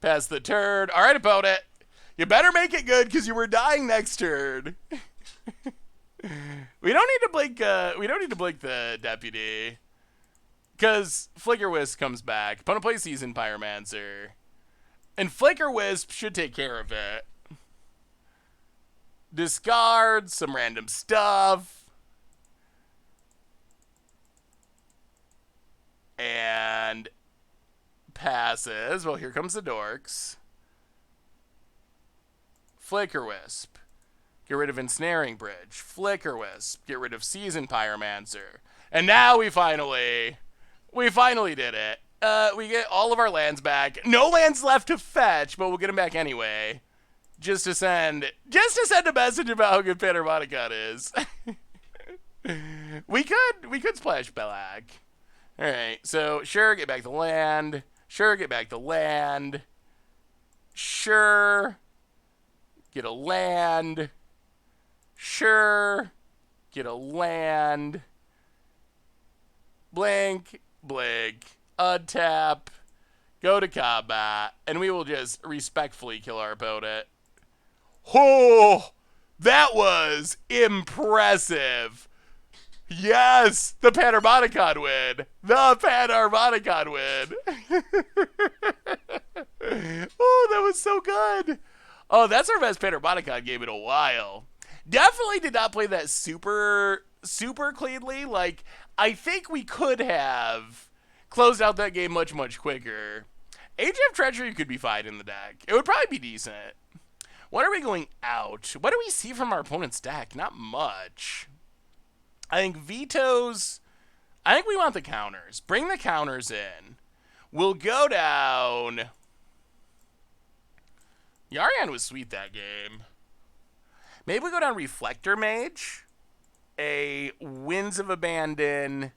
Pass the turn. All right, opponent. You better make it good because you were dying next turn. We don't need to blink. We don't need to blink the deputy because Flicker Wisp comes back. Opponent plays Seasoned Pyromancer, and Flicker Wisp should take care of it. Discard some random stuff. And passes. Well, here comes the dorks. Flicker Wisp. Get rid of Ensnaring Bridge. Flicker Wisp. Get rid of Seasoned Pyromancer. And now we finally did it. We get all of our lands back. No lands left to fetch, but we'll get them back anyway. Just to send a message about how good Panharmonicon is. we could splash Belak. Alright, so sure, get back the land. Sure, get back the land. Sure, get a land. Sure, get a land. Blink, blink, untap, go to combat, and we will just respectfully kill our opponent. Oh, that was impressive. Yes, the Panharmonicon win. The Panharmonicon win. Oh, that was so good. Oh, that's our best Panharmonicon game in a while. Definitely did not play that super cleanly. Like, I think we could have closed out that game much quicker. Age of Treachery could be fine in the deck. It would probably be decent. What are we going out? What do we see from our opponent's deck? Not much. I think vetoes. I think we want the counters. Bring the counters in. We'll go down. Yorion was sweet that game. Maybe we go down Reflector Mage. A Winds of Abandon.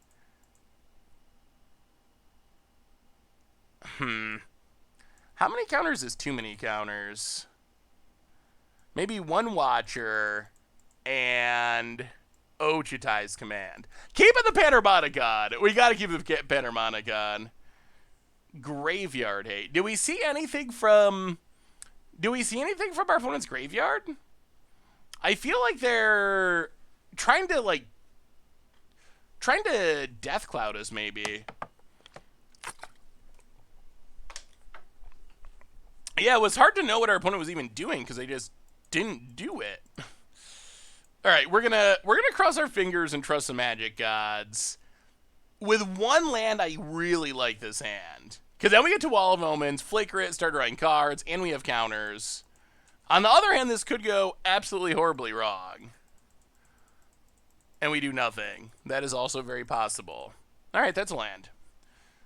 How many counters is too many counters? Maybe one Watcher and Ochitai's Command. Keeping the Panharmonicon. We gotta keep the Panharmonicon. Graveyard Hate. Do we see anything from our opponent's graveyard? I feel like they're trying to Death Cloud us, maybe. Yeah, it was hard to know what our opponent was even doing because they just didn't do it. All right, we're gonna cross our fingers and trust the magic gods. With one land, I really like this hand because then we get to Wall of Omens, flicker it, start drawing cards, and we have counters. On the other hand, this could go absolutely horribly wrong, and we do nothing. That is also very possible. All right, that's a land.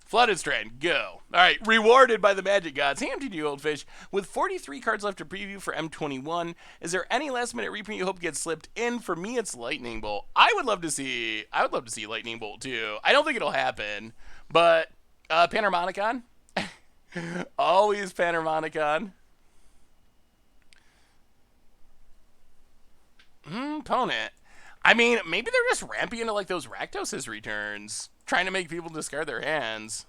Flooded Strand, go. All right, rewarded by the Magic Gods. Hey, MTG Oldfish. With 43 cards left to preview for M21, is there any last-minute reprint you hope gets slipped in? For me, it's Lightning Bolt. I would love to see Lightning Bolt too. I don't think it'll happen, but Panharmonicon, always Panharmonicon. Opponent. I mean, maybe they're just ramping into like those Rakdos' returns, trying to make people discard their hands.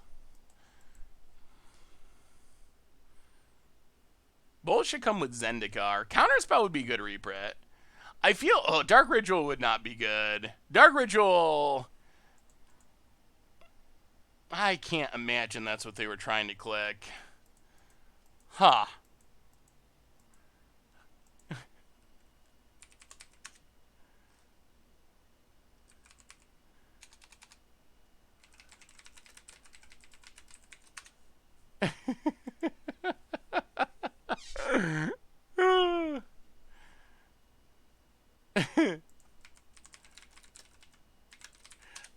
Bolt should come with Zendikar. Counterspell would be good reprint. I feel, Dark Ritual would not be good. Dark Ritual, I can't imagine that's what they were trying to click. Huh.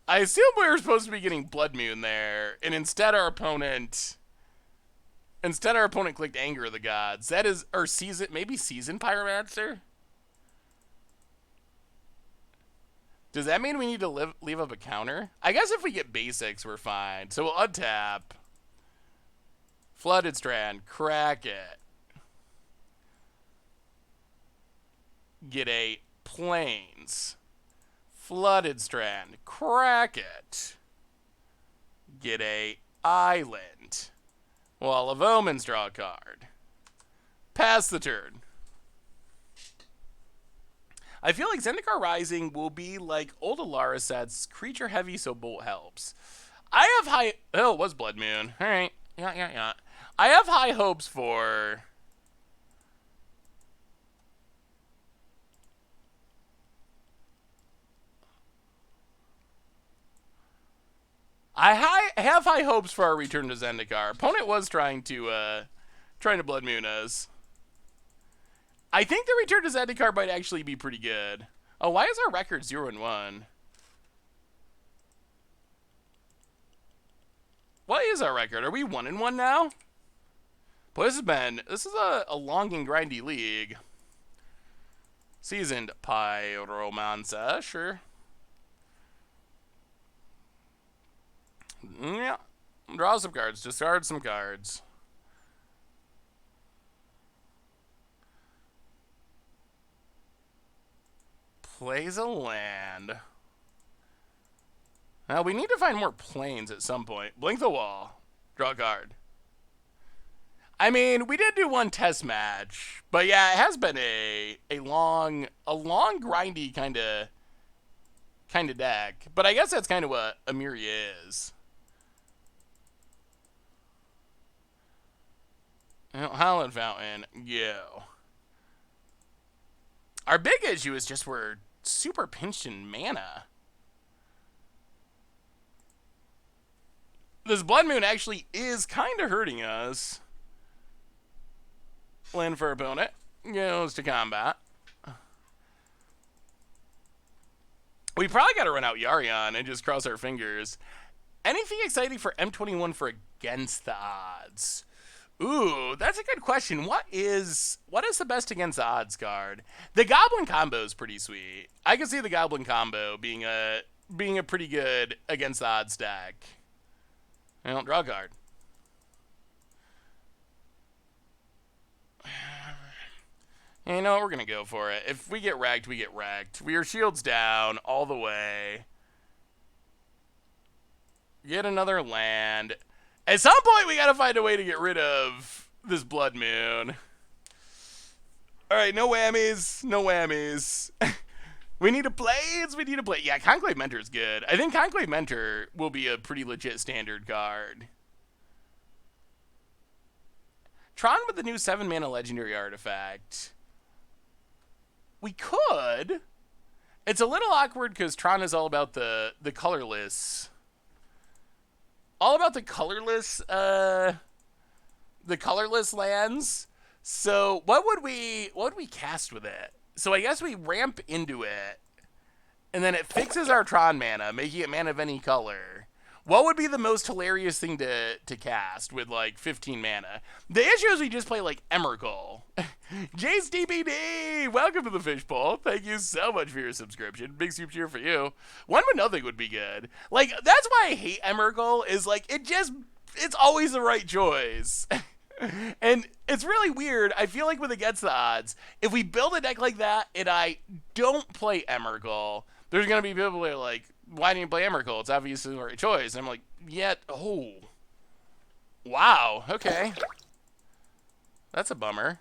I assume we were supposed to be getting Blood Moon there, and instead our opponent clicked Anger of the Gods. That is, or Season, maybe Season Pyromancer? Does that mean we need to leave up a counter? I guess if we get basics, we're fine. So we'll untap. Flooded Strand, crack it. Get a Plains. Flooded Strand, crack it. Get a Island. Wall of Omens, draw a card. Pass the turn. I feel like Zendikar Rising will be like old Alara sets, creature heavy, so Bolt helps. I have high... Oh, it was Blood Moon. All right. Yeah. I have high hopes for... I have high hopes for our return to Zendikar. Opponent was trying to Blood Moon us. I think the return to Zendikar might actually be pretty good. Oh, why is our record 0-1? What is our record? Are we 1-1 now? Boy, this is a long and grindy league. Seasoned Pyromancer, sure. Yeah. Draw some cards. Discard some cards. Plays a land. Now, we need to find more planes at some point. Blink the wall. Draw a card. I mean, we did do one test match. But yeah, it has been a long grindy kind of deck. But I guess that's kind of what Amiria is. Howland Fountain, go. Our big issue is just we're super pinched in mana. This Blood Moon actually is kind of hurting us. Land for opponent. Goes to combat. We probably got to run out Yorion and just cross our fingers. Anything exciting for M21 for against the odds? Ooh, that's a good question. What is the best against the odds card? The Goblin combo is pretty sweet. I can see the Goblin combo being a pretty good against the odds deck. I don't draw a card. And you know what? We're going to go for it. If we get wrecked, we get wrecked. We are shields down all the way. Get another land. At some point, we got to find a way to get rid of this Blood Moon. All right, no whammies. No whammies. We need a Plains. We need a play. Yeah, Conclave Mentor is good. I think Conclave Mentor will be a pretty legit standard card. Tron with the new 7-mana legendary artifact. We could. It's a little awkward because Tron is all about the colorless. All about the colorless lands. So what would we cast with it? So I guess we ramp into it, and then it fixes our Tron mana, making it mana of any color. What would be the most hilarious thing to cast with like 15 mana? The issue is we just play like Emrakul. Jace DPD, welcome to the Fishbowl. Thank you so much for your subscription. Big super cheer for you. One but nothing would be good. Like, that's why I hate Emrakul, is like it's always the right choice. And it's really weird. I feel like with Against the Odds, if we build a deck like that and I don't play Emrakul, there's going to be people who are like, why didn't you play Emrakul? It's obviously the right choice. And I'm like, oh. Wow, okay. That's a bummer.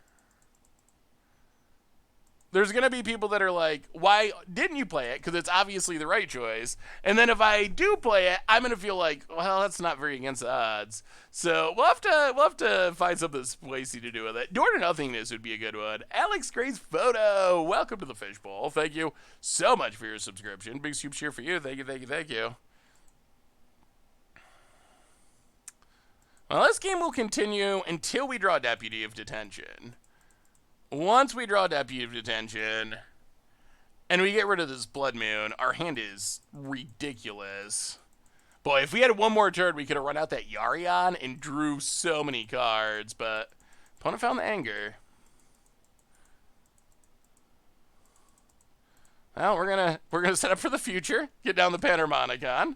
There's going to be people that are like, why didn't you play it? Because it's obviously the right choice. And then if I do play it, I'm going to feel like, well, that's not very against the odds. So we'll have to find something spicy to do with it. Door to Nothingness would be a good one. Alex Gray's Photo. Welcome to the Fishbowl. Thank you so much for your subscription. Big super cheer for you. Thank you, thank you, thank you. Well, this game will continue until we draw Deputy of Detention. Once we draw Deputy of Detention, and we get rid of this Blood Moon, our hand is ridiculous. Boy, if we had one more turn, we could have run out that Yorion and drew so many cards, but opponent found the anger. Well, we're gonna set up for the future. Get down the Panharmonicon.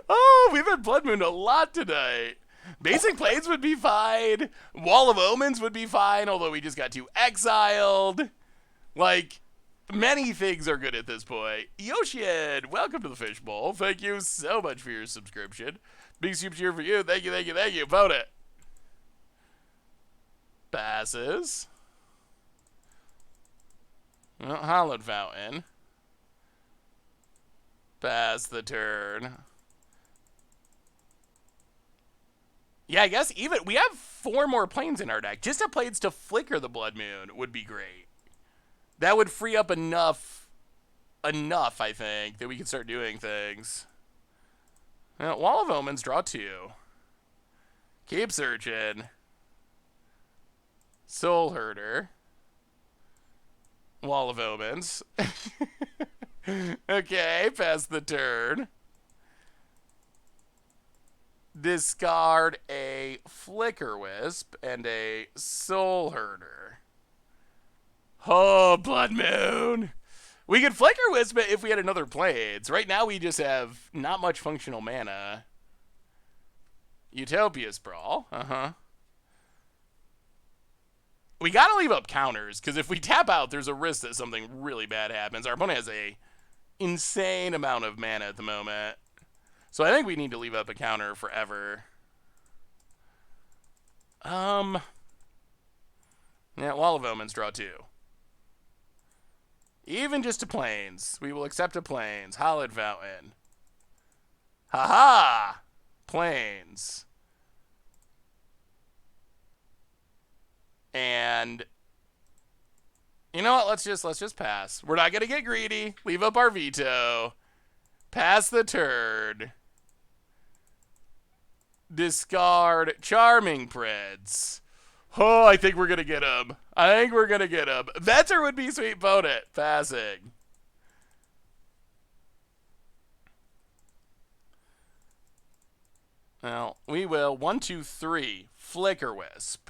Oh, we've had Blood Moon a lot tonight. Basic Plains would be fine. Wall of Omens would be fine, although we just got too exiled. Like, many things are good at this point. Yoshin, welcome to the Fishbowl. Thank you so much for your subscription. Big super cheer for you. Thank you, thank you, thank you. Vote it. Passes. Well, Hallowed Fountain. Pass the turn. Yeah, I guess even we have 4 more planes in our deck. Just a planes to flicker the Blood Moon would be great. That would free up enough, I think, that we can start doing things. Now, Wall of Omens, draw 2. Keep searching. Soul Herder. Wall of Omens. Okay, pass the turn. Discard a Flicker Wisp and a Soul Herder. Oh, Blood Moon. We could Flicker Wisp it if we had another Plains. Right now we just have not much functional mana. Utopia Sprawl. We gotta leave up counters, because if we tap out, there's a risk that something really bad happens. Our opponent has a insane amount of mana at the moment. So I think we need to leave up a counter forever. Yeah, Wall of Omens, draw 2. Even just a Plains. We will accept a Plains. Hallowed Fountain. Haha! Plains. And you know what? Let's just pass. We're not gonna get greedy. Leave up our veto. Pass the turn. Discard Charming Prince. Oh, I think we're gonna get him. Venture would be sweet opponent. Passing. Now, we will 1, 2, 3. Flicker Wisp.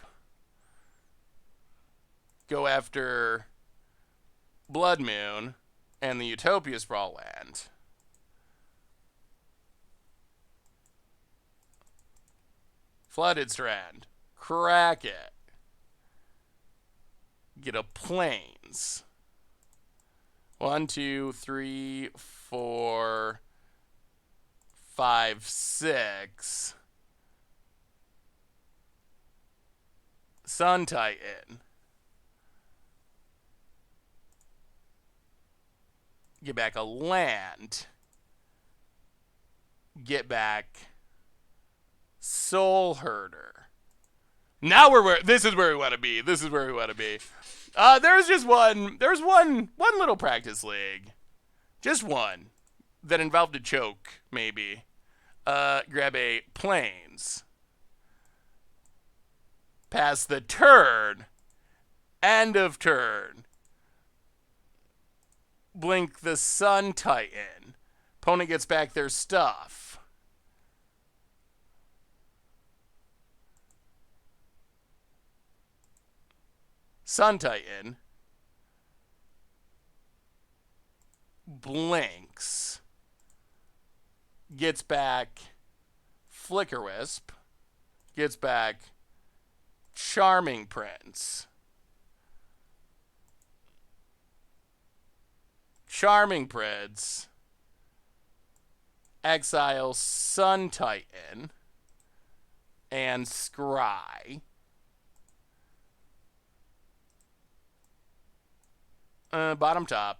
Go after Blood Moon and the Utopia Sprawl land. Flooded Strand. Crack it. Get a Plains. 1, 2, 3, 4, 5, 6. Sun Titan. Get back a land. Get back Soul Herder. Now this is where we want to be. This is where we want to be. There's one little practice league. Just one. That involved a choke, maybe. Grab a planes. Pass the turn. End of turn. Blink the Sun Titan. Opponent gets back their stuff. Sun Titan. Blinks. Gets back Flicker Wisp. Gets back Charming Prince. Charming Prince. Exile Sun Titan. And Scry. Bottom top.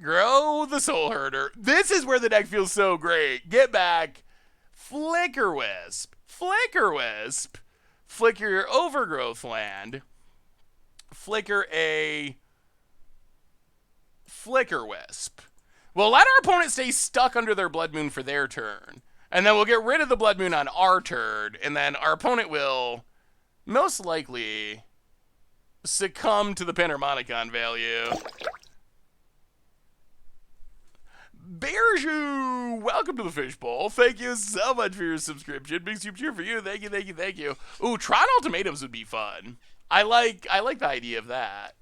Grow the Soul Herder. This is where the deck feels so great. Get back. Flicker Wisp. Flicker Wisp. Flicker your Overgrowth land. Flicker a Flicker Wisp. We'll let our opponent stay stuck under their Blood Moon for their turn. And then we'll get rid of the Blood Moon on our turn. And then our opponent will most likely succumb to the Panharmonicon value. Bearju, welcome to the Fishbowl. Thank you so much for your subscription. Big super cheer for you. Thank you, thank you, thank you. Ooh, Tron Ultimatums would be fun. I like the idea of that.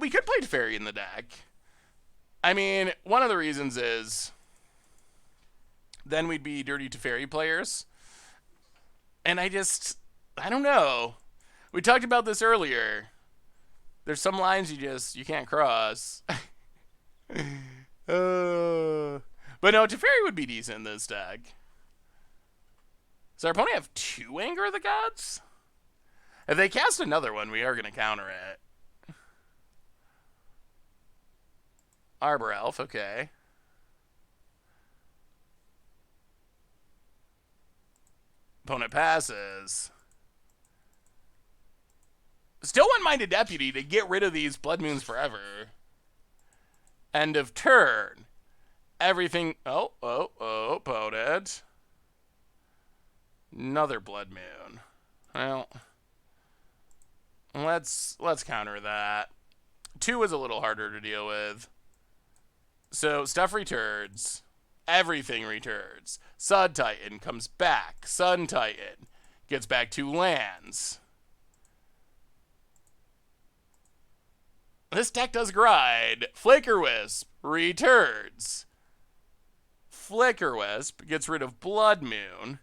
We could play Teferi in the deck. I mean, one of the reasons is then we'd be dirty Teferi players. And I don't know. We talked about this earlier. There's some lines you can't cross. But no, Teferi would be decent in this deck. Does our opponent have 2 Anger of the Gods? If they cast another one, we are going to counter it. Arbor Elf, okay. Opponent passes. Still One-Minded Deputy to get rid of these Blood Moons forever. End of turn. Everything. Oh, opponent. Another Blood Moon. Well, let's counter that. 2 is a little harder to deal with. So stuff returns. Everything returns. Sun Titan comes back. Sun Titan gets back 2 lands. This deck does grind. Flicker Wisp returns. Flicker Wisp gets rid of Blood Moon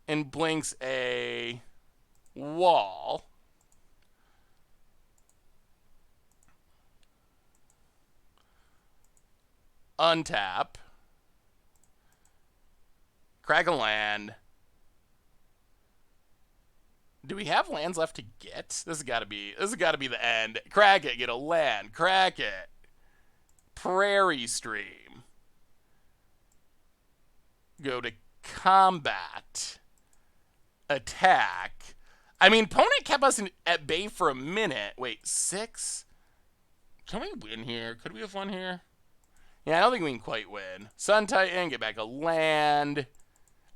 and blinks a wall. Untap. Crack a land. Do we have lands left to get? This has got to be the end. Crack it, get a land. Crack it. Prairie Stream. Go to combat. Attack. I mean, opponent kept us at bay for a minute. Wait, 6? Can we win here? Could we have won here? Yeah, I don't think we can quite win. Sun Titan, get back a land.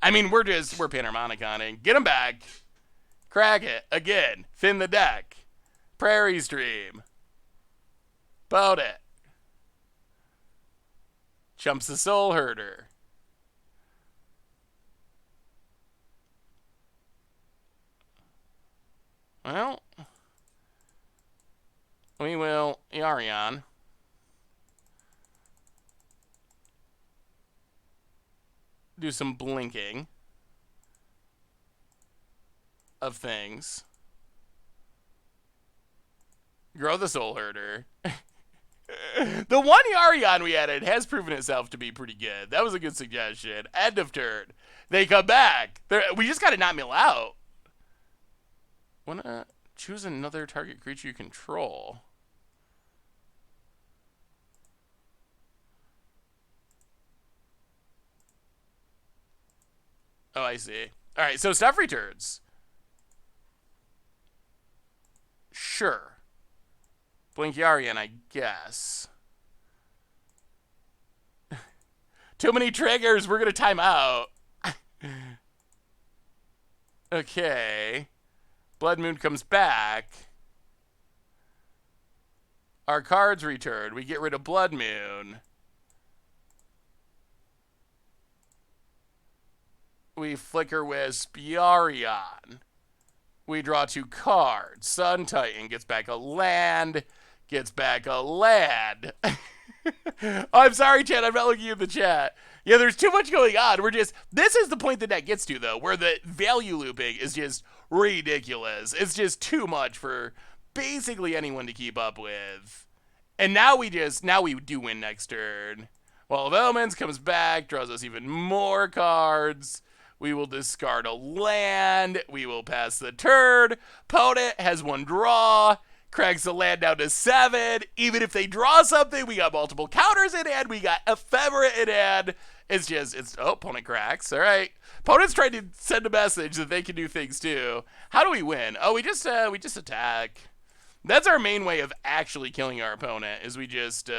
I mean, we're Panharmoniconing. Get them back. Crack it. Again. Thin the deck. Prairie Stream. Boat it. Chumps the Soul Herder. Well, we will Yorion. Do some blinking of things. Grow the Soul Herder. The one Yorion we added has proven itself to be pretty good. That was a good suggestion. End of turn. They come back. We just got to not mill out. Wanna choose another target creature you control. Oh, I see. All right, so stuff returns. Sure. Blink Yorion, I guess. Too many triggers. We're going to time out. Okay. Blood Moon comes back. Our cards return. We get rid of Blood Moon. We flicker Wisp Yorion. We draw 2 cards. Sun Titan gets back a land. Gets back a land. I'm sorry, chat. I'm not looking at the chat. Yeah, there's too much going on. This is the point that gets to, though, where the value looping is just ridiculous. It's just too much for basically anyone to keep up with. And now we do win next turn. Wall of Omens comes back, draws us even more cards. We will discard a land. We will pass the turn. Opponent has 1 draw. Cracks the land down to 7. Even if they draw something, we got multiple counters in hand. We got Ephemera in hand. Opponent cracks. All right. Opponent's trying to send a message that they can do things too. How do we win? Oh, we just attack. That's our main way of actually killing our opponent. Is we just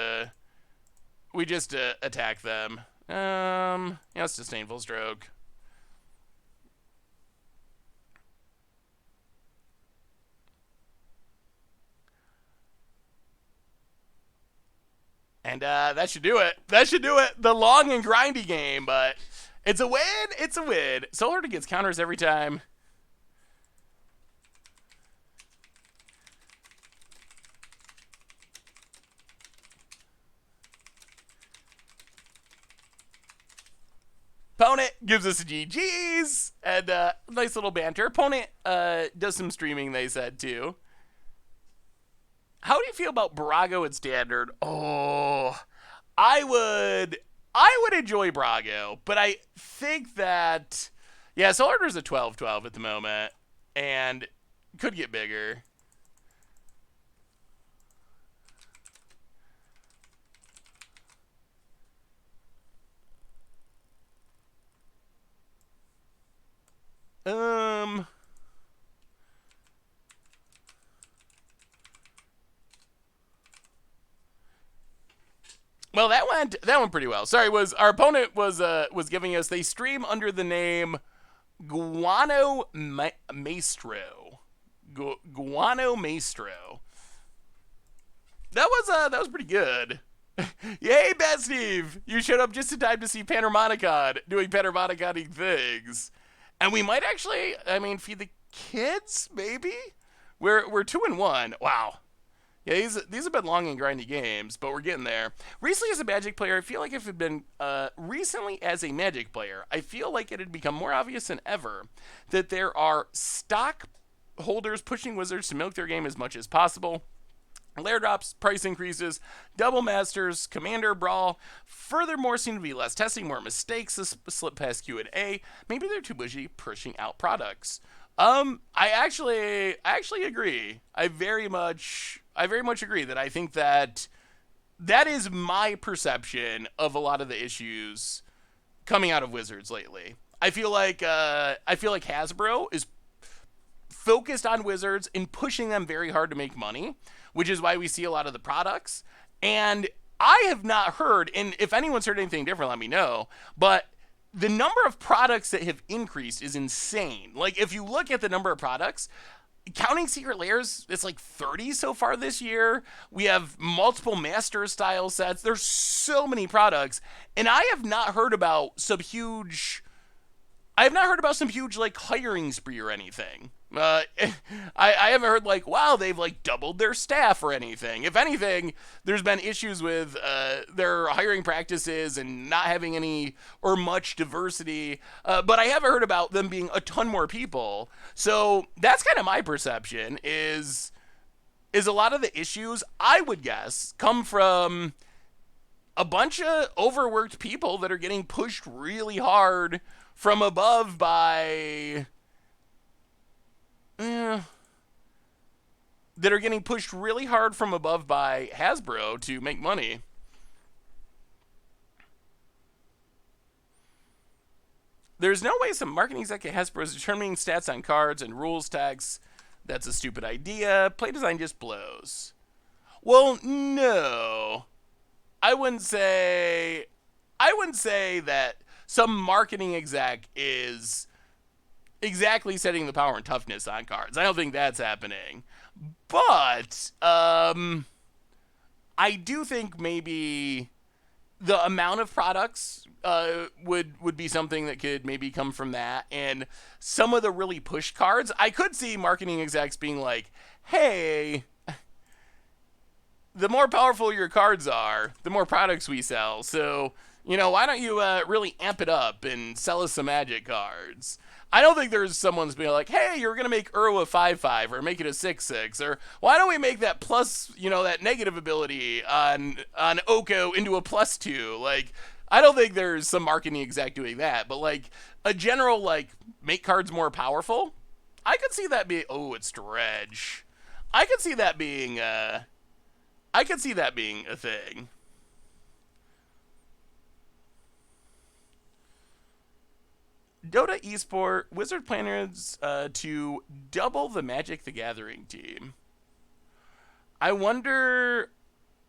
attack them. It's Disdainful Stroke. And that should do it. That should do it. The long and grindy game, but it's a win. It's a win. Soul-meria gets counters every time. Opponent gives us a GG's and nice little banter. Opponent does some streaming, they said, too. How do you feel about Brago at Standard? Oh, I would enjoy Brago, but I think that, yeah, Soul-media's a 12-12 at the moment, and could get bigger. Well, that went pretty well. Sorry, our opponent was giving us, they stream under the name Guano Maestro. Guano Maestro. That was pretty good. Yay, Bad Steve! You showed up just in time to see Panharmonicon doing Panharmonicon things. And we might actually, feed the kids, maybe? We're 2-1. Wow. Yeah, these have been long and grindy games, but we're getting there. Recently as a Magic player, I feel like if it had been recently as a Magic player, I feel like it had become more obvious than ever that there are stock holders pushing Wizards to milk their game as much as possible. Lair drops, price increases, double masters, commander brawl. Furthermore, seem to be less testing, more mistakes slip past Q&A. Maybe they're too busy pushing out products. I actually agree. I very much agree that I think that is my perception of a lot of the issues coming out of Wizards lately. I feel like Hasbro is focused on Wizards and pushing them very hard to make money, which is why we see a lot of the products. And I have not heard, and if anyone's heard anything different, let me know, but the number of products that have increased is insane. Like, if you look at the number of products, counting Secret Lairs, it's like 30 so far this year. We have multiple Master style sets. There's so many products, and I have not heard about some huge like hiring spree or anything. I haven't heard like, wow, they've like doubled their staff or anything. If anything, there's been issues with their hiring practices and not having any or much diversity. But I haven't heard about them being a ton more people. So that's kind of my perception is a lot of the issues, I would guess, come from a bunch of overworked people that are getting pushed really hard from above by that are getting pushed really hard from above by Hasbro to make money. There's no way some marketing executive Hasbro is determining stats on cards and rules tags. That's a stupid idea. Play design just blows. Well, no. I wouldn't say that some marketing exec is exactly setting the power and toughness on cards. I don't think that's happening. But I do think maybe the amount of products would be something that could maybe come from that. And some of the really push cards, I could see marketing execs being like, hey, the more powerful your cards are, the more products we sell. So, why don't you really amp it up and sell us some Magic cards? I don't think there's someone's being like, hey, you're going to make Uro a 5/5 or make it a 6/6, or why don't we make that plus, that negative ability on Oko into a +2? Like, I don't think there's some marketing exec doing that, but like a general, like, make cards more powerful, I could see that being, it's Dredge. I could see that being a thing. Dota Esport Wizard plans to double the Magic the Gathering team. I wonder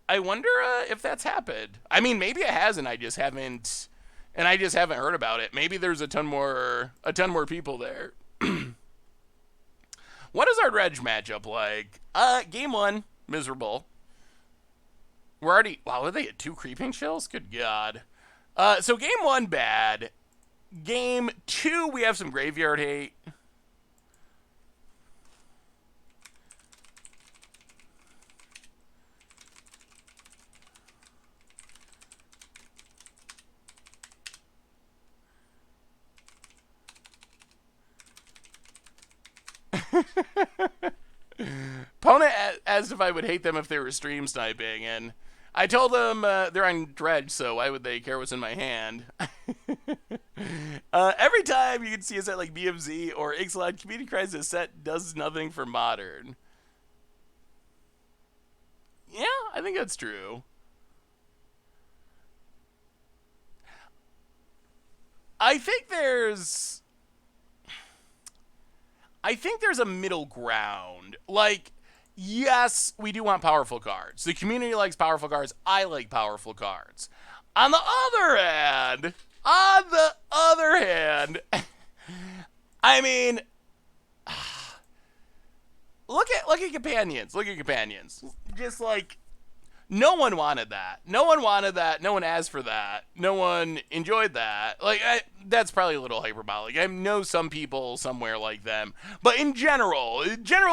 if that's happened. I mean, maybe it has, and I just haven't heard about it. Maybe there's a ton more people there. What is our Dredge matchup like? Game 1, miserable. We're already, wow, are they at 2 creeping chills? Good God. So game 1, bad. Game 2, we have some graveyard hate. Opponent asked if I would hate them if they were stream sniping, and I told them they're on Dredge, so why would they care what's in my hand? Every time you can see a set like BMZ or Ixalan, Community Crisis set does nothing for Modern. Yeah, I think that's true. I think there's a middle ground. Like, yes, we do want powerful cards. The community likes powerful cards. I like powerful cards. On the other hand, I mean, look at companions. Just like, no one wanted that. No one asked for that. No one enjoyed that. Like, that's probably a little hyperbolic. I know some people somewhere like them, but in general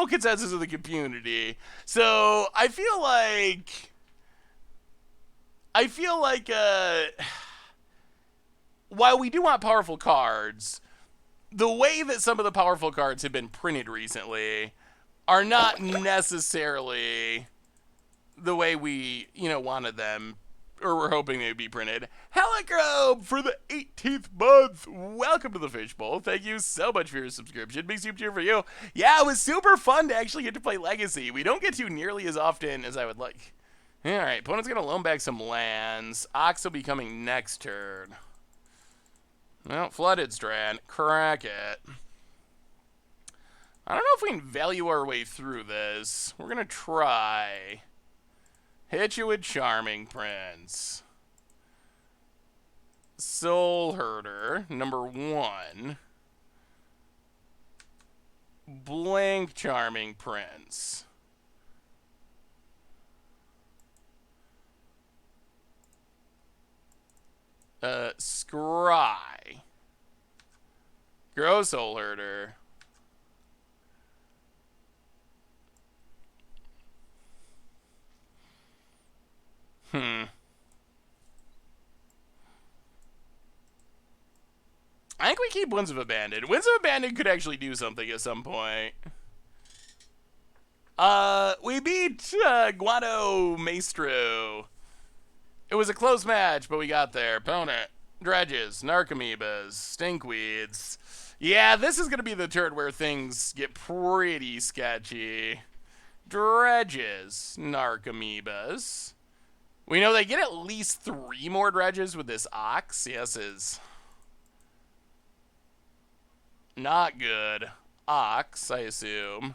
consensus of the community. So I feel like while we do want powerful cards, the way that some of the powerful cards have been printed recently are not necessarily the way we, wanted them, or we're hoping they'd be printed. Heligrobe for the 18th month. Welcome to the Fishbowl. Thank you so much for your subscription. Big super cheer for you. Yeah, it was super fun to actually get to play Legacy. We don't get to nearly as often as I would like. All right, opponent's going to loan back some lands. Ox will be coming next turn. Well, Flooded Strand. Crack it. I don't know if we can value our way through this. We're going to try. Hit you with Charming Prince. Soul Herder, number 1. Blank Charming Prince. Scry. Grow Soul Herder. I think we keep Winds of Abandon. Winds of Abandon could actually do something at some point. We beat Guado Maestro. It was a close match, but we got there. Opponent, Dredges, Narcomoebas, Stinkweeds. Yeah, this is going to be the turn where things get pretty sketchy. Dredges, Narcomoebas. We know they get at least 3 more Dredges with this Ox. Yes, is... Not good. Ox, I assume.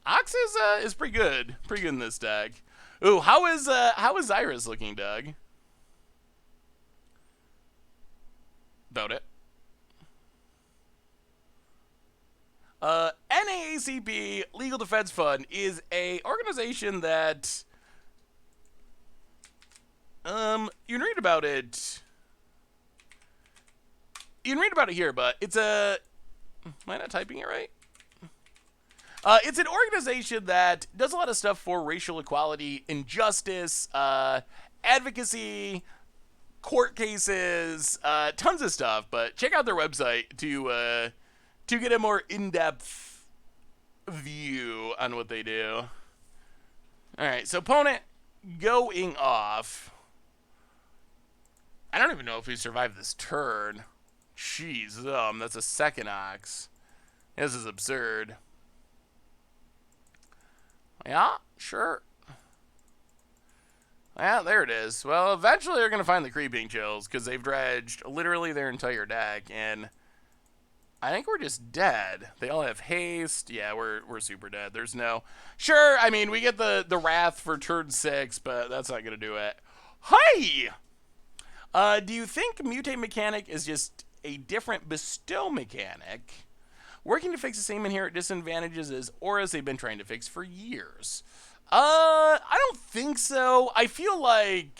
Ox is pretty good. Pretty good in this deck. Ooh, how is Zyrus looking, Doug? About it. NAACP, Legal Defense Fund, is a organization that you can read about it. You can read about it here, but it's a. Am I not typing it right? It's an organization that does a lot of stuff for racial equality, injustice, advocacy, court cases, tons of stuff. But check out their website to get a more in-depth view on what they do. All right, so opponent going off. I don't even know if he survived this turn. Jeez, that's a second Ox. This is absurd. Yeah, sure. Yeah, there it is. Well, eventually they're going to find the Creeping Chills because they've dredged literally their entire deck, and I think we're just dead. They all have haste. Yeah, we're super dead. There's no... Sure, I mean, we get the Wrath for turn 6, but that's not going to do it. Hi! Do you think Mutate mechanic is just a different bestow mechanic? Working to fix the same inherent disadvantages as auras they've been trying to fix for years. I don't think so. I feel like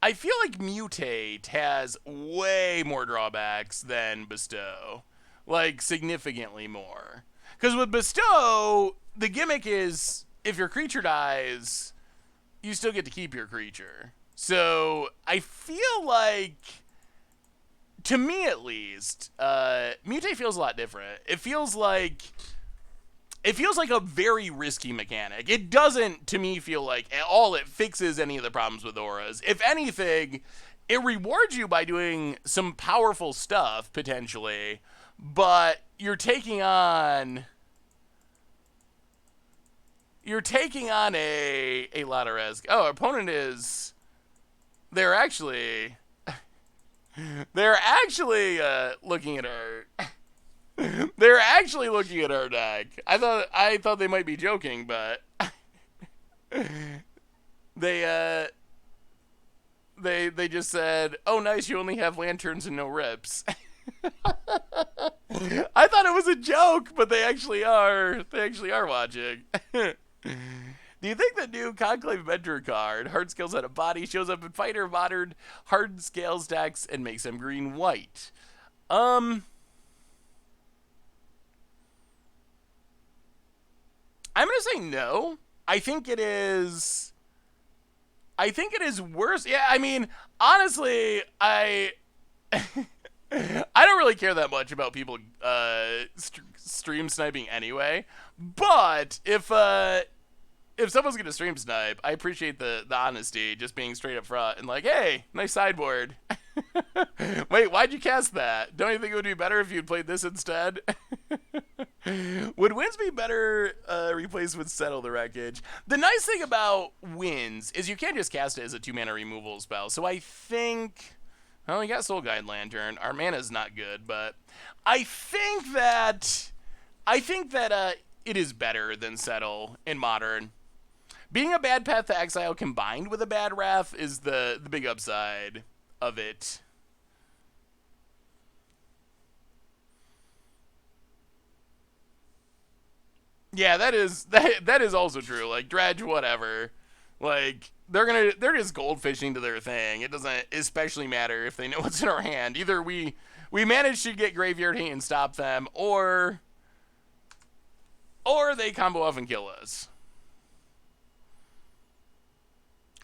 Mutate has way more drawbacks than Bestow. Like, significantly more. Because with Bestow, the gimmick is, if your creature dies, you still get to keep your creature. So, I feel like, to me at least, Mutate feels a lot different. It feels like a very risky mechanic. It doesn't, to me, feel like at all it fixes any of the problems with auras. If anything, it rewards you by doing some powerful stuff, potentially, but you're taking on a lot of risk. Oh, our opponent is... They're actually looking at our... They're actually looking at our deck. I thought they might be joking, but they just said, "Oh, nice, you only have lanterns and no rips." I thought it was a joke, but they actually are. They actually are watching. Do you think the new Conclave Mentor card, Hard Scales Out of Body, shows up in Fighter Modern Hard Scales decks and makes them green-white? I'm going to say no. I think it is worse. Yeah, I mean, honestly, I don't really care that much about people stream sniping anyway. But if someone's going to stream snipe, I appreciate the honesty, just being straight up front and like, hey, nice sideboard. Wait, why'd you cast that? Don't you think it would be better if you'd played this instead? Would Winds be better replaced with Settle the Wreckage? The nice thing about Winds is you can't just cast it as a 2-mana removal spell. So I think... Well, we got Soul Guide Lantern. Our mana's not good, but I think that it is better than Settle in Modern. Being a bad Path to Exile combined with a bad Wrath is the big upside of it. Yeah, that is also true. Like, dredge, whatever. Like, they're just goldfishing to their thing. It doesn't especially matter if they know what's in our hand. Either we manage to get Graveyard Hate and stop them, or they combo off and kill us.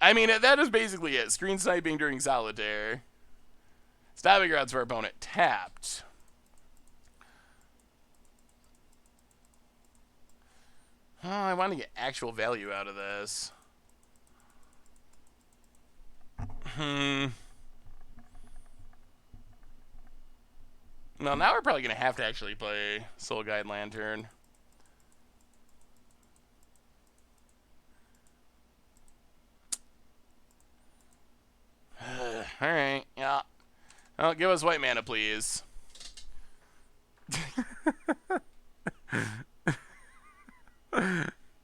I mean, that is basically it. Screen sniping during Solitaire. Stopping grounds for our opponent tapped. Oh, I want to get actual value out of this. Well, now we're probably going to have to actually play Soul Guide Lantern. Alright, yeah. Well, give us white mana, please.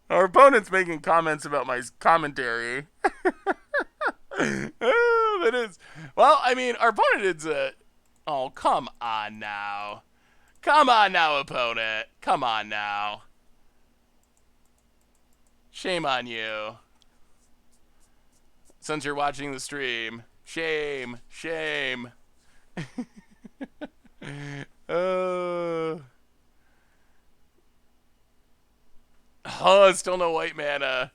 Our opponent's making comments about my commentary. Oh, that is. Well, I mean, our opponent is a. Oh, come on now. Come on now, opponent. Come on now. Shame on you. Since you're watching the stream. Shame. Shame. Oh, still no white mana.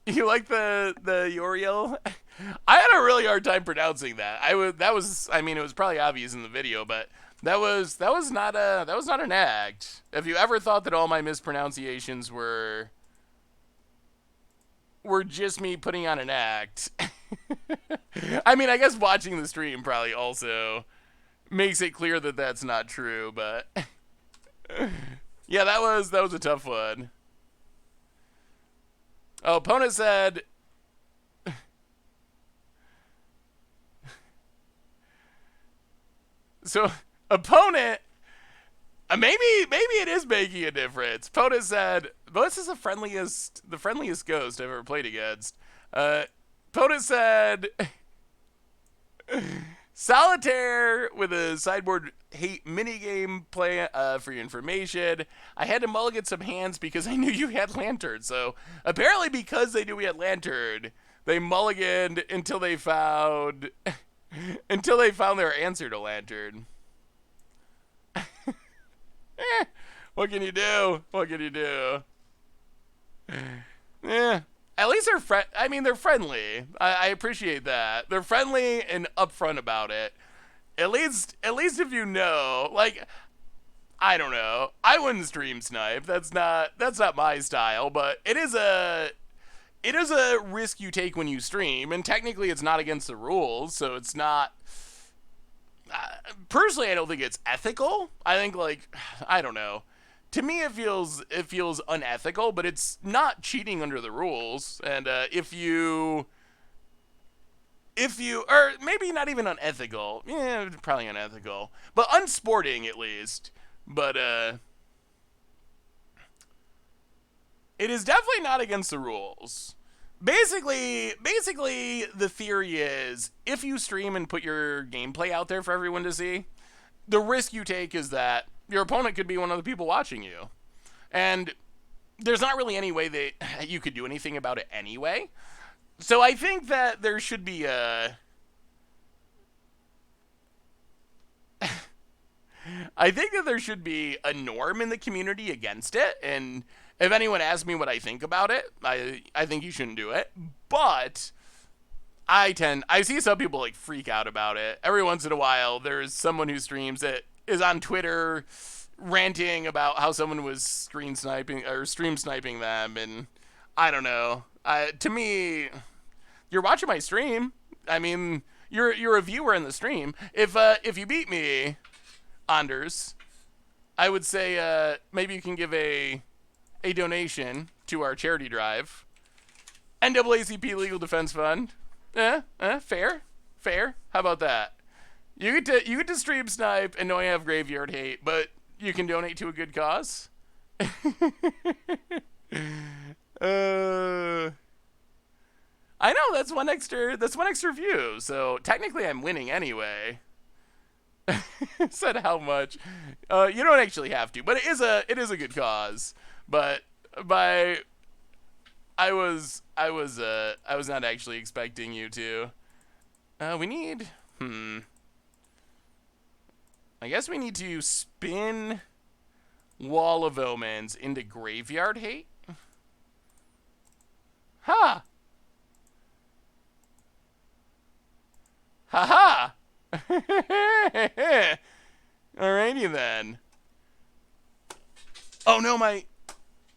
You like the Yorion? I had a really hard time pronouncing that. I mean, it was probably obvious in the video, but that was not an act. If you ever thought that all my mispronunciations were just me putting on an act. I mean, I guess watching the stream probably also makes it clear that that's not true, but yeah, that was a tough one. Oh, opponent said so opponent maybe it is making a difference. Opponent said, well, this is the friendliest ghost I've ever played against. Opponent said Solitaire with a sideboard hate minigame play for your information. I had to mulligan some hands because I knew you had Lantern. So apparently because they knew we had Lantern, they mulliganed until they found their answer to Lantern. What can you do? What can you do? Yeah. At least they're friendly. I appreciate that. They're friendly and upfront about it. At least if you know, like, I don't know. I wouldn't stream snipe. That's not my style, but it is a risk you take when you stream, and technically it's not against the rules, so it's not personally I don't think it's ethical. I think, like, I don't know. To me, it feels unethical, but it's not cheating under the rules. And if you, or maybe not even unethical, yeah, probably unethical, but unsporting at least. But it is definitely not against the rules. Basically, the theory is if you stream and put your gameplay out there for everyone to see, the risk you take is that your opponent could be one of the people watching you. And there's not really any way that you could do anything about it anyway. So I think that there should be a... I think that there should be a norm in the community against it. And if anyone asks me what I think about it, I think you shouldn't do it. But I see some people like freak out about it. Every once in a while, there's someone who streams that is on Twitter ranting about how someone was stream sniping them, and I don't know. To me, you're watching my stream. I mean, you're a viewer in the stream. If you beat me, Anders, I would say maybe you can give a donation to our charity drive, NAACP Legal Defense Fund. Fair. How about that? You get to stream snipe and know I have graveyard hate, but you can donate to a good cause. I know that's one extra view. So technically, I'm winning anyway. Said how much? You don't actually have to, but it is a good cause. But I was not actually expecting you to. We need. I guess we need to spin Wall of Omens into Graveyard Hate. Ha! Ha ha! Alrighty then. Oh no,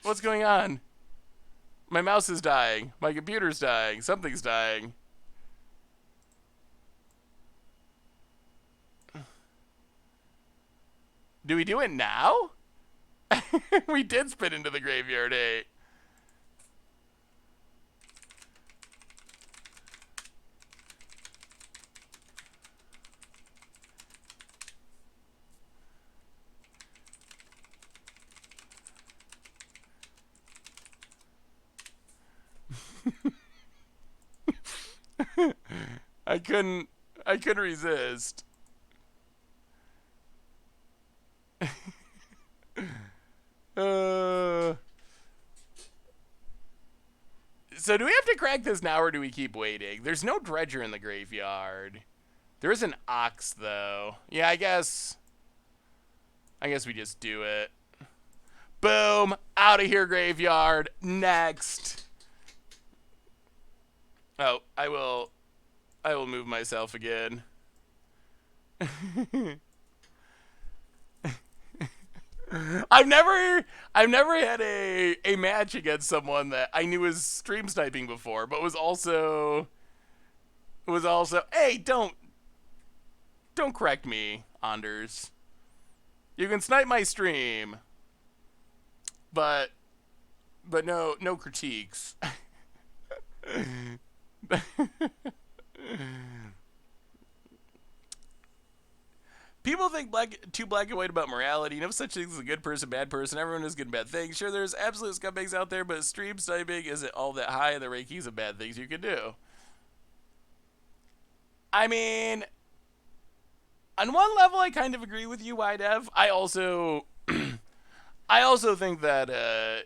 what's going on? My mouse is dying. My computer's dying. Something's dying. Do we do it now? We did spin into the Graveyard 8. I couldn't resist. So do we have to crack this now, or do we keep waiting? There's no dredger in the graveyard. There is an ox, though. Yeah, I guess we just do it. Boom! Out of here, graveyard. Next. Oh, I will move myself again. I've never had a match against someone that I knew was stream sniping before, but was also hey, don't correct me, Anders. You can snipe my stream, but no critiques. People think too black and white about morality. No such thing as a good person, bad person. Everyone is good and bad things. Sure, there's absolute scumbags out there, but stream sniping isn't all that high in the rankings of bad things you can do. I mean, on one level, I kind of agree with you, YDev. I also think that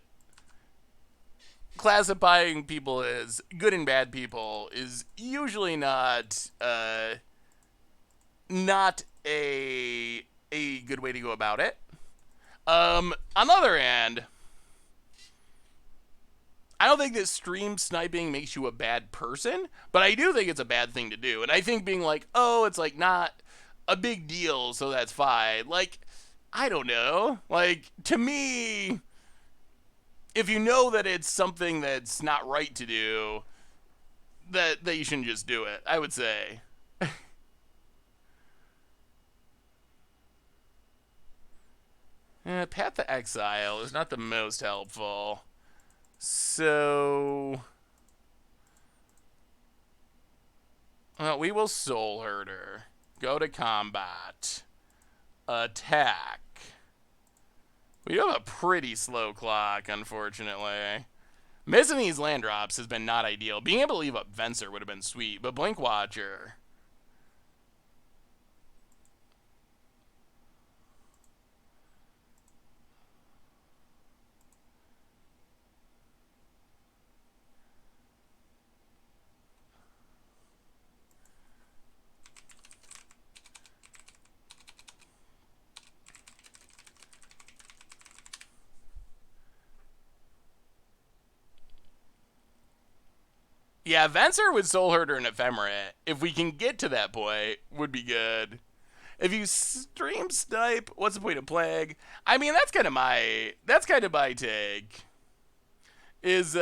classifying people as good and bad people is usually not a good way to go about it. On the other hand, I don't think that stream sniping makes you a bad person, but I do think it's a bad thing to do. And I think being like, oh, it's like not a big deal, so that's fine. Like, I don't know. Like, to me, if you know that it's something that's not right to do, that you shouldn't just do it, I would say. Path to Exile is not the most helpful. So, well, we will Soul Herder. Go to combat. Attack. We have a pretty slow clock, unfortunately. Missing these land drops has been not ideal. Being able to leave up Venser would have been sweet, but Blink Watcher. Yeah, Venser with Soul Herder and Ephemerate, if we can get to that point, would be good. If you stream snipe, what's the point of Plague? I mean, that's kind of my take. That's kind of my take is,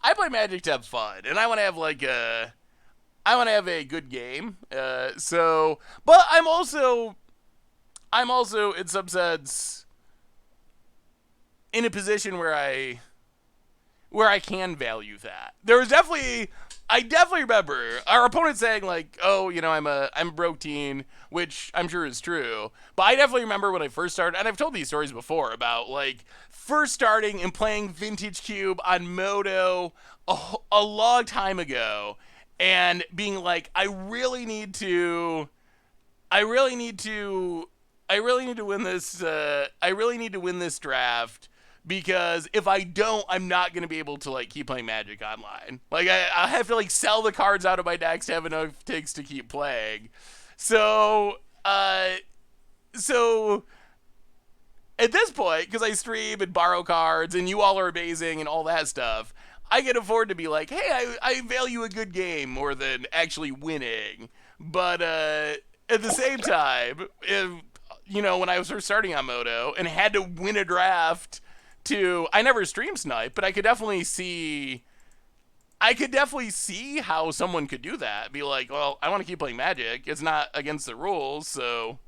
I play Magic to have fun, and I want to have a good game. But I'm also in some sense in a position where I can value that. I definitely remember our opponent saying like, "Oh, you know, I'm a broke teen," which I'm sure is true. But I definitely remember when I first started, and I've told these stories before about like first starting and playing Vintage Cube on Moto a long time ago, and being like, I really need to win this. I really need to win this draft. Because if I don't, I'm not going to be able to, like, keep playing Magic online. Like, I have to, like, sell the cards out of my decks to have enough ticks to keep playing. So at this point, because I stream and borrow cards, and you all are amazing and all that stuff, I can afford to be like, hey, I value a good game more than actually winning. But at the same time, when I was first starting on Moto and had to win a draft... I never stream snipe, but I could definitely see how someone could do that. Be like, well, I want to keep playing Magic. It's not against the rules, so.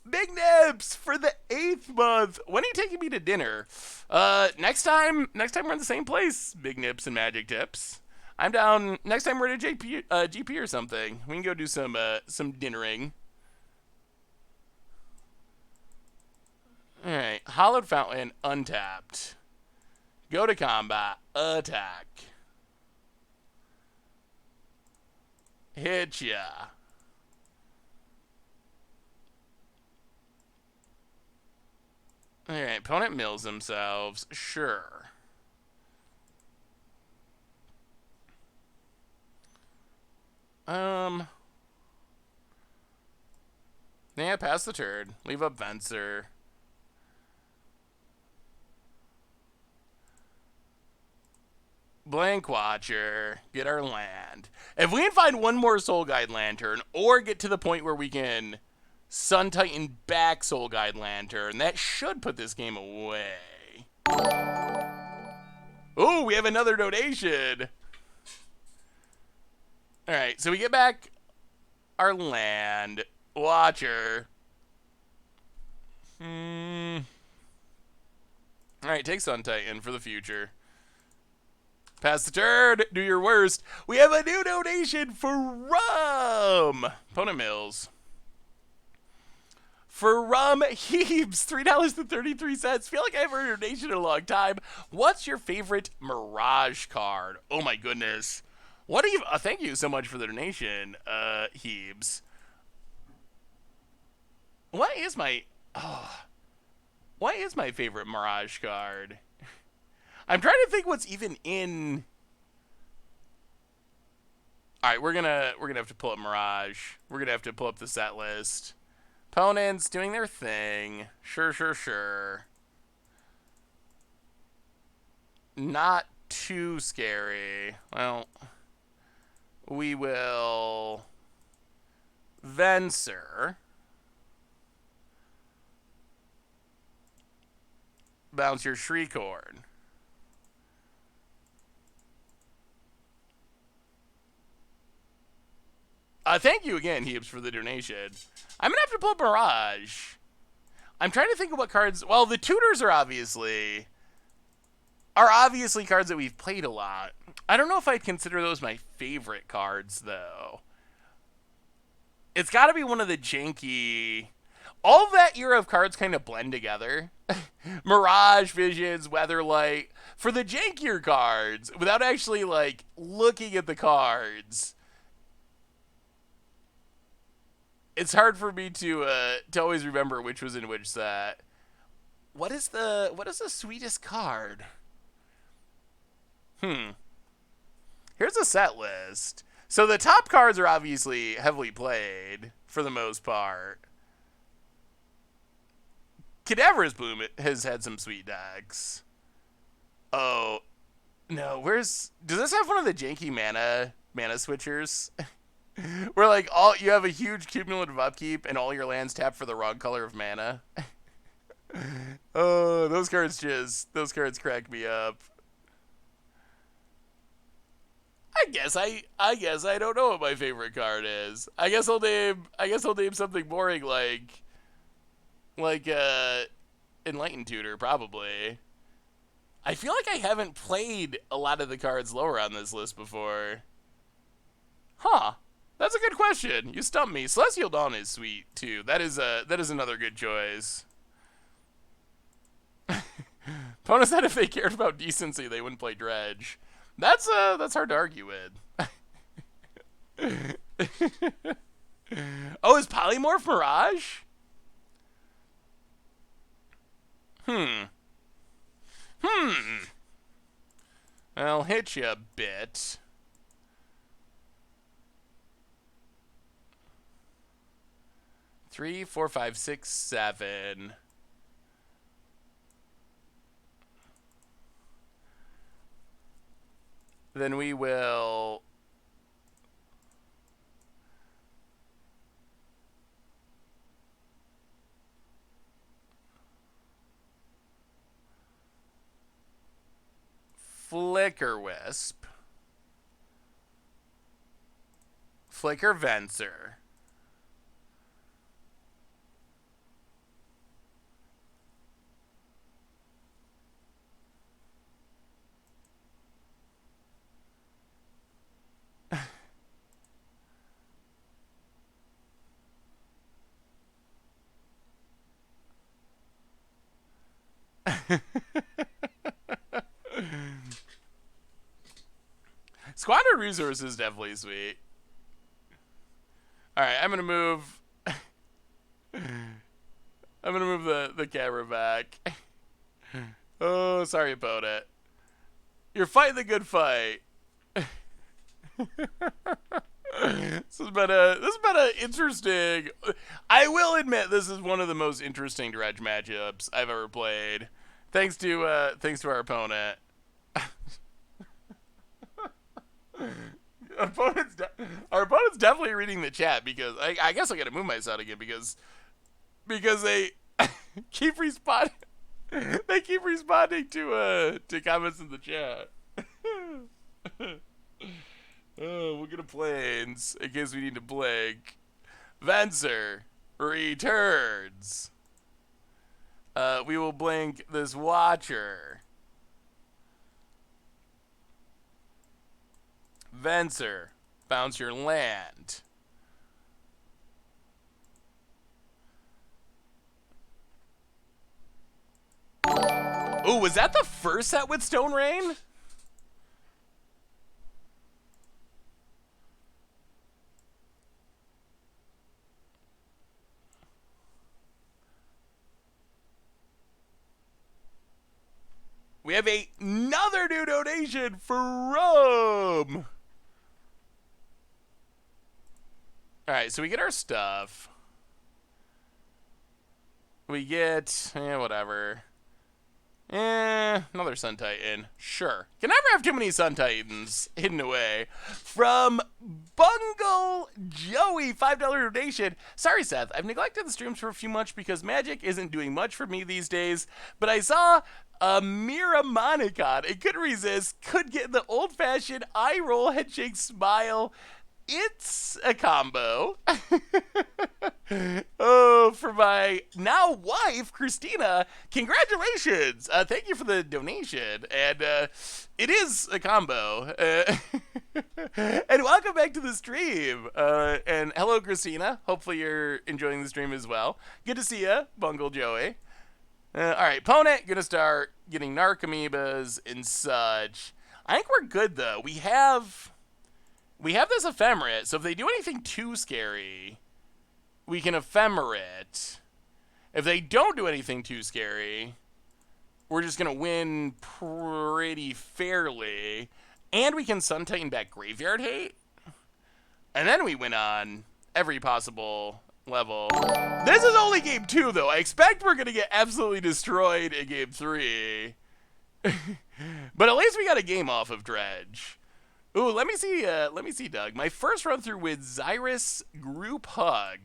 Big Nips for the 8th month. When are you taking me to dinner? Next time we're in the same place. Big Nips and Magic Tips. I'm down. Next time we're at a GP or something. We can go do some dinnering. Alright, Hallowed Fountain, untapped. Go to combat, attack. Hit ya. Alright, opponent mills themselves. Sure. Yeah, pass the turd. Leave up Venser. Blank Watcher. Get our land. If we can find one more Soul Guide Lantern, or get to the point where we can Sun Titan back Soul Guide Lantern, that should put this game away. Oh, we have another donation. Alright, so we get back our land. Watcher. Alright, take Sun Titan for the future. Pass the turd. Do your worst. We have a new donation for Rum. Opponent Mills. For Rum Heaps, $3.33. Feel like I haven't heard a donation in a long time. What's your favorite Mirage card? Oh my goodness. What do you? Thank you so much for the donation, Heaps. What is my? What is my favorite Mirage card? I'm trying to think what's even in. All right, we're gonna have to pull up Mirage. We're gonna have to pull up the set list. Opponents doing their thing. Sure. Not too scary. Well, we will Venser. Bounce your Shriekhorn. Thank you again, Heaps, for the donation. I'm going to have to pull up Mirage. I'm trying to think of what cards... Well, the Tutors are obviously cards that we've played a lot. I don't know if I'd consider those my favorite cards, though. It's got to be one of the janky... All of that era of cards kind of blend together. Mirage, Visions, Weatherlight. For the jankier cards, without actually, like, looking at the cards... It's hard for me to always remember which was in which set. What is the sweetest card? Here's a set list. So the top cards are obviously heavily played for the most part. Cadaverous Bloom has had some sweet decks. Oh no, does this have one of the janky mana switchers? Where like you have a huge cumulative upkeep and all your lands tap for the wrong color of mana. Oh, those cards crack me up. I guess I don't know what my favorite card is. I guess I'll name something boring like Enlightened Tutor probably. I feel like I haven't played a lot of the cards lower on this list before. Huh. That's a good question. You stumped me. Celestial Dawn is sweet too. That is another good choice. Pona said if they cared about decency, they wouldn't play Dredge. That's hard to argue with. Oh, is Polymorph Mirage? I'll hit you a bit. 3, 4, 5, 6, 7. Then we will... Flicker Wisp. Flicker Venser. Squandered Resource is definitely sweet. Alright, I'm gonna move... I'm gonna move the camera back. Oh, sorry about it. You're fighting the good fight. This has been a interesting... I will admit this is one of the most interesting dredge matchups I've ever played. Thanks to our opponent. Our opponent's definitely reading the chat because I guess I gotta move my sound again because they keep responding. They keep responding to comments in the chat. Oh, we're gonna planes in case we need to blink. Venser returns. We will blink this Watcher. Venser, bounce your land. Oh, was that the first set with Stone Rain? We have another new donation from... Alright, so we get our stuff. We get... whatever. Another Sun Titan. Sure. Can never have too many Sun Titans hidden away. From Bungle Joey, $5 donation. Sorry, Seth. I've neglected the streams for a few months because Magic isn't doing much for me these days. But I saw a Panharmonicon. It couldn't resist. Could get the old-fashioned eye roll, headshake, smile. It's a combo. Oh, for my now wife, Christina, congratulations. Thank you for the donation. And it is a combo. And welcome back to the stream. And hello, Christina. Hopefully you're enjoying the stream as well. Good to see you, Bungle Joey. All right, opponent, gonna start getting Narcomoebas and such. I think we're good, though. We have this Ephemerate, so if they do anything too scary, we can Ephemerate. If they don't do anything too scary, we're just going to win pretty fairly. And we can Sun Titan back Graveyard Hate. And then we win on every possible level. This is only game 2, though. I expect we're going to get absolutely destroyed in game 3. But at least we got a game off of Dredge. Ooh, let me see, Doug. My first run through with Xyrus Group Hug.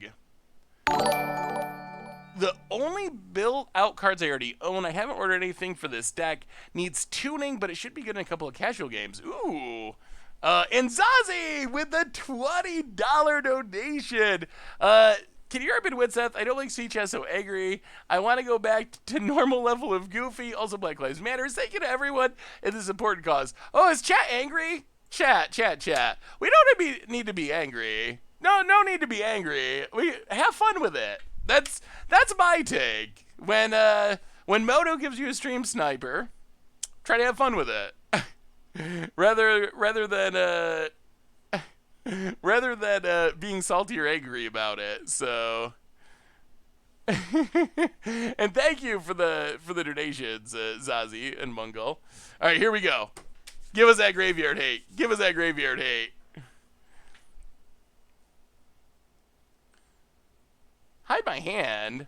The only built-out cards I already own, I haven't ordered anything for this deck, needs tuning, but it should be good in a couple of casual games. Ooh. And Zazie with the $20 donation. Can you repeat with Seth? I don't like Sea Chest so angry. I want to go back to normal level of Goofy. Also, Black Lives Matter. Thank you to everyone in this important cause. Oh, is chat angry? Chat. We don't need to be angry. No need to be angry. We have fun with it. That's my take. When Moto gives you a stream sniper, try to have fun with it. rather than being salty or angry about it. So and thank you for the donations, Zazie and Mungle. All right, here we go. Give us that Graveyard Hate. Hide my hand.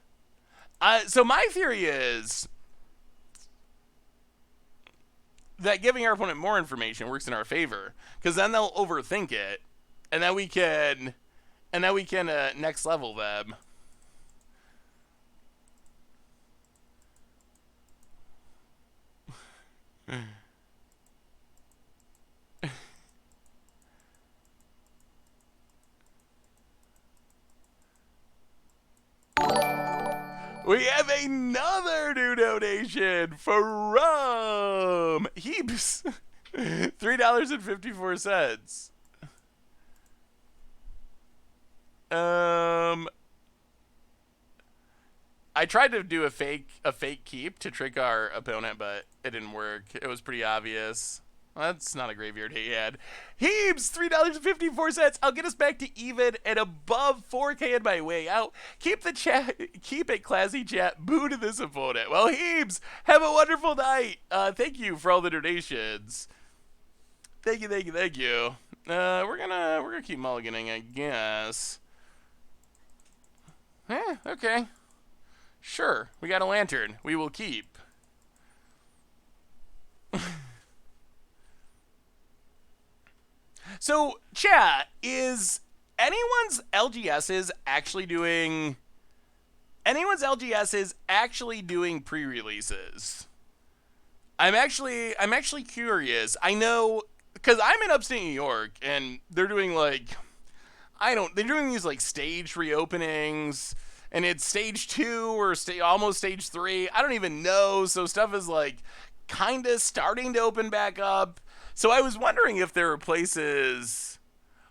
So my theory is that giving our opponent more information works in our favor, because then they'll overthink it, and then we can next level them. We have another new donation from Heaps. $3.54. I tried to do a fake keep to trick our opponent, but it didn't work. It was pretty obvious. Well, that's not a graveyard he had. Heebs, $3.54. I'll get us back to even and above 4K on my way out. Keep it classy, chat. Boo to this opponent. Well, Heebs, have a wonderful night. Thank you for all the donations. Thank you. We're gonna keep mulliganing, I guess. Okay. Sure, we got a lantern. We will keep. So, chat, is anyone's LGSs actually doing pre-releases? I'm actually curious. I know because I'm in upstate New York and they're doing like they're doing these like stage reopenings and it's stage 2 or almost stage 3. I don't even know. So stuff is like kind of starting to open back up. So I was wondering if there were places.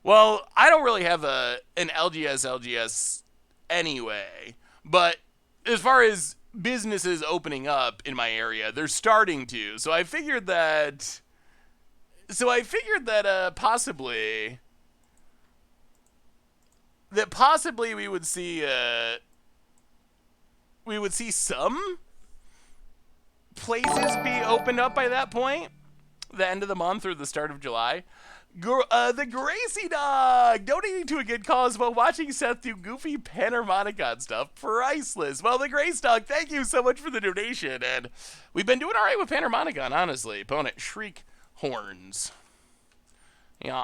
Well, I don't really have an LGS anyway, but as far as businesses opening up in my area, they're starting to. So I figured that possibly we would see some places be opened up by that point, the end of the month or the start of July. The Gracie Dog donating to a good cause while watching Seth do goofy Panharmonicon stuff. Priceless. Well, the Gracie Dog, thank you so much for the donation, and we've been doing all right with Panharmonicon, honestly. Opponent Shriek Horns. Yeah.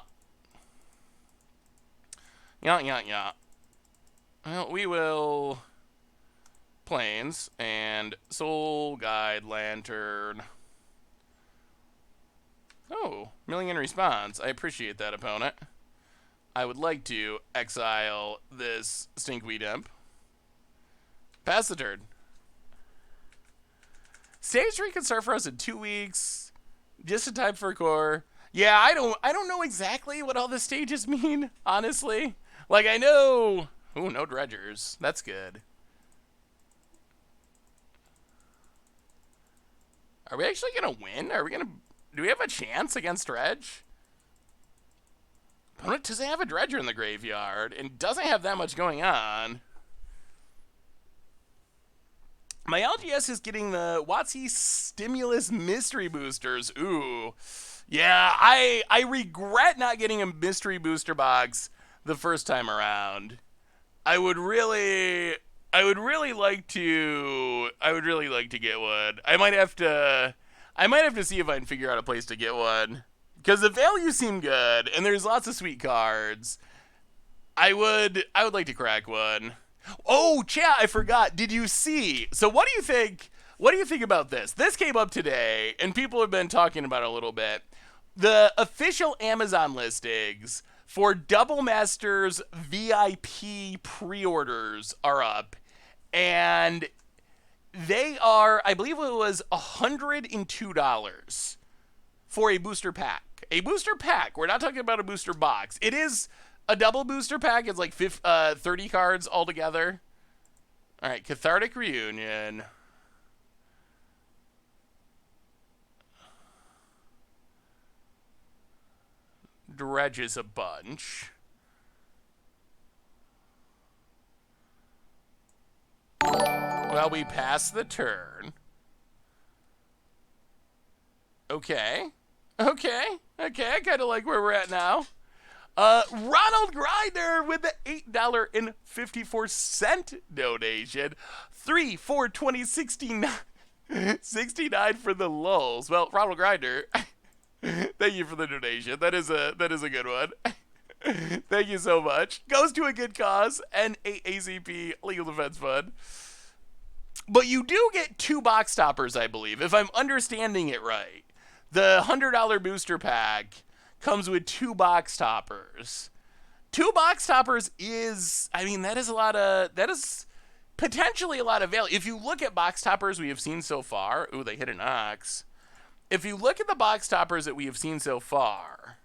Well, we will Plains and Soul Guide Lantern. Oh, million response. I appreciate that, opponent. I would like to exile this Stinkweed Imp. Pass the turn. Stage 3 can start for us in 2 weeks. Just in time for a core. Yeah, I don't know exactly what all the stages mean, honestly. Like, I know... Ooh, no dredgers. That's good. Are we actually going to win? Do we have a chance against Dredge? Opponent doesn't have a Dredger in the graveyard and doesn't have that much going on. My LGS is getting the WotC Stimulus Mystery Boosters. Ooh. Yeah, I regret not getting a Mystery Booster box the first time around. I would really like to get one. I might have to see if I can figure out a place to get one. Because the values seem good, and there's lots of sweet cards. I would like to crack one. Oh, chat, I forgot. Did you see? So what do you think? What do you think about this? This came up today, and people have been talking about it a little bit. The official Amazon listings for Double Masters VIP pre-orders are up, and they are, I believe it was $102 for a booster pack. A booster pack. We're not talking about a booster box. It is a double booster pack. It's like 30 cards altogether. All right, Cathartic Reunion. Dredges a bunch. Well, we pass the turn. Okay. I kind of like where we're at now. Ronald Grinder with the $8.54 donation. 3, 4, 20, 69 for the lulz. Well, Ronald Grinder, thank you for the donation. That is a good one. Thank you so much. Goes to a good cause and a ACP Legal Defense Fund. But you do get 2 box toppers, I believe, if I'm understanding it right. The $100 booster pack comes with 2 box toppers. 2 box toppers is, I mean, that is potentially a lot of value. If you look at box toppers we have seen so far, ooh, they hit an ox. If you look at the box toppers that we have seen so far,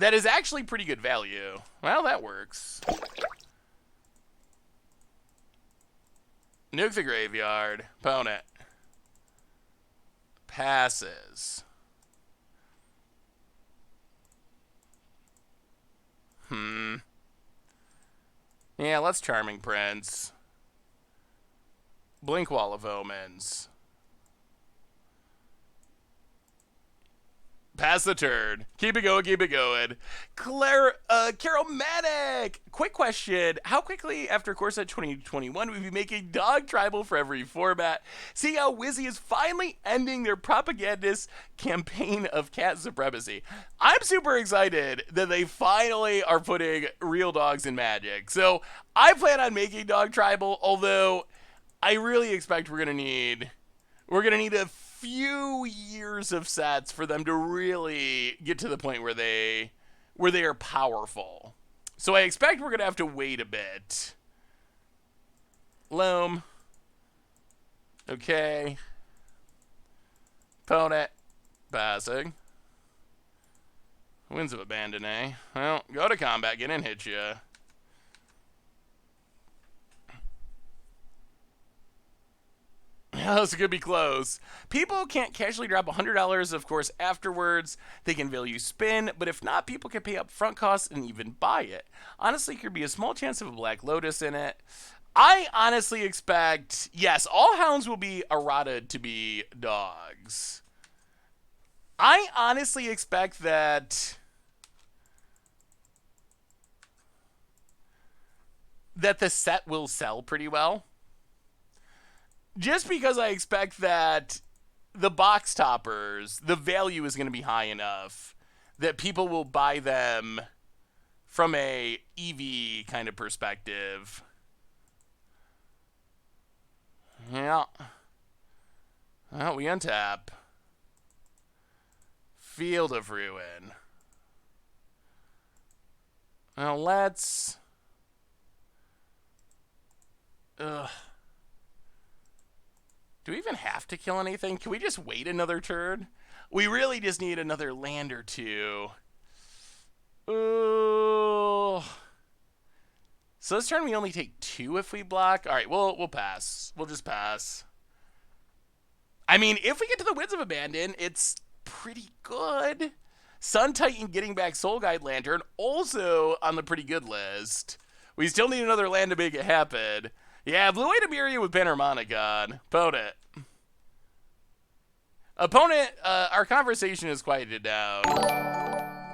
That is actually pretty good value. Well, that works. Nuke the graveyard. Opponent. Passes. Yeah, let's Charming Prince. Blink Wall of Omens. Pass the turn. Keep it going, keep it going. Carol Manic! Quick question. How quickly after Core Set 2021 will we be making dog tribal for every format? See how Wizzy is finally ending their propagandist campaign of cat supremacy. I'm super excited that they finally are putting real dogs in Magic. So I plan on making dog tribal, although I really expect we're gonna need a few years of sets for them to really get to the point where they are powerful. So I expect we're gonna have to wait a bit. Loam. Okay. Opponent. Passing. Winds of Abandon, eh? Well, go to combat, get in, hit ya. This could be close. People can't casually drop $100, of course, afterwards. They can value spin, but if not, people can pay up front costs and even buy it. Honestly, could be a small chance of a Black Lotus in it. I honestly expect, yes, all hounds will be errata to be dogs. I honestly expect that the set will sell pretty well. Just because I expect that the box toppers, the value is going to be high enough that people will buy them from a EV kind of perspective. Yeah. Well, we untap. Field of Ruin. Now let's... Ugh. Do we even have to kill anything? Can we just wait another turn? We really just need another land or two. Ooh. So this turn we only take 2 if we block. All right, we'll pass. We'll just pass. I mean, if we get to the Winds of Abandon, it's pretty good. Sun Titan getting back Soul Guide Lantern, also on the pretty good list. We still need another land to make it happen. Yeah, Blue-White Emiria with Panharmonicon. Opponent, our conversation is quieted down.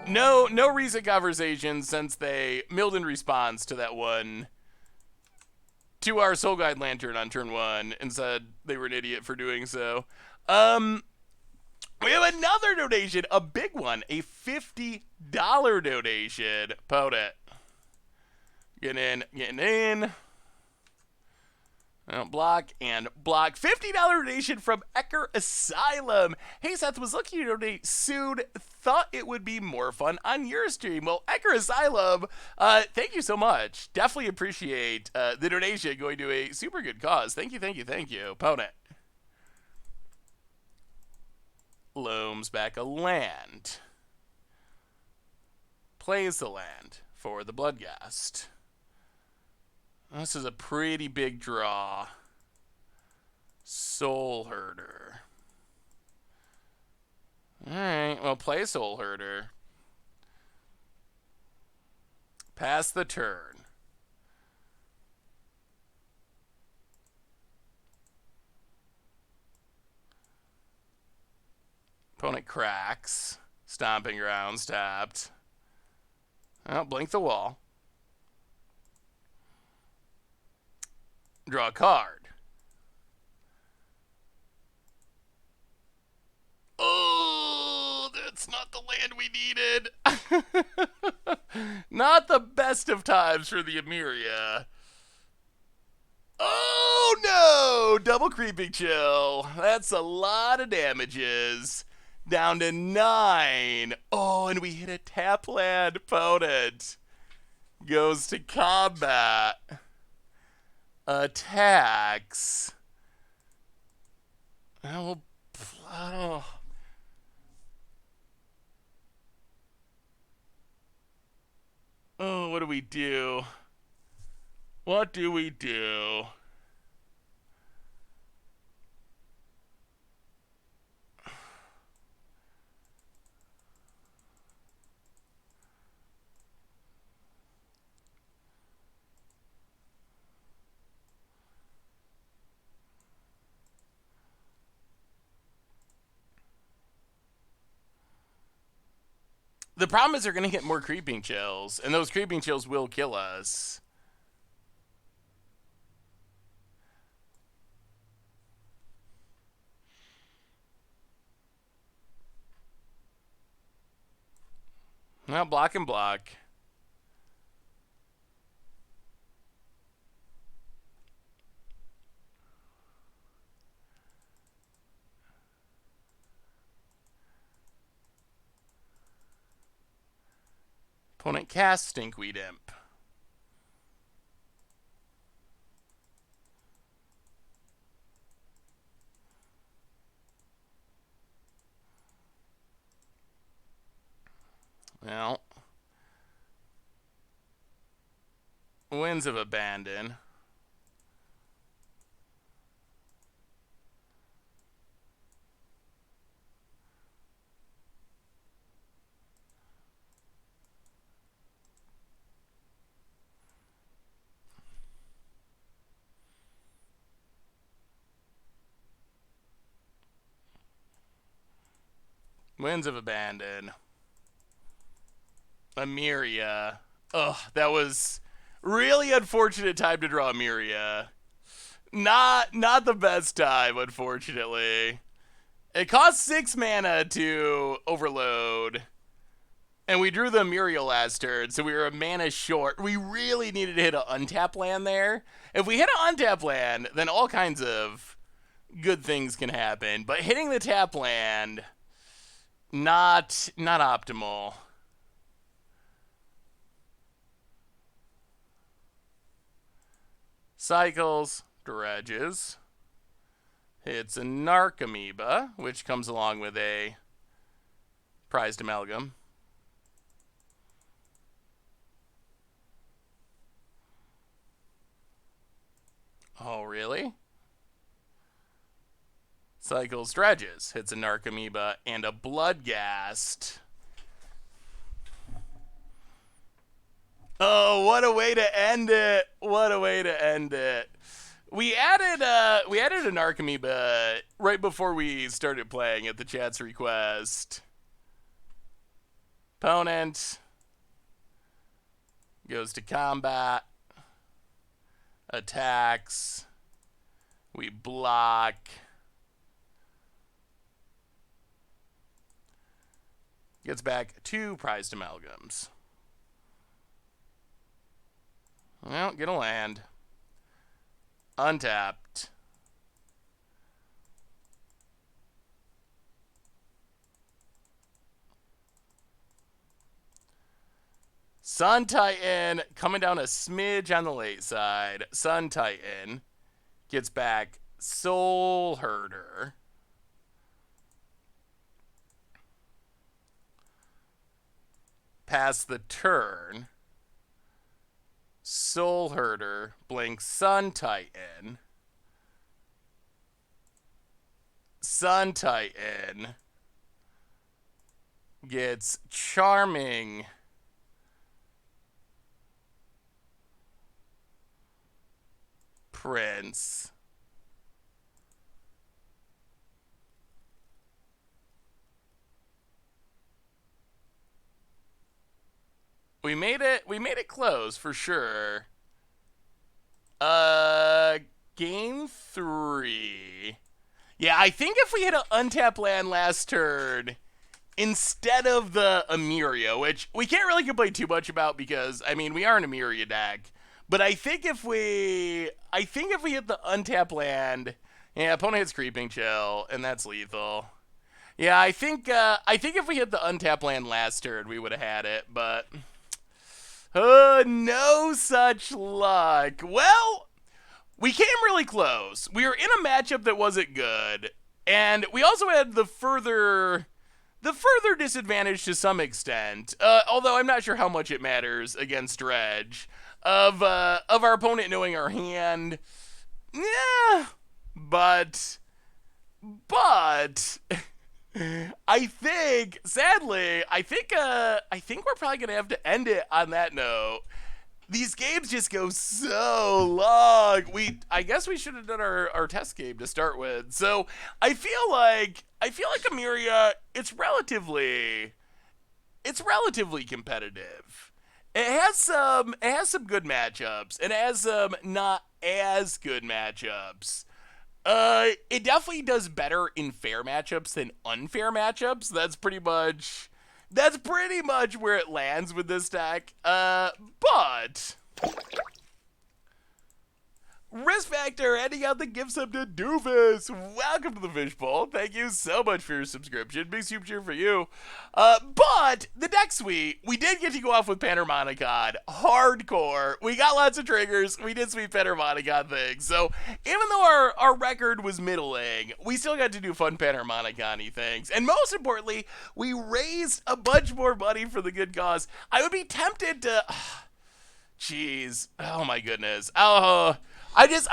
No recent conversation since they milled in response to that one, to our Soul Guide Lantern on turn 1, and said they were an idiot for doing so. We have another donation, a big one, a $50 donation. Opponent. Getting in. Block and block. $50 donation from Ecker Asylum. Hey, Seth, was looking to donate soon. Thought it would be more fun on your stream. Well, Ecker Asylum, thank you so much. Definitely appreciate the donation going to a super good cause. Thank you. Opponent. Loam's back a land. Plays the land for the Bloodghast. This is a pretty big draw. Soul Herder. Alright, well, play Soul Herder. Pass the turn. Opponent cracks. Stomping Grounds tapped. Oh, blink the wall. Draw a card. Oh, that's not the land we needed. Not the best of times for the Emiria. Oh, no! Double Creeping Chill. That's a lot of damages. Down to 9. Oh, and we hit a tap land. Opponent goes to combat. Attacks. Oh. What do we do? What do we do? The problem is they're going to get more creeping chills, and those creeping chills will kill us. Well, block and block. Opponent casts Stinkweed Imp. Well, Winds of Abandon. Winds of Abandon. Soul-meria. Ugh, that was really unfortunate time to draw Soul-meria. Not the best time, unfortunately. It cost 6 mana to overload. And we drew the Muriel last turn, so we were a mana short. We really needed to hit an untap land there. If we hit an untap land, then all kinds of good things can happen. But hitting the tap land, not optimal. Cycles, dredges. Hits a Narcomoeba, which comes along with a prized amalgam. Oh, really? Cycles, dredges. Hits a Narcomoeba and a Bloodghast. Oh, what a way to end it. What a way to end it. We added a Narcomoeba right before we started playing at the chat's request. Opponent goes to combat. Attacks. We block. Gets back 2 prized amalgams. Well, get a land. Untapped. Sun Titan coming down a smidge on the late side. Sun Titan gets back Soul Herder. Pass the turn. Soul Herder blinks Sun Titan. Sun Titan gets Charming Prince. We made it close for sure. Game 3. Yeah, I think if we hit an untap land last turn instead of the Soul-meria, which we can't really complain too much about because I mean we are an Soul-meria deck, but I think if we hit the untap land, yeah, opponent hits Creeping Chill, and that's lethal. Yeah, I think if we hit the untap land last turn, we would have had it, but no such luck. Well, we came really close. We were in a matchup that wasn't good, and we also had the further the further disadvantage to some extent, although I'm not sure how much it matters against Dredge, of our opponent knowing our hand. Yeah, but I think, sadly, I think we're probably gonna have to end it on that note. These games just go so long. I guess we should have done our test game to start with. So I feel like Amiria, it's relatively competitive. It has some good matchups, and it has some not as good matchups. It definitely does better in fair matchups than unfair matchups. That's pretty much where it lands with this deck. But Risk Factor handing out the gift sub to Doofus. Welcome to the Fishbowl. Thank you so much for your subscription. Big super cheer for you. But the deck suite, we did get to go off with Panharmonicon. Hardcore. We got lots of triggers. We did sweet Panharmonicon things. So even though our record was middling, we still got to do fun Panharmonicon-y things. And most importantly, we raised a bunch more money for the good cause. I would be tempted to... Jeez. Oh my goodness. I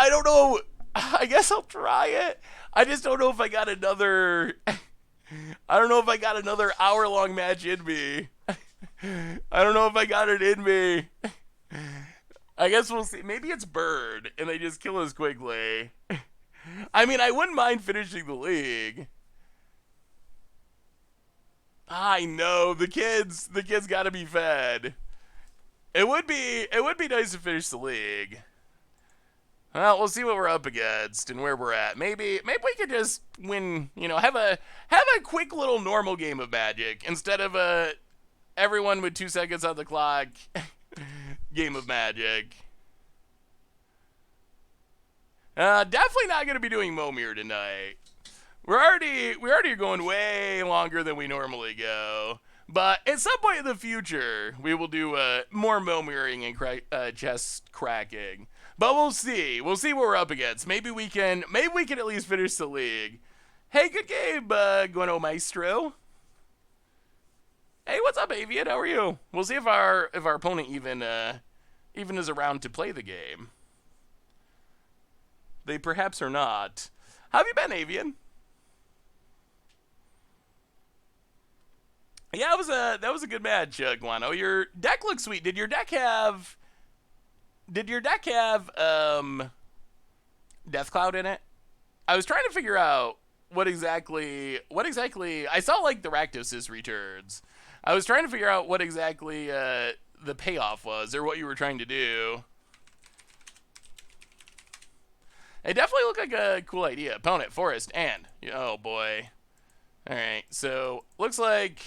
don't know. I guess I'll try it. I just don't know if I got another. I don't know if I got another hour-long match in me. I don't know if I got it in me. I guess we'll see. Maybe it's Bird, and they just kill us quickly. I mean, I wouldn't mind finishing the league. I know the kids got to be fed. It would be nice to finish the league. Well, we'll see what we're up against and where we're at. Maybe we could just win, have a quick little normal game of Magic instead of everyone with 2 seconds on the clock game of Magic. Definitely not going to be doing Momir tonight. We're already going way longer than we normally go. But at some point in the future, we will do more Momiring and chest cracking. But we'll see. We'll see what we're up against. Maybe we can at least finish the league. Hey, good game, Guano Maestro. Hey, what's up, Avian? How are you? We'll see if our opponent even is around to play the game. They perhaps are not. How have you been, Avian? Yeah, that was a good match, Guano. Your deck looks sweet. Did your deck have Death Cloud in it? I was trying to figure out what exactly I saw, like the Rakdos' returns. I was trying to figure out what exactly the payoff was, or what you were trying to do. It definitely looked like a cool idea. Opponent, Forest, and oh boy. Alright, so looks like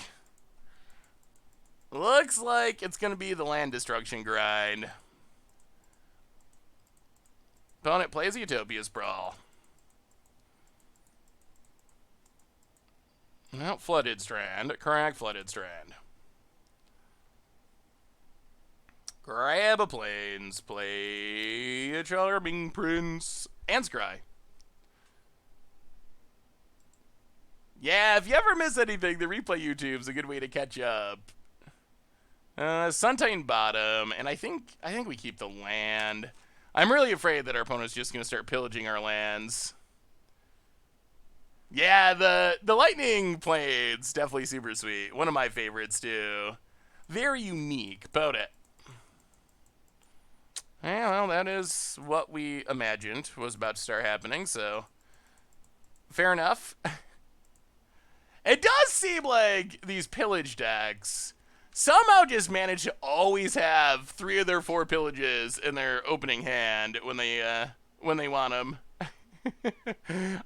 it's gonna be the land destruction grind. Opponent plays Utopia Sprawl. Well, Flooded Strand. Correct, Flooded Strand. Grab a Plains. Play a Charming Prince. And Scry. Yeah, if you ever miss anything, the replay YouTube's a good way to catch up. Suntitan bottom, and I think we keep the land. I'm really afraid that our opponent's just going to start pillaging our lands. Yeah, the Lightning Plains, definitely super sweet. One of my favorites, too. Very unique. About it. Yeah, well, that is what we imagined was about to start happening, so fair enough. It does seem like these pillage decks somehow just manage to always have 3 of their 4 pillages in their opening hand when they want them. I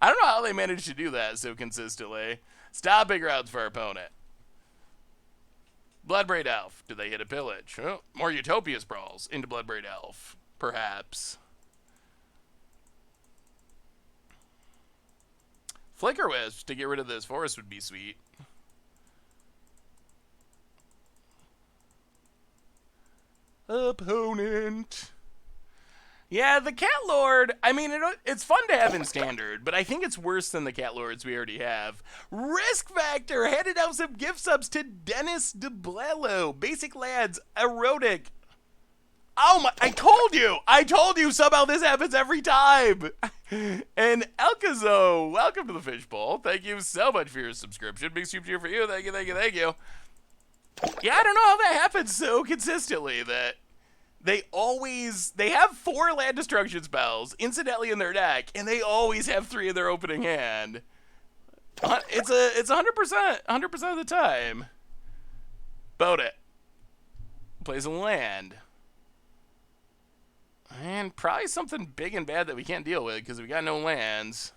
don't know how they manage to do that so consistently. Stop big routes for our opponent. Bloodbraid Elf. Do they hit a pillage? Oh, more Utopia Sprawls into Bloodbraid Elf. Perhaps. Flicker Wisp to get rid of this forest would be sweet. Opponent. Yeah, the Cat Lord, I mean, it's fun to have in Standard, but I think it's worse than the Cat Lords we already have. Risk Factor handed out some gift subs to Dennis DeBlello. Basic Lads, Erotic. Oh my, I told you somehow this happens every time. And Elkazo, welcome to the Fishbowl. Thank you so much for your subscription. Big soup cheer for you. Thank you, thank you, thank you. Yeah, I don't know how that happens so consistently that they have 4 land destruction spells incidentally in their deck, and they always have 3 in their opening hand. It's 100% of the time. Boat it. Plays a land. And probably something big and bad that we can't deal with because we got no lands.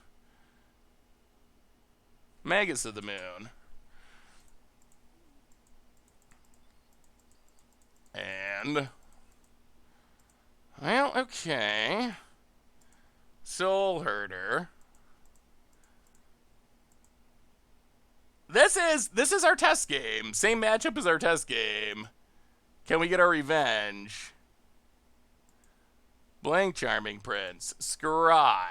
Magus of the Moon. And well, okay. Soul Herder. This is our test game. Same matchup as our test game. Can we get our revenge? Blank Charming Prince. Scry.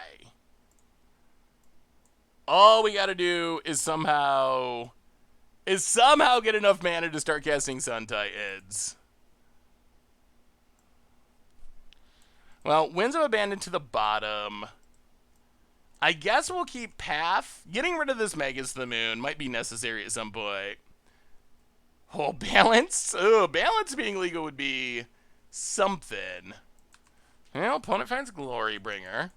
All we gotta do is somehow get enough mana to start casting Sun Titans. Well, Winds of Abandon to the bottom. I guess we'll keep Path. Getting rid of this Magus of the Moon might be necessary at some point. Oh, Balance? Oh, Balance being legal would be something. Well, opponent finds Glorybringer.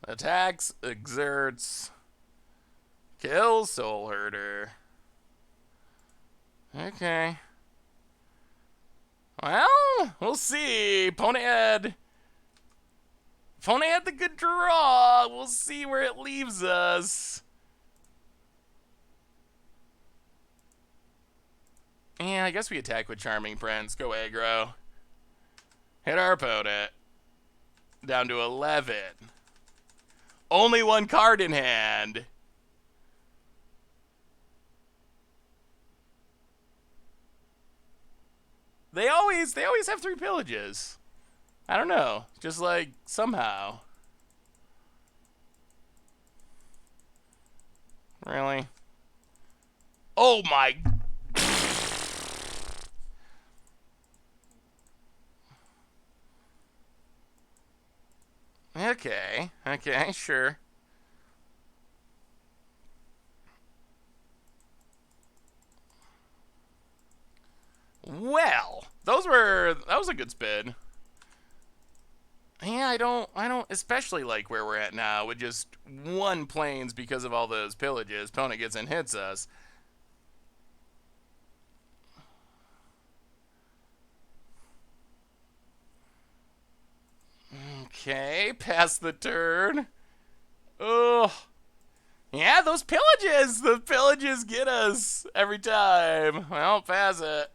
Attacks, exerts, kills Soul Herder. Okay. Well, we'll see. Opponent had the good draw. We'll see where it leaves us. Yeah, I guess we attack with Charming Prince. Go aggro. Hit our opponent. Down to 11. Only 1 card in hand. They always have 3 pillages. I don't know. Just like somehow. Really? Oh my. Okay, sure. Well, that was a good spin. Yeah, I don't especially like where we're at now with just 1 planes because of all those pillages. Opponent gets and hits us. Okay, pass the turn. Ugh. Yeah, those pillages! The pillages get us every time. Well, pass it.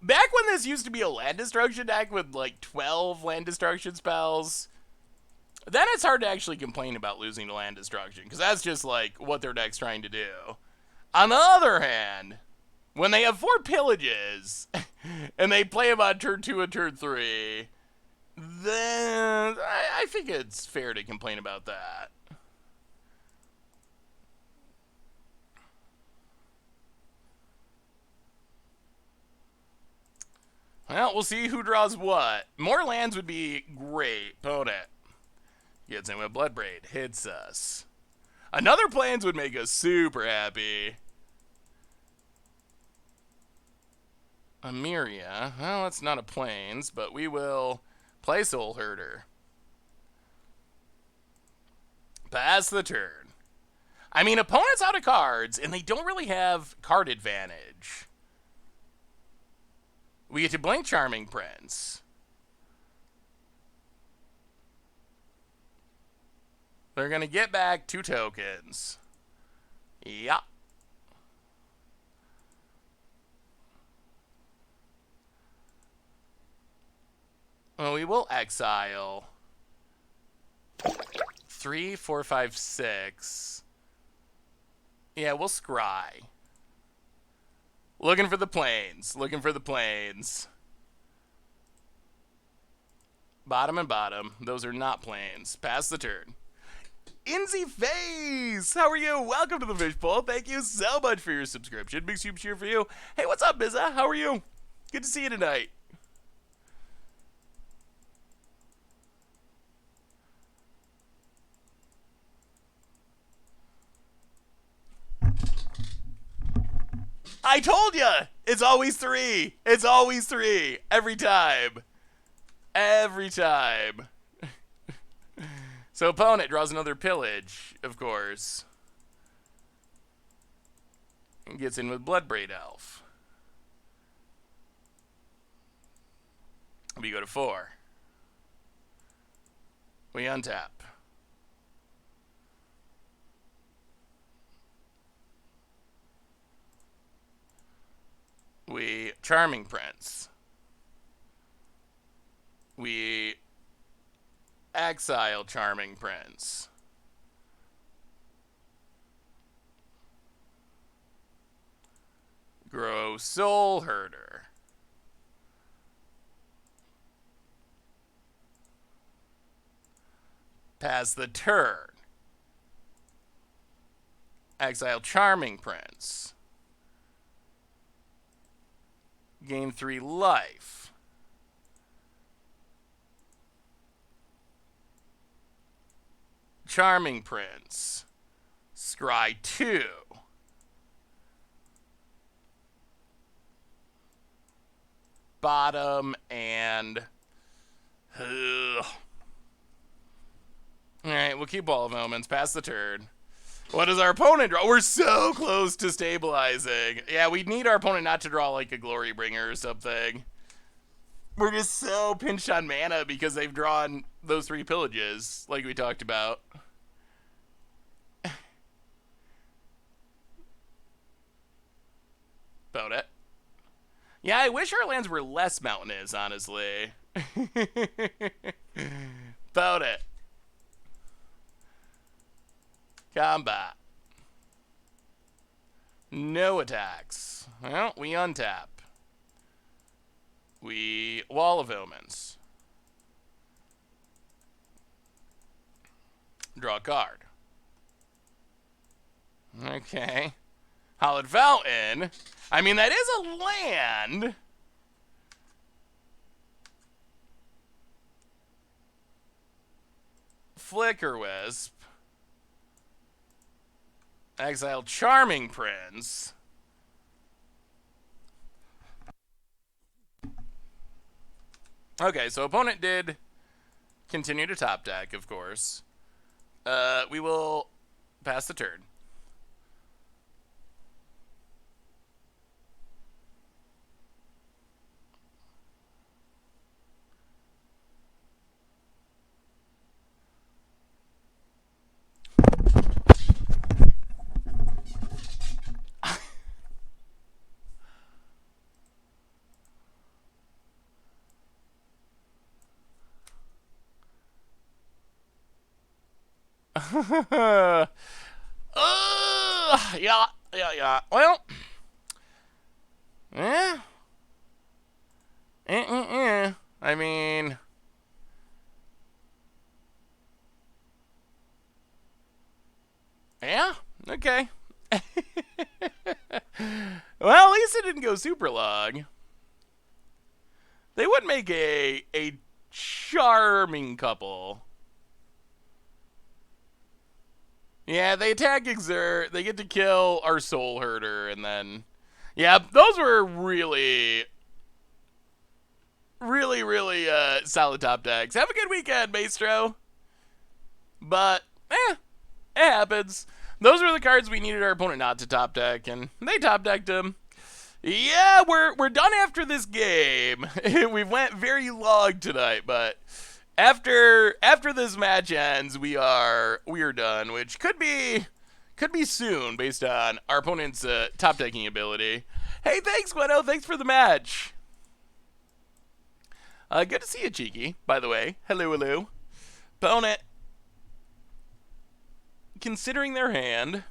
Back when this used to be a land destruction deck with like 12 land destruction spells, then it's hard to actually complain about losing to land destruction, because that's just like what their deck's trying to do. On the other hand, when they have 4 pillages, and they play them on turn 2 and turn 3, then I think it's fair to complain about that. Well, we'll see who draws what. More lands would be great. Opponent gets in with Bloodbraid. Hits us. Another plains would make us super happy. Soul-meria. Well, that's not a plains, but we will play Soul Herder. Pass the turn. I mean, opponent's out of cards, and they don't really have card advantage. We get to blank Charming Prince. They're going to get back 2 tokens. Yeah. Well, we will exile 3, 4, 5, 6. Yeah, we'll scry. Looking for the planes. Looking for the planes. Bottom and bottom. Those are not planes. Pass the turn. Inzy Face! How are you? Welcome to the Fishbowl. Thank you so much for your subscription. Big super cheer for you. Hey, what's up, Bizza? How are you? Good to see you tonight. I told ya! It's always 3. It's always 3. Every time. Every time. So opponent draws another pillage, of course. And gets in with Bloodbraid Elf. We go to 4. We untap. We Charming Prince. We exile Charming Prince. Grow Soul Herder. Pass the turn. Exile Charming Prince. Gain 3 life. Charming Prince. Scry 2. Bottom and... Alright, we'll keep Wall of Omens. Pass the turn. What does our opponent draw? We're so close to stabilizing. Yeah, we need our opponent not to draw like a Glory Bringer or something. We're just so pinched on mana because they've drawn those 3 pillages, like we talked about. About it. Yeah, I wish our lands were less mountainous, honestly. About it. Combat. No attacks. Well, we untap. We Wall of Omens. Draw a card. Okay. Hallowed Fountain. I mean, that is a land. Flicker Wisp. Exile Charming Prince. Okay, so opponent did continue to top deck, of course. We will pass the turn. Yeah. Well, I mean, yeah. Okay. Well, at least it didn't go super long. They would make a charming couple. Yeah, they attack Exert, they get to kill our Soul Herder, and then... Yeah, those were really solid top decks. Have a good weekend, Maestro. But, it happens. Those were the cards we needed our opponent not to top deck, and they top decked them. Yeah, we're done after this game. We went very long tonight, but... After this match ends, we are done, which could be soon based on our opponent's top decking ability. Hey, thanks, Guido. Thanks for the match. Good to see you, Cheeky. By the way, hello. Opponent considering their hand.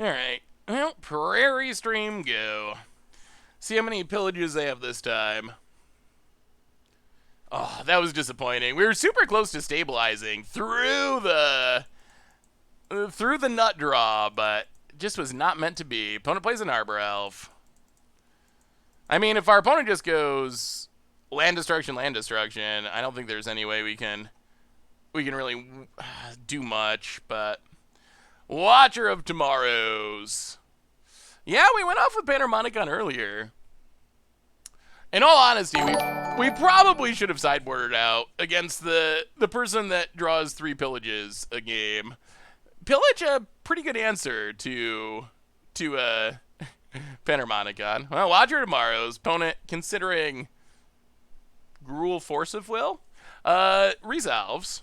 Alright. Well, Prairie Stream, go. See how many pillages they have this time. Oh, that was disappointing. We were super close to stabilizing through the nut draw, but it just was not meant to be. Opponent plays an Arbor Elf. I mean, if our opponent just goes land destruction, I don't think there's any way we can really do much, but Watcher of Tomorrows. Yeah, we went off with Panharmonicon earlier. In all honesty, we probably should have sideboarded out against the person that draws 3 pillages a game. Pillage, a pretty good answer to Panharmonicon. Well, Watcher of Tomorrows, opponent considering Gruul Force of Will, resolves.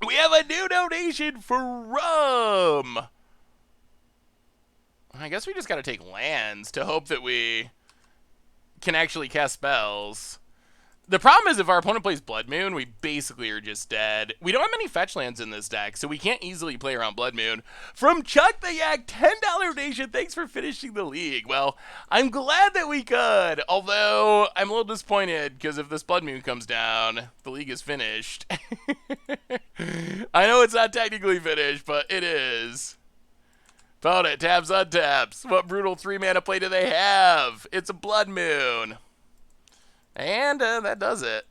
We have a new donation for Rum. I guess we just got to take lands to hope that we can actually cast spells. The problem is if our opponent plays Blood Moon, we basically are just dead. We don't have many fetch lands in this deck, so we can't easily play around Blood Moon. From Chuck the Yak, $10 donation. Thanks for finishing the league. Well, I'm glad that we could, although I'm a little disappointed because if this Blood Moon comes down, the league is finished. I know it's not technically finished, but it is. Opponent taps, untaps. What brutal 3-mana play do they have? It's a Blood Moon. And that does it.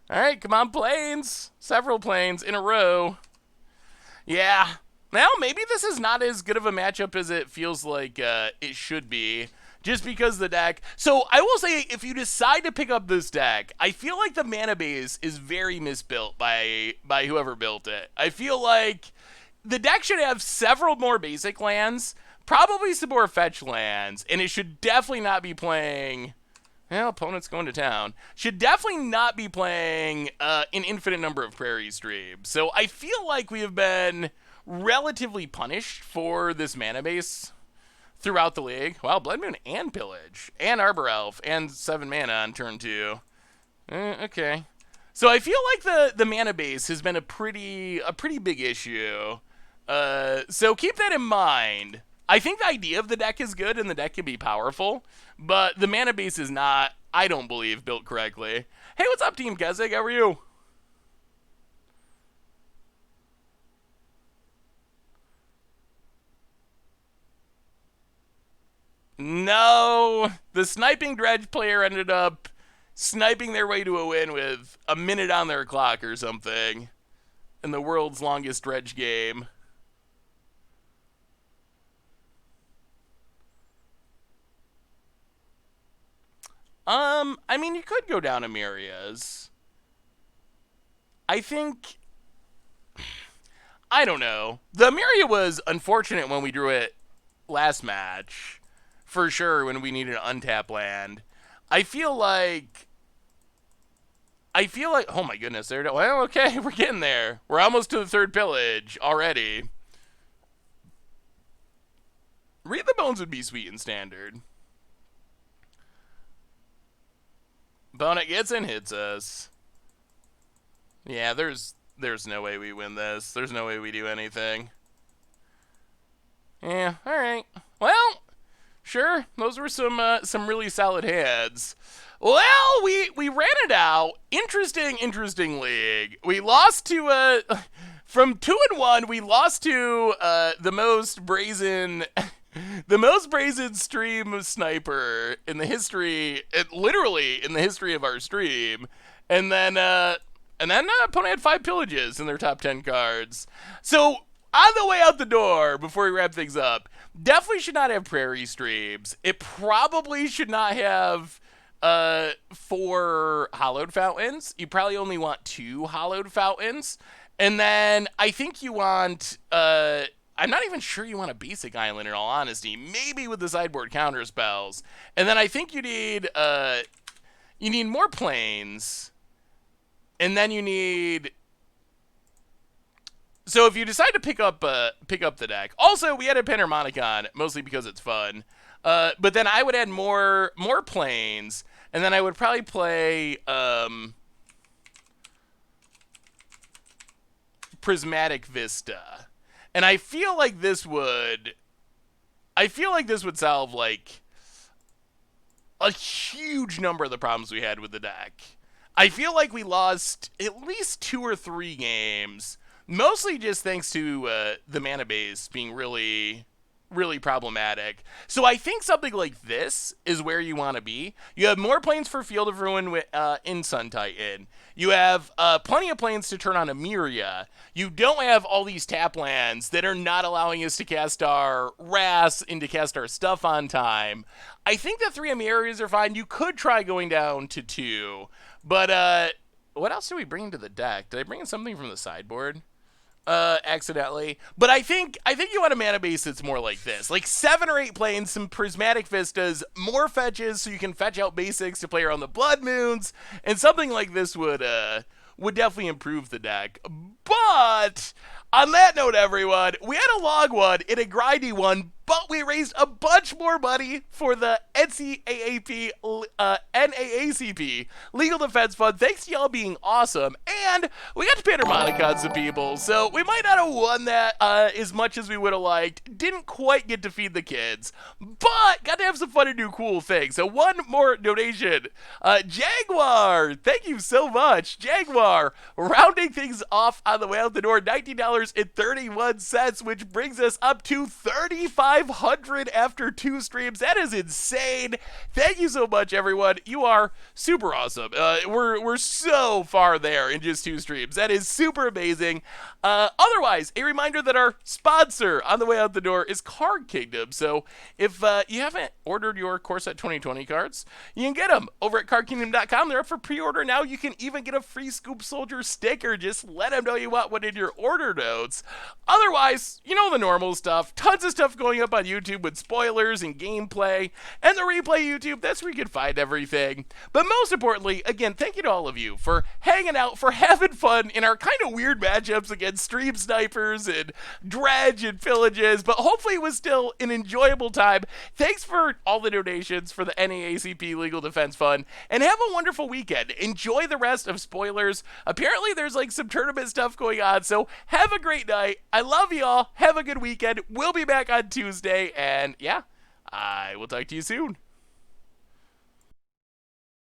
Alright, come on, Plains. Several Plains in a row. Yeah. Now, maybe this is not as good of a matchup as it feels like it should be. Just because the deck... So, I will say, if you decide to pick up this deck, I feel like the mana base is very misbuilt by whoever built it. I feel like the deck should have several more basic lands, probably some more fetch lands, and it should definitely not be playing... Well, opponent's going to town. Should definitely not be playing an infinite number of Prairie Streams. So I feel like we have been relatively punished for this mana base throughout the league. Wow, Blood Moon and Pillage, and Arbor Elf, and 7 mana on turn 2. Okay. So I feel like the mana base has been a pretty big issue. So keep that in mind. I think the idea of the deck is good and the deck can be powerful, but the mana base is not, I don't believe, built correctly. Hey, what's up, Team Kezig? How are you? No, the sniping dredge player ended up sniping their way to a win with a minute on their clock or something in the world's longest dredge game. I mean, you could go down Amiria's. I think... I don't know. The Amiria was unfortunate when we drew it last match. For sure, when we needed an untap land. I feel like... Oh my goodness, well, okay, we're getting there. We're almost to the 3rd pillage already. Read the Bones would be sweet in Standard. Opponent gets and hits us. Yeah, there's no way we win this. There's no way we do anything. Yeah, alright. Well, sure, those were some really solid hands. Well, we ran it out. Interesting league. We lost to, from 2-1, we lost to the most brazen... The most brazen stream sniper in the history, literally in the history of our stream, and then opponent had 5 pillages in their top 10 cards. So on the way out the door, before we wrap things up, definitely should not have Prairie Streams. It probably should not have 4 Hollowed Fountains. You probably only want 2 Hollowed Fountains, and then I think you want I'm not even sure you want a basic island in all honesty. Maybe with the sideboard counter spells. And then I think you need more planes. And then you need... So if you decide to pick up the deck. Also, we added Panharmonicon, mostly because it's fun. But then I would add more planes. And then I would probably play Prismatic Vista. And I feel like this would solve like a huge number of the problems we had with the deck. I feel like we lost at least 2 or 3 games, mostly just thanks to the mana base being really problematic. So I think something like this is where you want to be. You have more planes for Field of Ruin in Sun Titan. You have plenty of planes to turn on Soul-meria. You don't have all these tap lands that are not allowing us to cast our Wraths and to cast our stuff on time. I think the 3 areas are fine. You could try going down to 2. But what else do we bring into the deck? Did I bring in something from the sideboard? Accidentally. But I think you want a mana base that's more like this. Like 7 or 8 planes, some prismatic vistas, more fetches so you can fetch out basics to play around the blood moons, and something like this would definitely improve the deck. But on that note, everyone, we had a long one and a grindy one, but we raised a bunch more money for the NAACP Legal Defense Fund, thanks to y'all being awesome, and we got to Panharmonicon some people, so we might not have won that as much as we would have liked. Didn't quite get to feed the kids, but got to have some fun and do cool things. So one more donation. Jaguar, thank you so much. Jaguar, rounding things off on the way out the door, $19.31, which brings us up to 3,500 after 2 streams. That is insane. Thank you so much, everyone. You are super awesome. We're so far there in just 2 streams. That is super amazing. Otherwise, a reminder that our sponsor on the way out the door is Card Kingdom. So if you haven't ordered your Core Set 2020 cards, you can get them over at cardkingdom.com. They're up for pre-order now. You can even get a free Scoop Soldier sticker. Just let them know you want one in your order notes. Otherwise, you know the normal stuff. Tons of stuff going up on YouTube with spoilers and gameplay, and the replay YouTube. That's where you can find everything. But most importantly, again, thank you to all of you for hanging out, for having fun in our kind of weird matchups against Stream Snipers and Dredge and Pillages, but hopefully it was still an enjoyable time. Thanks for all the donations for the NAACP Legal Defense Fund, and have a wonderful weekend. Enjoy the rest of spoilers. Apparently there's like some tournament stuff going on, so have a great night. I love y'all. Have a good weekend. We'll be back on Tuesday, and yeah, I will talk to you soon.